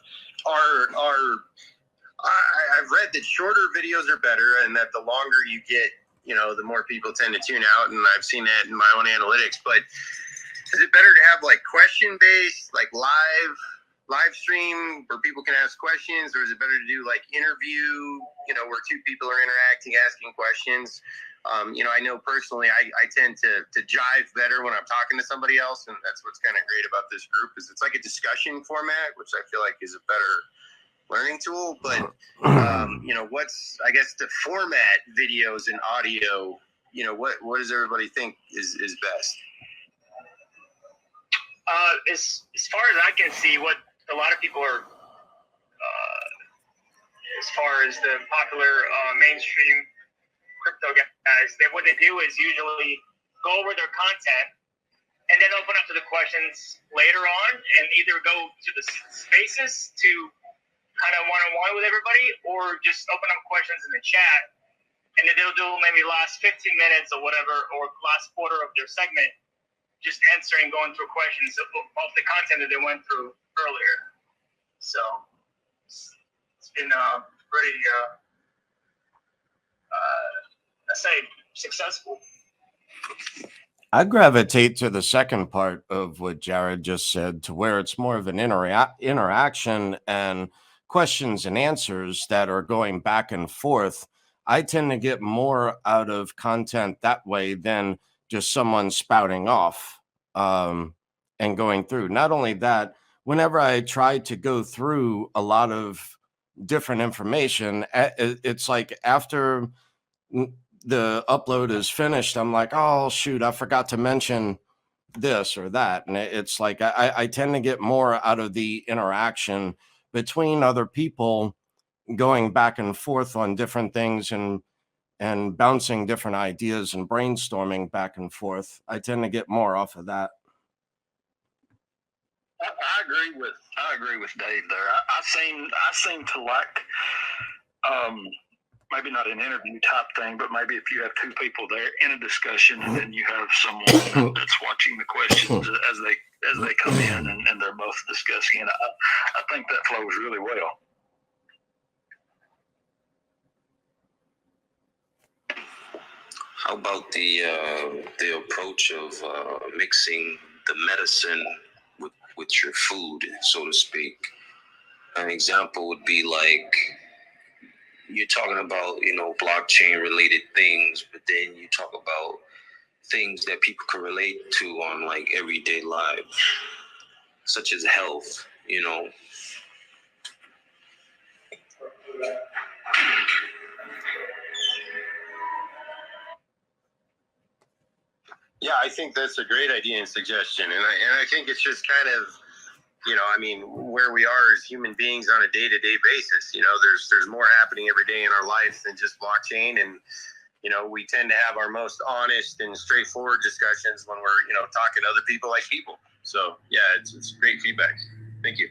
I've read that shorter videos are better, and that the longer you get, the more people tend to tune out. And I've seen that in my own analytics. But is it better to have like question based, like live stream where people can ask questions, or is it better to do like interview, where two people are interacting, asking questions? I know personally, I tend to jive better when I'm talking to somebody else, and that's what's kind of great about this group is it's like a discussion format, which I feel like is a better learning tool. But what's, I guess, to format videos and audio, what does everybody think is best? As far as I can see, what a lot of people are, as far as the popular mainstream crypto guys, what they do is usually go over their content and then open up to the questions later on, and either go to the spaces to kind of one-on-one with everybody, or just open up questions in the chat, and then they'll do maybe last 15 minutes or whatever, or last quarter of their segment, just answering, going through questions of the content that they went through earlier. So it's been pretty, I say, successful. I gravitate to the second part of what Jared just said, to where it's more of an interaction and questions and answers that are going back and forth. I tend to get more out of content that way than just someone spouting off and going through. Not only that, whenever I try to go through a lot of different information, it's like after the upload is finished, I'm like, oh shoot, I forgot to mention this or that. And it's like I tend to get more out of the interaction between other people going back and forth on different things and bouncing different ideas and brainstorming back and forth. I tend to get more off of that. I agree with Dave there. I seem to like maybe not an interview type thing, but maybe if you have two people there in a discussion and then you have someone that's watching the questions as they come in and they're both discussing it. I think that flows really well. How about the approach of mixing the medicine with your food, so to speak? An example would be like you're talking about, blockchain related things, but then you talk about things that people can relate to on like everyday life, such as health, Yeah, I think that's a great idea and suggestion, and I think it's just kind of, where we are as human beings on a day-to-day basis. There's more happening every day in our life than just blockchain, and we tend to have our most honest and straightforward discussions when we're talking to other people like people. So yeah, it's great feedback. Thank you.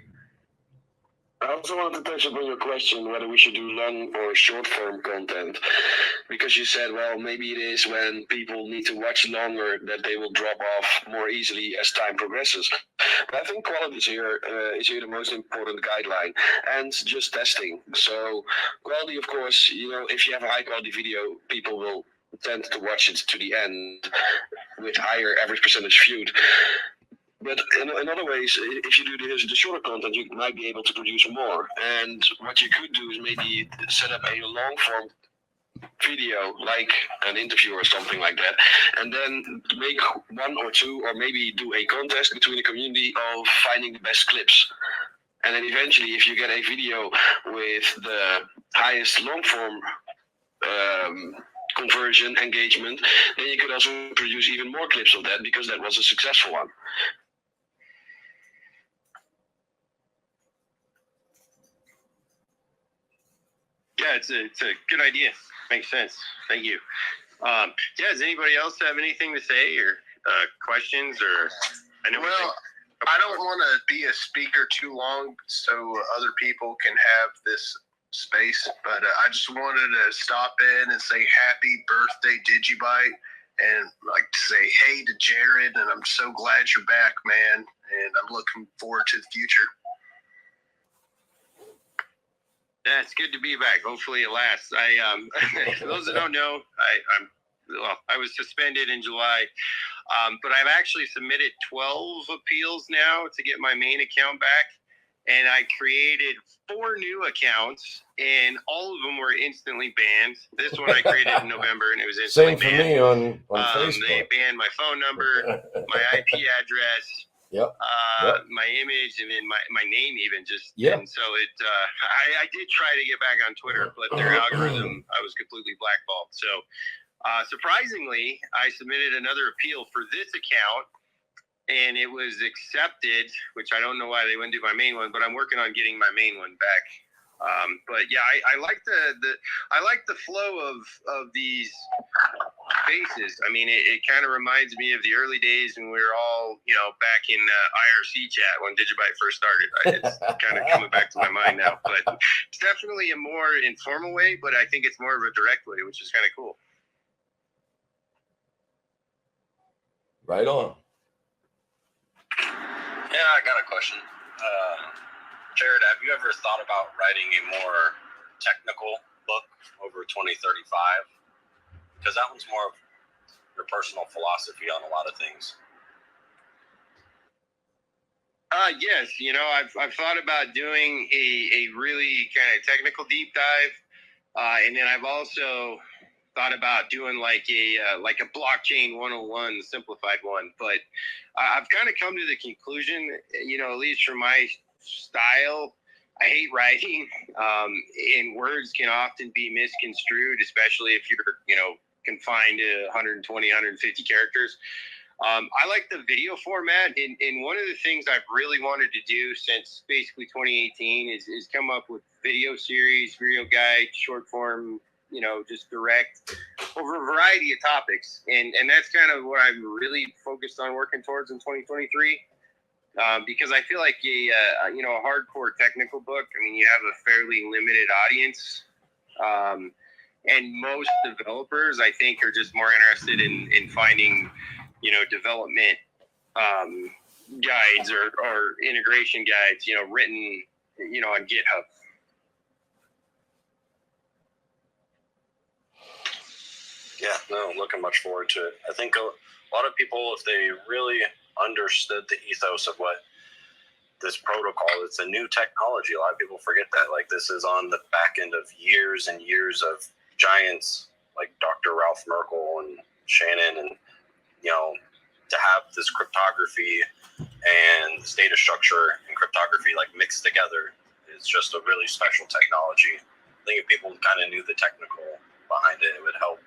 I also wanted to touch upon your question whether we should do long or short form content, because you said, well, maybe it is when people need to watch longer that they will drop off more easily as time progresses. But I think quality is here the most important guideline, and just testing. So quality, of course, if you have a high quality video, people will tend to watch it to the end with higher average percentage viewed. But in other ways, if you do the shorter content, you might be able to produce more. And what you could do is maybe set up a long form video, like an interview or something like that, and then make one or two, or maybe do a contest between the community of finding the best clips. And then eventually, if you get a video with the highest long form conversion engagement, then you could also produce even more clips of that because that was a successful one. Yeah, it's a good idea. Makes sense. Thank you. Does anybody else have anything to say or questions? Or I don't want to be a speaker too long, so other people can have this space. But I just wanted to stop in and say happy birthday, DigiByte, and like to say hey to Jared. And I'm so glad you're back, man. And I'm looking forward to the future. Yeah, it's good to be back. Hopefully it lasts. For those that don't know, I was suspended in July, but I've actually submitted 12 appeals now to get my main account back, and I created 4 new accounts, and all of them were instantly banned. This one I created in November, and it was instantly Same for banned. me on Facebook. They banned my phone number, my IP address. Yep. My image, and then my name even just. Yep. And so I did try to get back on Twitter, but their algorithm, I was completely blackballed. So surprisingly, I submitted another appeal for this account, and it was accepted, which I don't know why they wouldn't do my main one, but I'm working on getting my main one back. But yeah, I like the flow of these faces. I mean, it kind of reminds me of the early days when we were all, back in IRC chat when DigiByte first started. It's kind of coming back to my mind now, but it's definitely a more informal way, but I think it's more of a direct way, which is kind of cool. Right on. Yeah, I got a question. Jared, have you ever thought about writing a more technical book over 2035? Because that one's more of your personal philosophy on a lot of things. Yes, I've thought about doing a really kind of technical deep dive, and then I've also thought about doing like a blockchain 101 simplified one. But I've kind of come to the conclusion, at least for my style, I hate writing, and words can often be misconstrued, especially if you're, confined to 120, 150 characters. I like the video format, and one of the things I've really wanted to do since basically 2018 is come up with video series, video guide, short form, just direct over a variety of topics. And that's kind of what I'm really focused on working towards in 2023. Because I feel like a hardcore technical book, I mean, you have a fairly limited audience. And most developers, I think, are just more interested in finding, development guides or integration guides, written, on GitHub. Yeah, no, looking much forward to it. I think a lot of people, if they really understood the ethos of what this protocol, it's a new technology. A lot of people forget that. Like, this is on the back end of years and years of giants like Dr. Ralph Merkle and Shannon, and to have this cryptography and this data structure and cryptography like mixed together is just a really special technology. I think if people kind of knew the technical behind it, it would help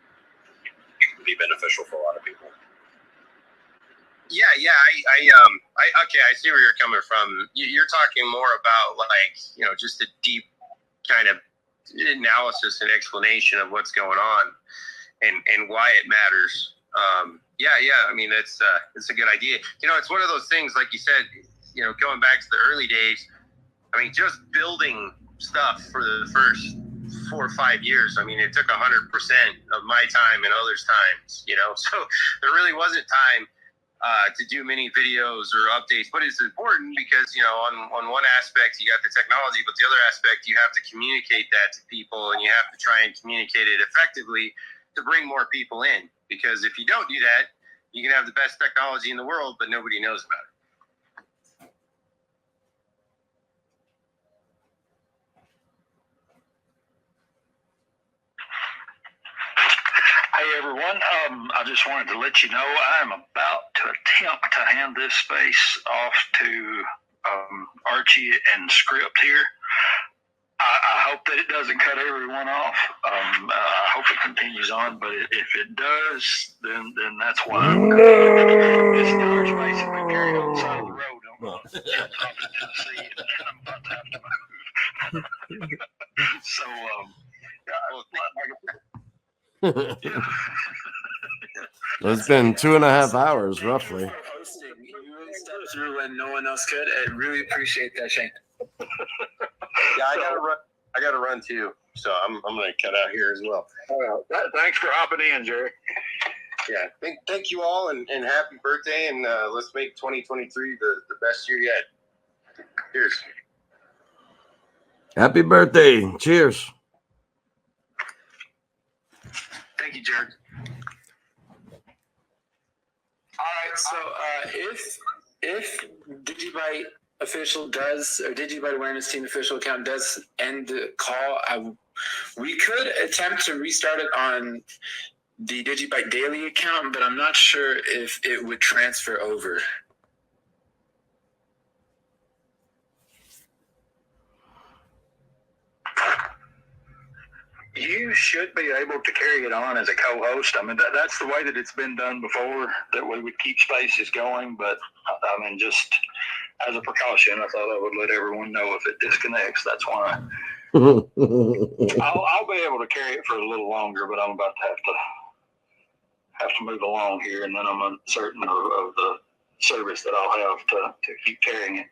be beneficial for a lot of people. Yeah, I see where you're coming from. You're talking more about just a deep kind of analysis and explanation of what's going on and why it matters. I mean, it's a good idea. It's one of those things, like you said, going back to the early days, I mean, just building stuff for the first 4 or 5 years, I mean, it took 100% of my time and others' times, so there really wasn't time to do many videos or updates, but it's important because, on one aspect, you got the technology, but the other aspect, you have to communicate that to people, and you have to try and communicate it effectively to bring more people in. Because if you don't do that, you can have the best technology in the world, but nobody knows about it. Hey everyone, I just wanted to let you know I'm about to attempt to hand this space off to Archie and Script here. I hope that it doesn't cut everyone off. I hope it continues on, but if it does, then that's why I'm coming. This car's basically carried on the side of the road. I'm up in Tennessee, and I'm about to have to move. So, It's been 2.5 hours, roughly. Hosting. You really stepped through when no one else could. I really appreciate that, Shane. Yeah, I gotta run too, so I'm gonna cut out here as well. All right. Thanks for hopping in, Jerry. Yeah, thank you all, and happy birthday, and let's make 2023 the best year yet. Cheers. Happy birthday. Cheers. Thank you, Jared. All right, so if DigiByte official does, or DigiByte Awareness Team official account does end the call, we could attempt to restart it on the DigiByte Daily account, but I'm not sure if it would transfer over. You should be able to carry it on as a co-host. I mean, that's the way that it's been done before, that we would keep spaces going. But, I mean, just as a precaution, I thought I would let everyone know if it disconnects. That's why. I'll be able to carry it for a little longer, but I'm about to have to move along here, and then I'm uncertain of the service that I'll have to keep carrying it.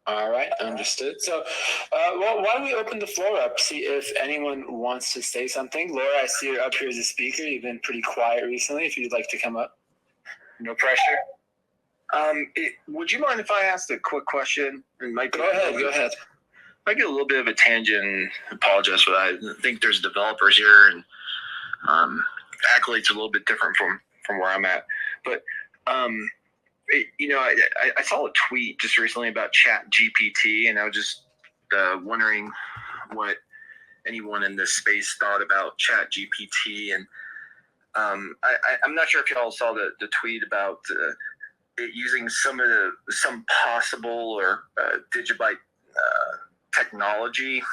All right, understood. So, why don't we open the floor up, see if anyone wants to say something. Laura, I see you're up here as a speaker. You've been pretty quiet recently. If you'd like to come up. No pressure. Would you mind if I asked a quick question? Go ahead. Might get a little bit of a tangent. Apologize for that. I think there's developers here, and accolades are a little bit different from where I'm at. But I saw a tweet just recently about ChatGPT, and I was just wondering what anyone in this space thought about ChatGPT. And I'm not sure if y'all saw the tweet about it using some possible or DigiByte technology.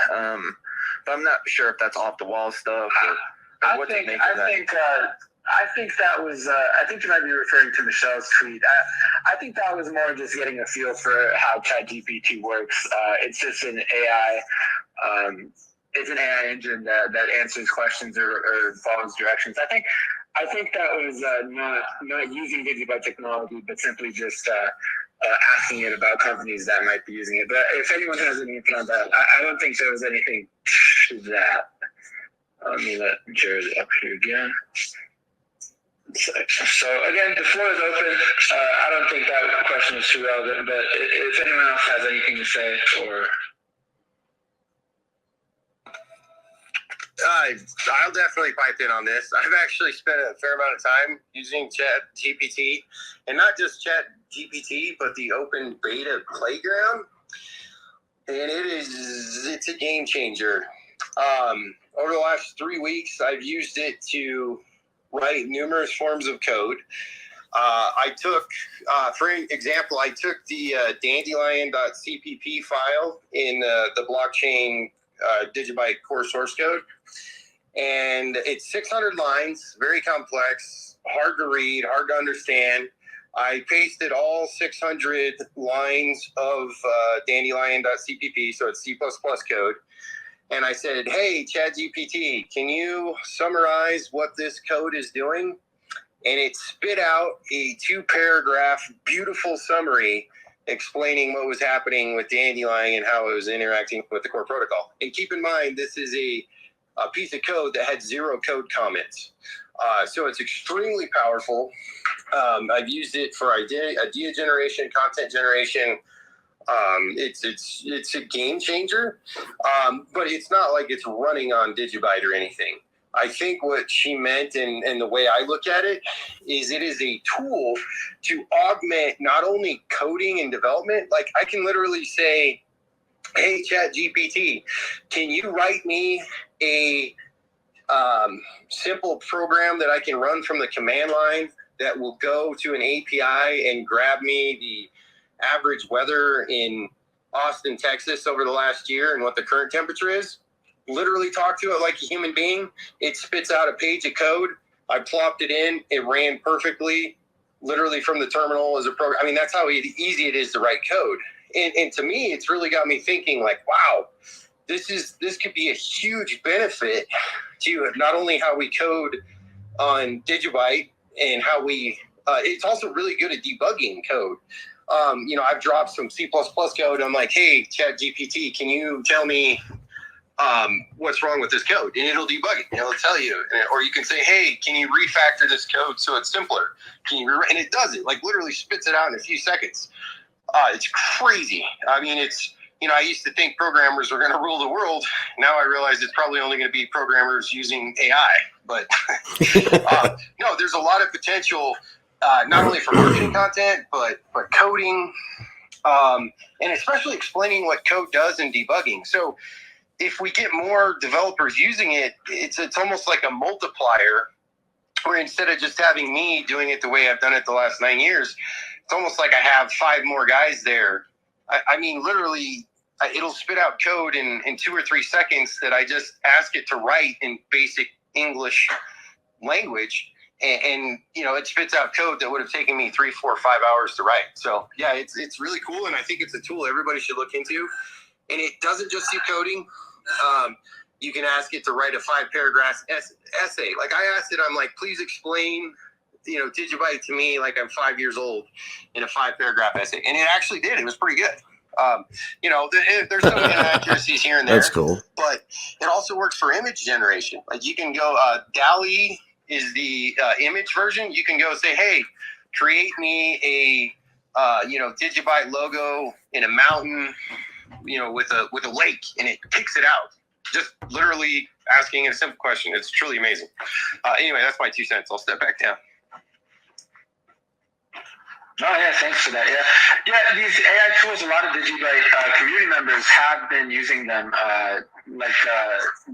But I'm not sure if that's off the wall stuff. And what do you make of that? I think that was. I think you might be referring to Michelle's tweet. I think that was more just getting a feel for how ChatGPT works. It's just an AI. It's an AI engine that answers questions or follows directions. I think that was not using DigiByte technology, but simply just asking it about companies that might be using it. But if anyone has any input on that, I don't think there was anything to that. Let me let Jared up here again. So again, the floor is open. I don't think that question is too relevant, but if anyone else has anything to say, or I'll definitely pipe in on this. I've actually spent a fair amount of time using ChatGPT, and not just ChatGPT, but the open beta playground. And it's a game changer. Over the last 3 weeks, I've used it to write numerous forms of code. I took, for example, the dandelion.cpp file in the blockchain DigiByte core source code, and it's 600 lines, very complex, hard to read, hard to understand. I pasted all 600 lines of dandelion.cpp, so it's C++ code. And I said, hey, ChatGPT, can you summarize what this code is doing? And it spit out a 2-paragraph beautiful summary explaining what was happening with Dandelion and how it was interacting with the core protocol. And keep in mind, this is a piece of code that had 0 code comments. So it's extremely powerful. I've used it for idea generation, content generation. It's a game changer, but it's not like it's running on DigiByte or anything. I think what she meant and the way I look at it is it is a tool to augment not only coding and development. Like I can literally say, hey, ChatGPT, can you write me a simple program that I can run from the command line that will go to an API and grab me the average weather in Austin, Texas over the last year and what the current temperature is? Literally talk to it like a human being. It spits out a page of code. I plopped it in. It ran perfectly, literally from the terminal as a program. I mean, that's how easy it is to write code. And to me, it's really got me thinking like, wow, this could be a huge benefit to not only how we code on DigiByte and how we, it's also really good at debugging code. I've dropped some C++ code. I'm like, hey, ChatGPT, can you tell me what's wrong with this code? And it'll debug it. It'll tell you. Or you can say, hey, can you refactor this code so it's simpler? Can you and it does it. Like literally spits it out in a few seconds. It's crazy. I mean, I used to think programmers were going to rule the world. Now I realize it's probably only going to be programmers using AI. But no, there's a lot of potential. Not only for marketing content, but coding, and especially explaining what code does and debugging. So if we get more developers using it, it's almost like a multiplier, where instead of just having me doing it the way I've done it the last 9 years, it's almost like I have 5 more guys there. I mean, literally, it'll spit out code in 2 or 3 seconds that I just ask it to write in basic English language. And it spits out code that would have taken me 3, 4, 5 hours to write. So yeah, it's really cool, and I think it's a tool everybody should look into. And it doesn't just do coding. You can ask it to write a 5-paragraph essay. Like I asked it, I'm like, please explain, DigiByte to me like I'm 5 years old in a 5-paragraph essay, and it actually did. It was pretty good. There's some inaccuracies here and there. That's cool. But it also works for image generation. Like you can go DALL-E is the image version. You can go say, hey, create me a DigiByte logo in a mountain, with a lake, and it kicks it out. Just literally asking a simple question. It's truly amazing. Anyway, that's my 2 cents. I'll step back down. Oh, yeah, thanks for that. Yeah, these AI tools, a lot of DigiByte community members have been using them, like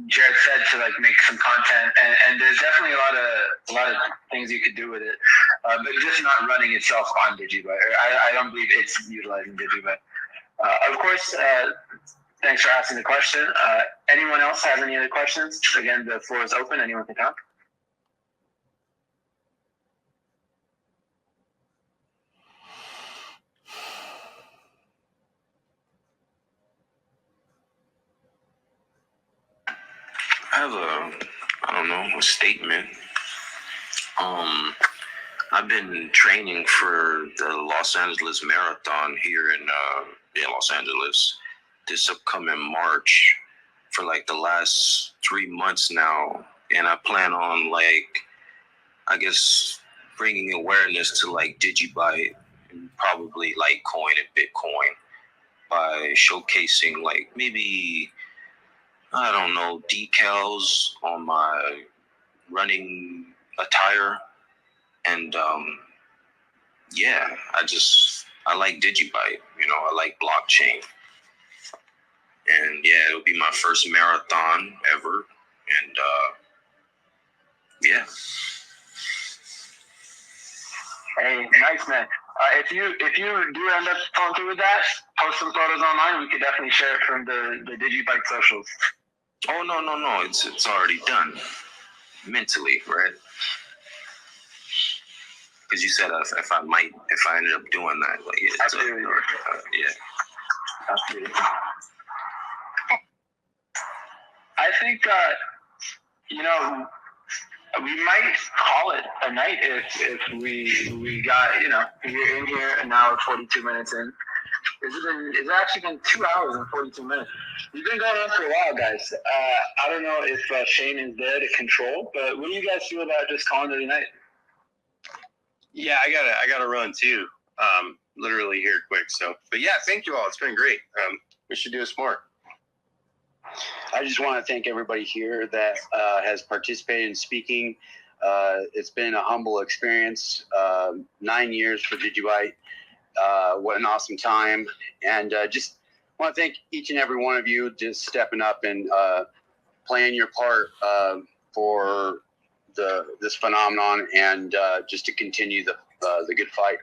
Jared said, to like make some content, and there's definitely a lot of things you could do with it, but just not running itself on DigiByte. I don't believe it's utilizing DigiByte. Of course, Thanks for asking the question. Anyone else have any other questions? Again, the floor is open. Anyone can talk. I have a statement. I've been training for the Los Angeles Marathon here in Los Angeles this upcoming March for like the last 3 months now, and I plan on bringing awareness to like DigiByte and probably Litecoin and Bitcoin by showcasing like maybe decals on my running attire. And I like DigiByte, I like blockchain. And yeah, it'll be my first marathon ever. And yeah. Hey, nice, man. If you do end up going through with that, post some photos online. We could definitely share it from the DigiByte socials. Oh no, it's already done mentally, right? Because you said if I ended up doing that, like Absolutely. Yeah. Absolutely. I think we might call it a night if we got we're in here an hour 42 minutes in. It's actually been 2 hours and 42 minutes. We've been going on for a while, guys. I don't know if Shane is there to control, but what do you guys feel about just calling it a night? Yeah, I gotta run too. Literally here quick. So, but yeah, thank you all. It's been great. We should do this more. I just want to thank everybody here that has participated in speaking. It's been a humble experience. 9 years for DigiByte. What an awesome time. And just want to thank each and every one of you just stepping up and playing your part for this phenomenon and just to continue the good fight.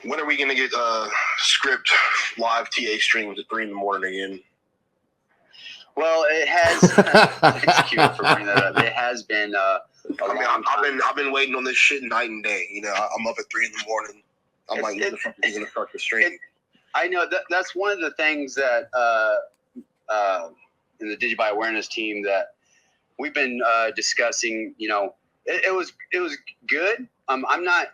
When are we going to get script live TA streams at 3 in the morning again? Well, it has. Thanks, Q, for bringing that up. It has been. I've been waiting on this shit night and day. I'm up at 3 in the morning. I'm like, when the fuck are you gonna start the stream? I know that's one of the things that in the DigiByte awareness team that we've been discussing. It was good. I'm not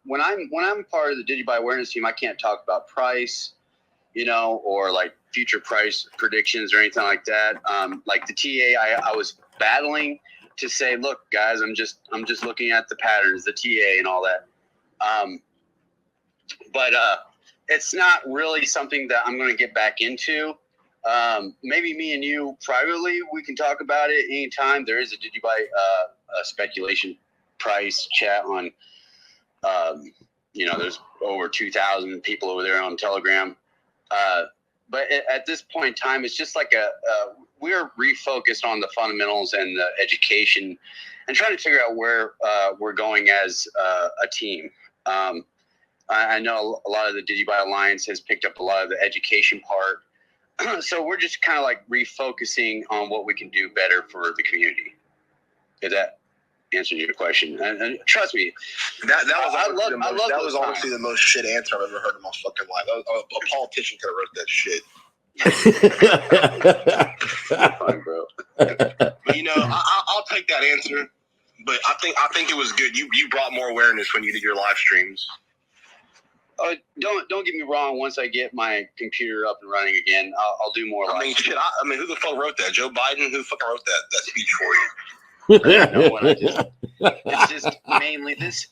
when I'm part of the DigiByte awareness team. I can't talk about price, or like future price predictions or anything like that. Like the TA, I was battling to say, look, guys, I'm just looking at the patterns, the TA, and all that. But it's not really something that I'm going to get back into. Maybe me and you privately, we can talk about it anytime. There is a DigiByte speculation price chat on. There's over 2,000 people over there on Telegram. But at this point in time, it's just like we're refocused on the fundamentals and the education and trying to figure out where we're going as a team. I know a lot of the DigiByte Alliance has picked up a lot of the education part. So we're just kind of like refocusing on what we can do better for the community. Did that answer your question? And trust me, that was honestly the most shit answer I've ever heard in my fucking life. A politician could have wrote that shit. Fine, bro. But I'll take that answer. But I think it was good. You brought more awareness when you did your live streams. Don't get me wrong. Once I get my computer up and running again, I'll do more. I mean, who the fuck wrote that? Joe Biden? Who fucking wrote that speech for you? No one. It's just mainly this.